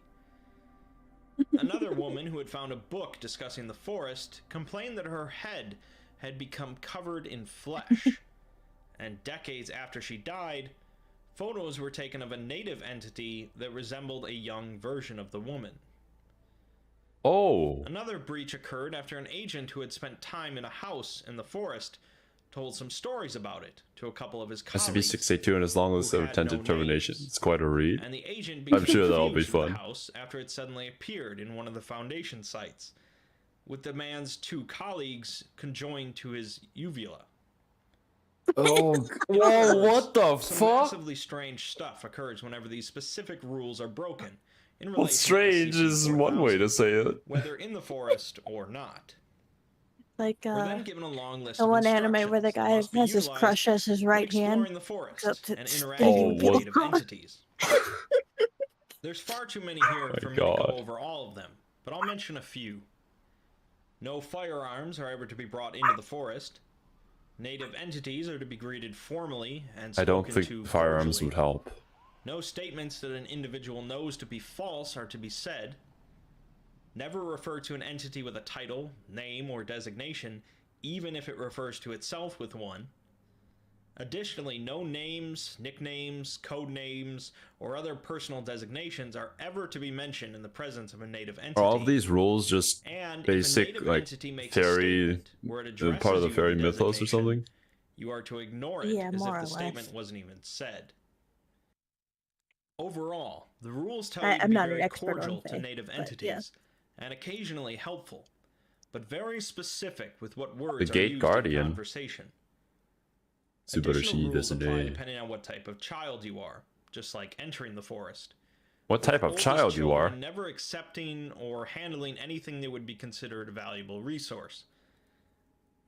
Another woman who had found a book discussing the forest complained that her head had become covered in flesh, and decades after she died, photos were taken of a native entity that resembled a young version of the woman. Oh. Another breach occurred after an agent who had spent time in a house in the forest told some stories about it to a couple of his colleagues. SCP-682 and his long list of 10 determinations. It's quite a read. And the agent I'm sure that'll be fun. The house after it suddenly appeared in one of the Foundation sites, with the man's 2 colleagues conjoined to his uvula. Oh, whoa, what the Some fuck? massively strange stuff occurs whenever these specific rules are broken. Well, strange is one way to say it. Whether in the forest or not. Like We're then given a long list the of one anime where the guy has his crush as his right hand. The forest to and interacting with native entities. There's far too many here for me to go over all of them, but I'll mention a few. No firearms are ever to be brought into the forest. Native entities are to be greeted formally and spoken to. I don't think firearms would help. No statements that an individual knows to be false are to be said. Never refer to an entity with a title, name, or designation, even if it refers to itself with one. Additionally, no names, nicknames, code names, or other personal designations are ever to be mentioned in the presence of a native entity. Are all of these rules just basic, like, fairy, part of the fairy mythos or something? You are to ignore it as if the statement wasn't even said. Overall, the rules tell you to be very cordial to native entities, and occasionally helpful, but very specific with what words are used in conversation. Additional rules apply depending on what type of child you are, just like entering the forest. What type of child you are? Never accepting or handling anything that would be considered a valuable resource.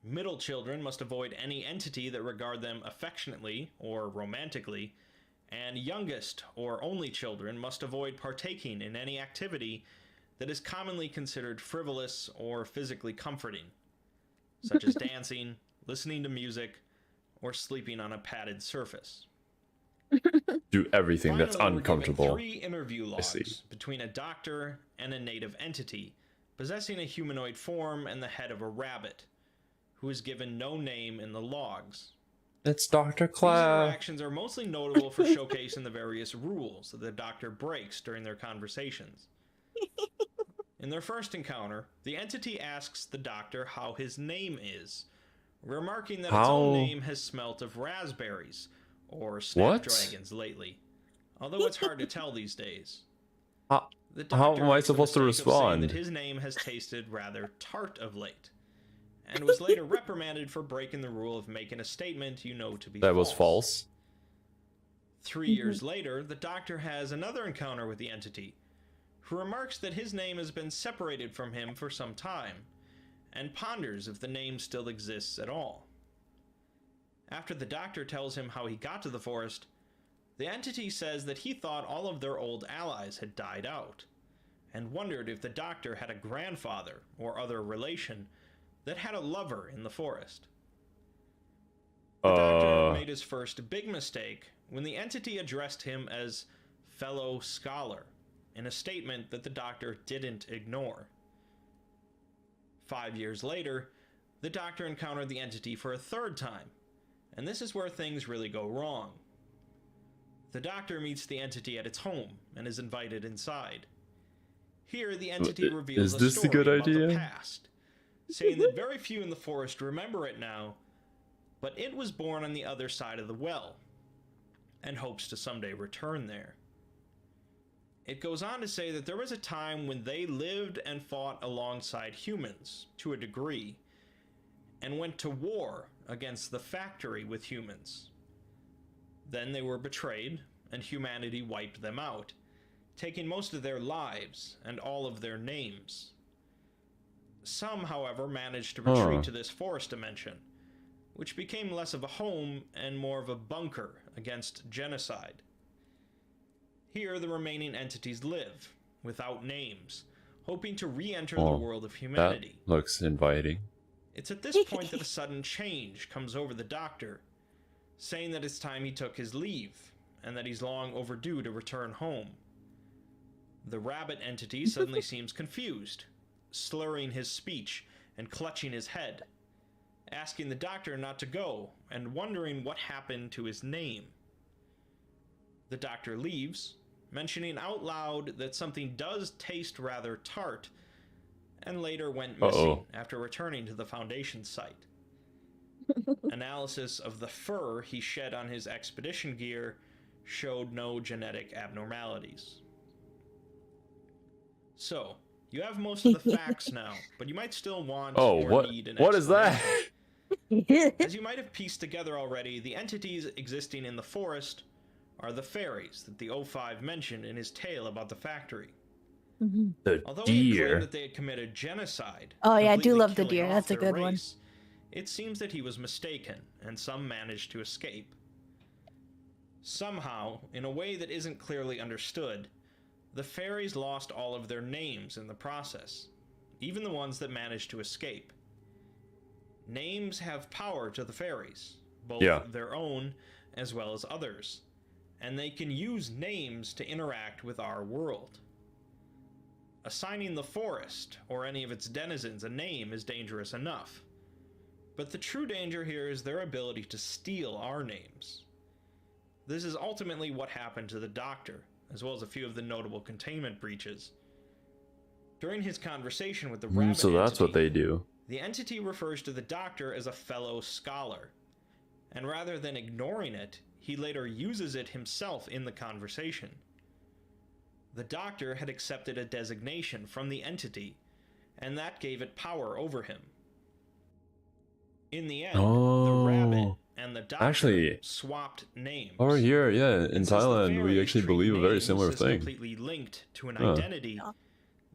Middle children must avoid any entity that regard them affectionately or romantically, and youngest or only children must avoid partaking in any activity that is commonly considered frivolous or physically comforting, such as dancing, listening to music, or sleeping on a padded surface. Do everything that's uncomfortable. 3 interview logs between a doctor and a native entity possessing a humanoid form and the head of a rabbit, who is given no name in the logs. It's Dr. Clef. These interactions are mostly notable for showcasing the various rules that the doctor breaks during their conversations. In their first encounter, the entity asks the doctor how his name is, remarking that its own name has smelt of raspberries or snapdragons lately, although it's hard to tell these days. How am I supposed to respond? That his name has tasted rather tart of late, and was later reprimanded for breaking the rule of making a statement you know to be false. That was false. 3 years later, the doctor has another encounter with the entity, who remarks that his name has been separated from him for some time, and ponders if the name still exists at all. After the doctor tells him how he got to the forest, the entity says that he thought all of their old allies had died out, and wondered if the doctor had a grandfather or other relation that had a lover in the forest. The doctor made his first big mistake when the entity addressed him as fellow scholar, in a statement that the doctor didn't ignore. 5 years later, the doctor encountered the entity for a 3rd time, and this is where things really go wrong. The doctor meets the entity at its home and is invited inside. Here, the entity reveals a story about the past, saying that very few in the forest remember it now, but it was born on the other side of the well, and hopes to someday return there. It goes on to say that there was a time when they lived and fought alongside humans, to a degree, and went to war against the factory with humans. Then they were betrayed, and humanity wiped them out, taking most of their lives and all of their names. Some, however, managed to retreat to this forest dimension, which became less of a home and more of a bunker against genocide. Here, the remaining entities live, without names, hoping to re-enter the world of humanity. That looks inviting. It's at this point that a sudden change comes over the Doctor, saying that it's time he took his leave, and that he's long overdue to return home. The rabbit entity suddenly seems confused, slurring his speech and clutching his head, asking the Doctor not to go, and wondering what happened to his name. The Doctor leaves, mentioning out loud that something does taste rather tart, and later went missing after returning to the Foundation site. Analysis of the fur he shed on his expedition gear showed no genetic abnormalities. So, you have most of the facts now, but you might still want or need an what is that? As you might have pieced together already, the entities existing in the forest are the fairies that the O5 mentioned in his tale about the factory. The Although he deer. claimed that they had committed genocide, Oh yeah, I do completely love the killing deer. off That's a their good one. race, it seems that he was mistaken, and some managed to escape. Somehow, in a way that isn't clearly understood, the fairies lost all of their names in the process, even the ones that managed to escape. Names have power to the fairies, both their own as well as others, and they can use names to interact with our world. Assigning the forest, or any of its denizens, a name is dangerous enough, but the true danger here is their ability to steal our names. This is ultimately what happened to the Doctor, as well as a few of the notable containment breaches. During his conversation with the rabbit so that's entity, what they do. The entity refers to the Doctor as a fellow scholar, and rather than ignoring it, he later uses it himself in the conversation. The Doctor had accepted a designation from the entity, and that gave it power over him. In the end, the rabbit and the Doctor swapped names. Over here, in Thailand, we actually believe a very similar thing. Completely linked to an identity.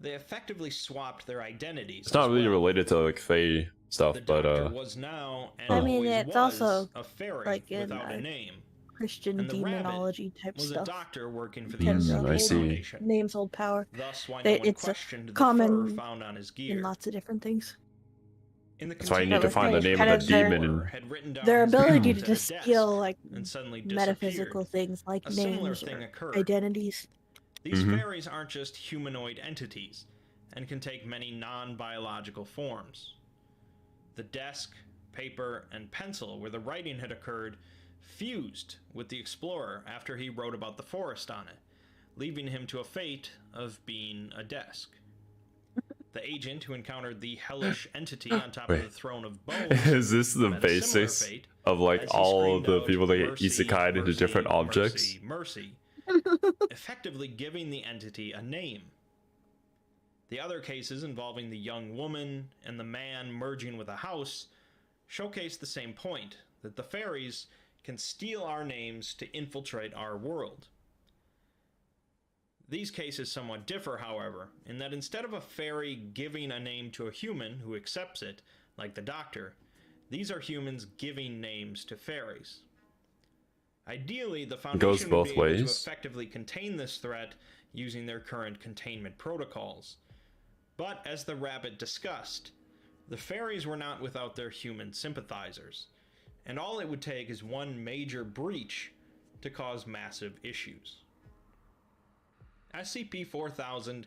They effectively swapped their identities. It's not really related to like Fae stuff, but was now and I mean, it's also a fairy like in without a name. Christian demonology type was stuff. A doctor working for the I see. Foundation. Names hold power. Thus, why no one It's questioned the common fur found on his gear. in lots of different things. That's why you need to find the name of the demon. And Their ability to just steal like and suddenly metaphysical things like names or identities. These fairies aren't just humanoid entities, and can take many non-biological forms. The desk, paper, and pencil where the writing had occurred fused with the explorer after he wrote about the forest on it, leaving him to a fate of being a desk. The agent who encountered the hellish entity on top of the throne of bones is this the basics of like all of the people that get isekai'd into different objects? Mercy, effectively giving the entity a name. The other cases involving the young woman and the man merging with a house showcase the same point, that the fairies can steal our names to infiltrate our world. These cases somewhat differ, however, in that instead of a fairy giving a name to a human who accepts it, like the Doctor, these are humans giving names to fairies. Ideally, the Foundation would be able to effectively contain this threat using their current containment protocols. But, as the rabbit discussed, the fairies were not without their human sympathizers, and all it would take is one major breach to cause massive issues. SCP-4000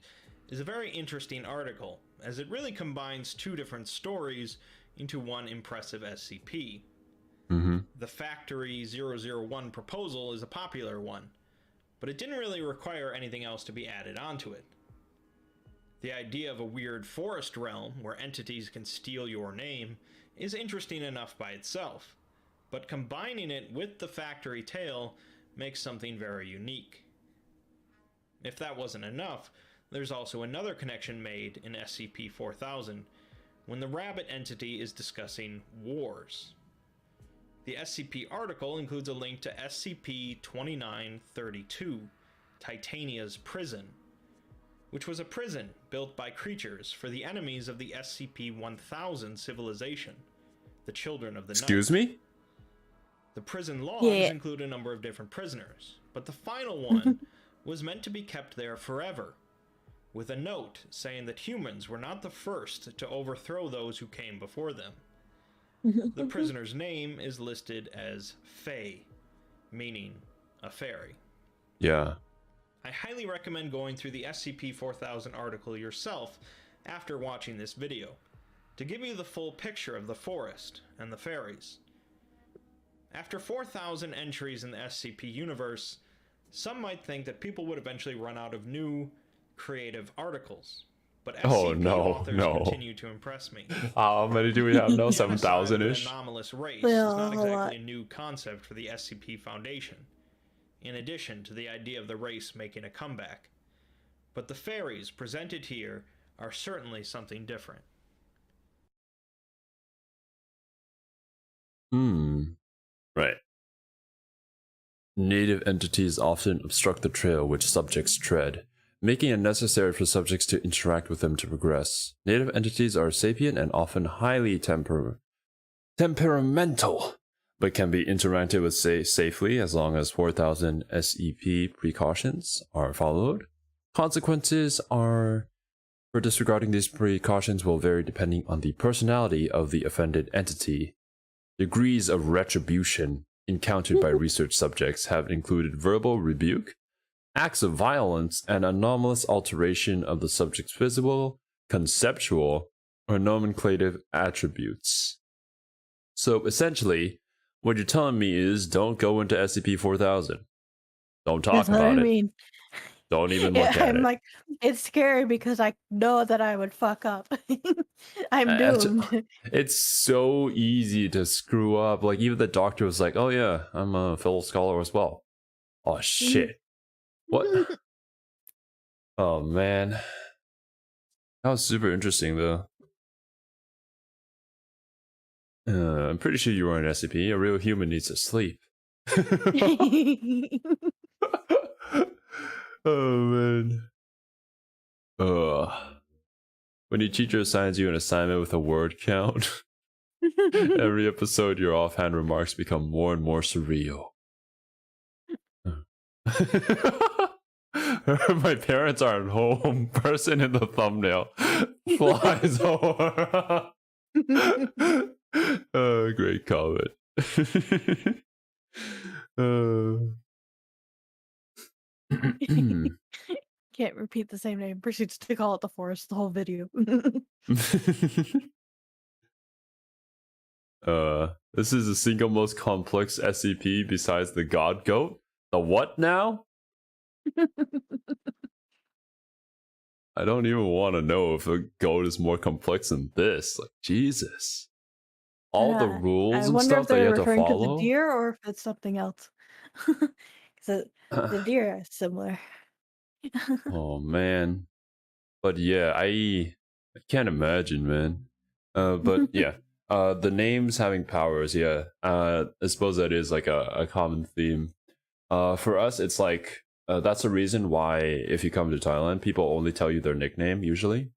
is a very interesting article, as it really combines two different stories into one impressive SCP. The Factory 001 proposal is a popular one, but it didn't really require anything else to be added onto it. The idea of a weird forest realm where entities can steal your name is interesting enough by itself, but combining it with the Factory tale makes something very unique. If that wasn't enough, there's also another connection made in SCP-4000 when the rabbit entity is discussing wars. The SCP article includes a link to SCP-2932, Titania's Prison, which was a prison built by creatures for the enemies of the SCP-1000 civilization, the Children of the Night. Excuse me? The prison logs include a number of different prisoners, but the final one was meant to be kept there forever, with a note saying that humans were not the first to overthrow those who came before them. The prisoner's name is listed as Fae, meaning a fairy. Yeah. I highly recommend going through the SCP-4000 article yourself after watching this video, to give you the full picture of the forest and the fairies. After 4,000 entries in the SCP universe, some might think that people would eventually run out of new, creative articles. But SCP authors continue to impress me. How many do we have now? 7,000-ish? Anomalous race is not exactly a new concept for the SCP Foundation, in addition to the idea of the race making a comeback. But the fairies presented here are certainly something different. Right. Native entities often obstruct the trail which subjects tread, making it necessary for subjects to interact with them to progress. Native entities are sapient and often highly temperamental, but can be interacted with safely as long as 4,000 SEP precautions are followed. Consequences for disregarding these precautions will vary depending on the personality of the offended entity. Degrees of retribution encountered by research subjects have included verbal rebuke, acts of violence, and anomalous alteration of the subject's physical, conceptual, or nomenclative attributes. So essentially, what you're telling me is don't go into SCP-4000. Don't talk about it. Don't even look at it. I'm like, it's scary because I know that I would fuck up. I'm doomed. It's so easy to screw up. Like, even the doctor was like, oh yeah, I'm a fellow scholar as well. Oh shit. What? Oh man. That was super interesting though. I'm pretty sure you were an SCP. A real human needs to sleep. Oh man. When your teacher assigns you an assignment with a word count, every episode your offhand remarks become more and more surreal. My parents aren't home. Person in the thumbnail flies over. Oh, great comment. Can't repeat the same name. Proceeds to call it the forest the whole video. This is the single most complex SCP besides the God Goat. The what now? I don't even want to know if a goat is more complex than this. Like, Jesus. All the rules and stuff that you have to follow? I wonder if they're referring to the deer or if it's something else. Because the deer are similar. Oh, man. But yeah, I can't imagine, man. But yeah, the names having powers, yeah. I suppose that is like a common theme. For us, it's like, that's the reason why if you come to Thailand, people only tell you their nickname, usually.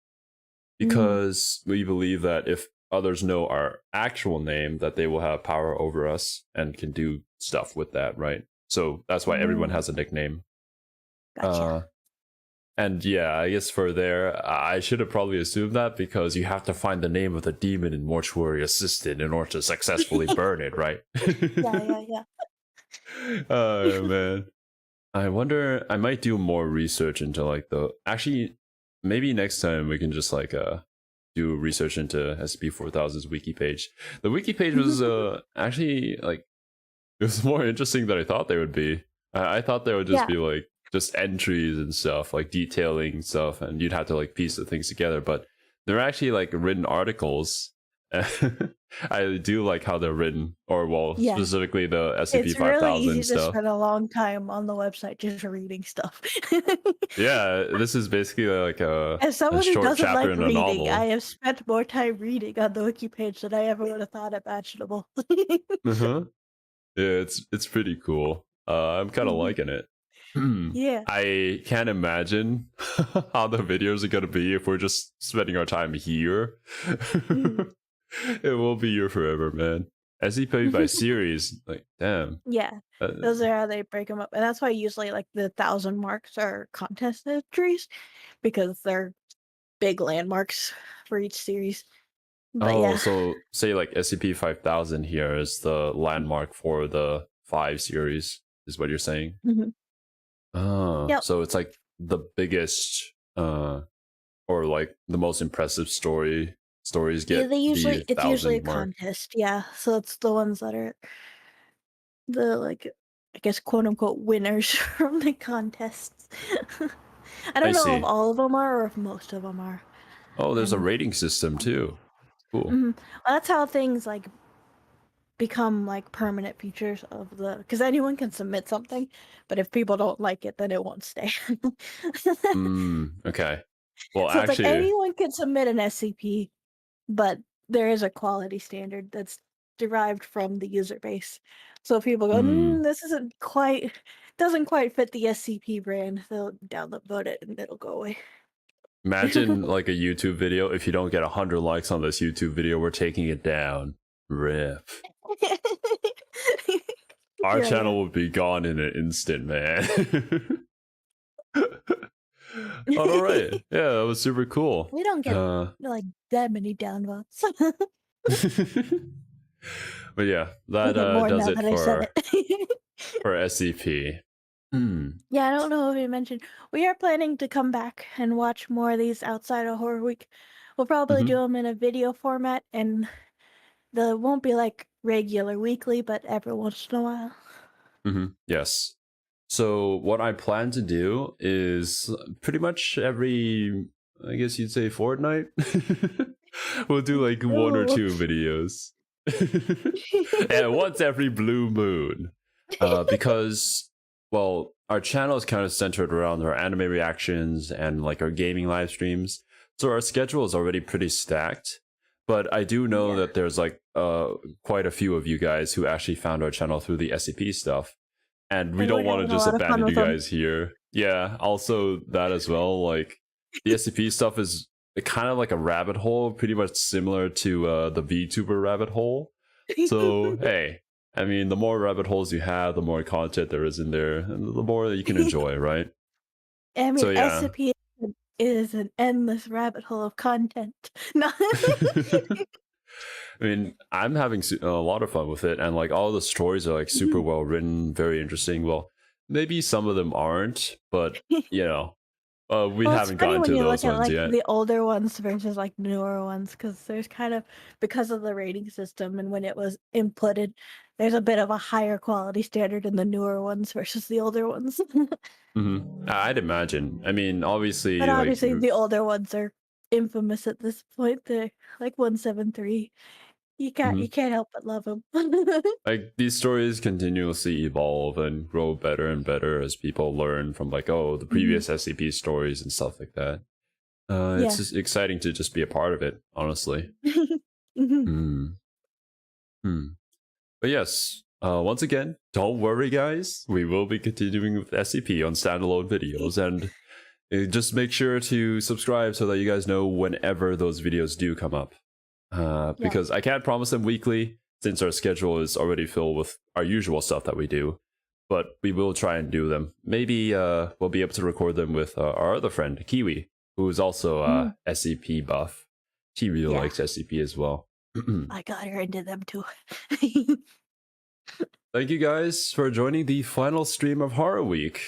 Because we believe that if others know our actual name, that they will have power over us and can do stuff with that, right? So that's why everyone has a nickname. Gotcha. And yeah, I guess for there, I should have probably assumed that because you have to find the name of the demon and mortuary assistant in order to successfully burn it, right? Yeah. Oh, man. I wonder, I might do more research into like actually, maybe next time we can just like do research into SCP-4000's wiki page. The wiki page was actually like, it was more interesting than I thought they would be. I thought they would just be like, just entries and stuff, like detailing stuff, and you'd have to like piece the things together, but they're actually like written articles. I do like how they're written, or specifically the SCP-5000 really easy stuff. To spend a long time on the website just reading stuff. Yeah, this is basically like as someone a short who doesn't chapter like in a reading, novel. I have spent more time reading on the wiki page than I ever would have thought imaginable. Yeah, it's pretty cool. I'm kind of liking it. Yeah. I can't imagine how the videos are gonna be if we're just spending our time here. It will be here forever, man. SCP by series. Like, damn. Yeah, those are how they break them up, and that's why usually like the 1,000 marks are contest entries because they're big landmarks for each series. But yeah. So say like SCP-5000 here is the landmark for the 5 series, is what you're saying? Yep. So it's like the biggest, or like the most impressive stories get. They usually it's usually a mark. contest, yeah. So it's the ones that are the like I guess quote unquote winners from the contests. I don't know if all of them are or if most of them are. Oh, there's a rating system too. Cool. Well, that's how things like become like permanent features of the because anyone can submit something, but if people don't like it, then it won't stay. Okay. Well, so actually, it's like anyone can submit an SCP, but there is a quality standard that's derived from the user base. So if people go, this doesn't quite fit the SCP brand, they'll download it and it'll go away. Imagine like a YouTube video. If you don't get 100 likes on this YouTube video, we're taking it down. Rip. Our channel would be gone in an instant, man. All right. Yeah, that was super cool. We don't get like that many downvotes. But yeah, that does it for SCP. Yeah, I don't know if you mentioned. We are planning to come back and watch more of these outside of Horror Week. We'll probably do them in a video format, and they won't be like regular weekly, but every once in a while. Yes. So what I plan to do is pretty much every, I guess you'd say fortnight. We'll do like 1 or 2 videos. And once every blue moon. Because, well, our channel is kind of centered around our anime reactions and like our gaming live streams. So our schedule is already pretty stacked. But I do know that there's like quite a few of you guys who actually found our channel through the SCP stuff. And we don't want to just abandon you guys here. Yeah, also that as well. Like the SCP stuff is kind of like a rabbit hole, pretty much similar to the Vtuber rabbit hole. So, hey, I mean, the more rabbit holes you have, the more content there is in there, and the more that you can enjoy, right? I mean, so, yeah. SCP is an endless rabbit hole of content. No. I mean, I'm having a lot of fun with it, and like all the stories are like super well written, very interesting. Well, maybe some of them aren't, but you know, we haven't gotten to those ones yet. The older ones versus like newer ones, because there's kind of because of the rating system and when it was inputted, there's a bit of a higher quality standard in the newer ones versus the older ones. I'd imagine. I mean, obviously, but obviously the older ones are infamous at this point. They're like 173. You can't help but love them. Like these stories continuously evolve and grow better and better as people learn from like, oh, the previous SCP stories and stuff like that. It's just exciting to just be a part of it, honestly. But yes, once again, don't worry, guys. We will be continuing with SCP on standalone videos, and just make sure to subscribe so that you guys know whenever those videos do come up. Because I can't promise them weekly since our schedule is already filled with our usual stuff that we do, but we will try and do them. Maybe we'll be able to record them with our other friend Kiwi, who is also SCP buff. She really likes SCP as well. I got her into them too. Thank you guys for joining the final stream of Horror Week.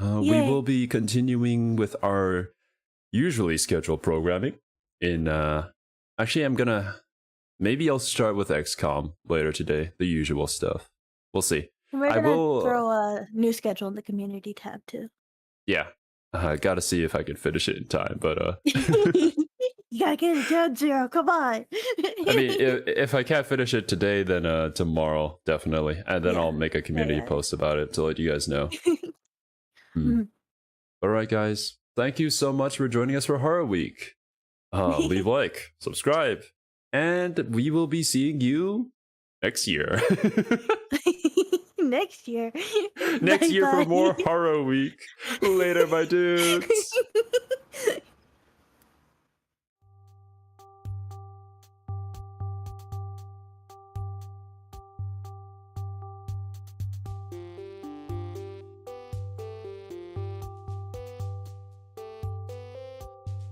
We will be continuing with our usually scheduled programming in actually, maybe I'll start with XCOM later today, the usual stuff. We'll see. We're gonna throw a new schedule in the community tab too. Yeah, gotta see if I can finish it in time, but you gotta get it done, Xero. Come on. I mean, if I can't finish it today, then tomorrow definitely, and then I'll make a community post about it to let you guys know. All right, guys. Thank you so much for joining us for Horror Week. Leave a like, subscribe, and we will be seeing you next year. Next year. Next year for more Horror Week. Later, my dudes.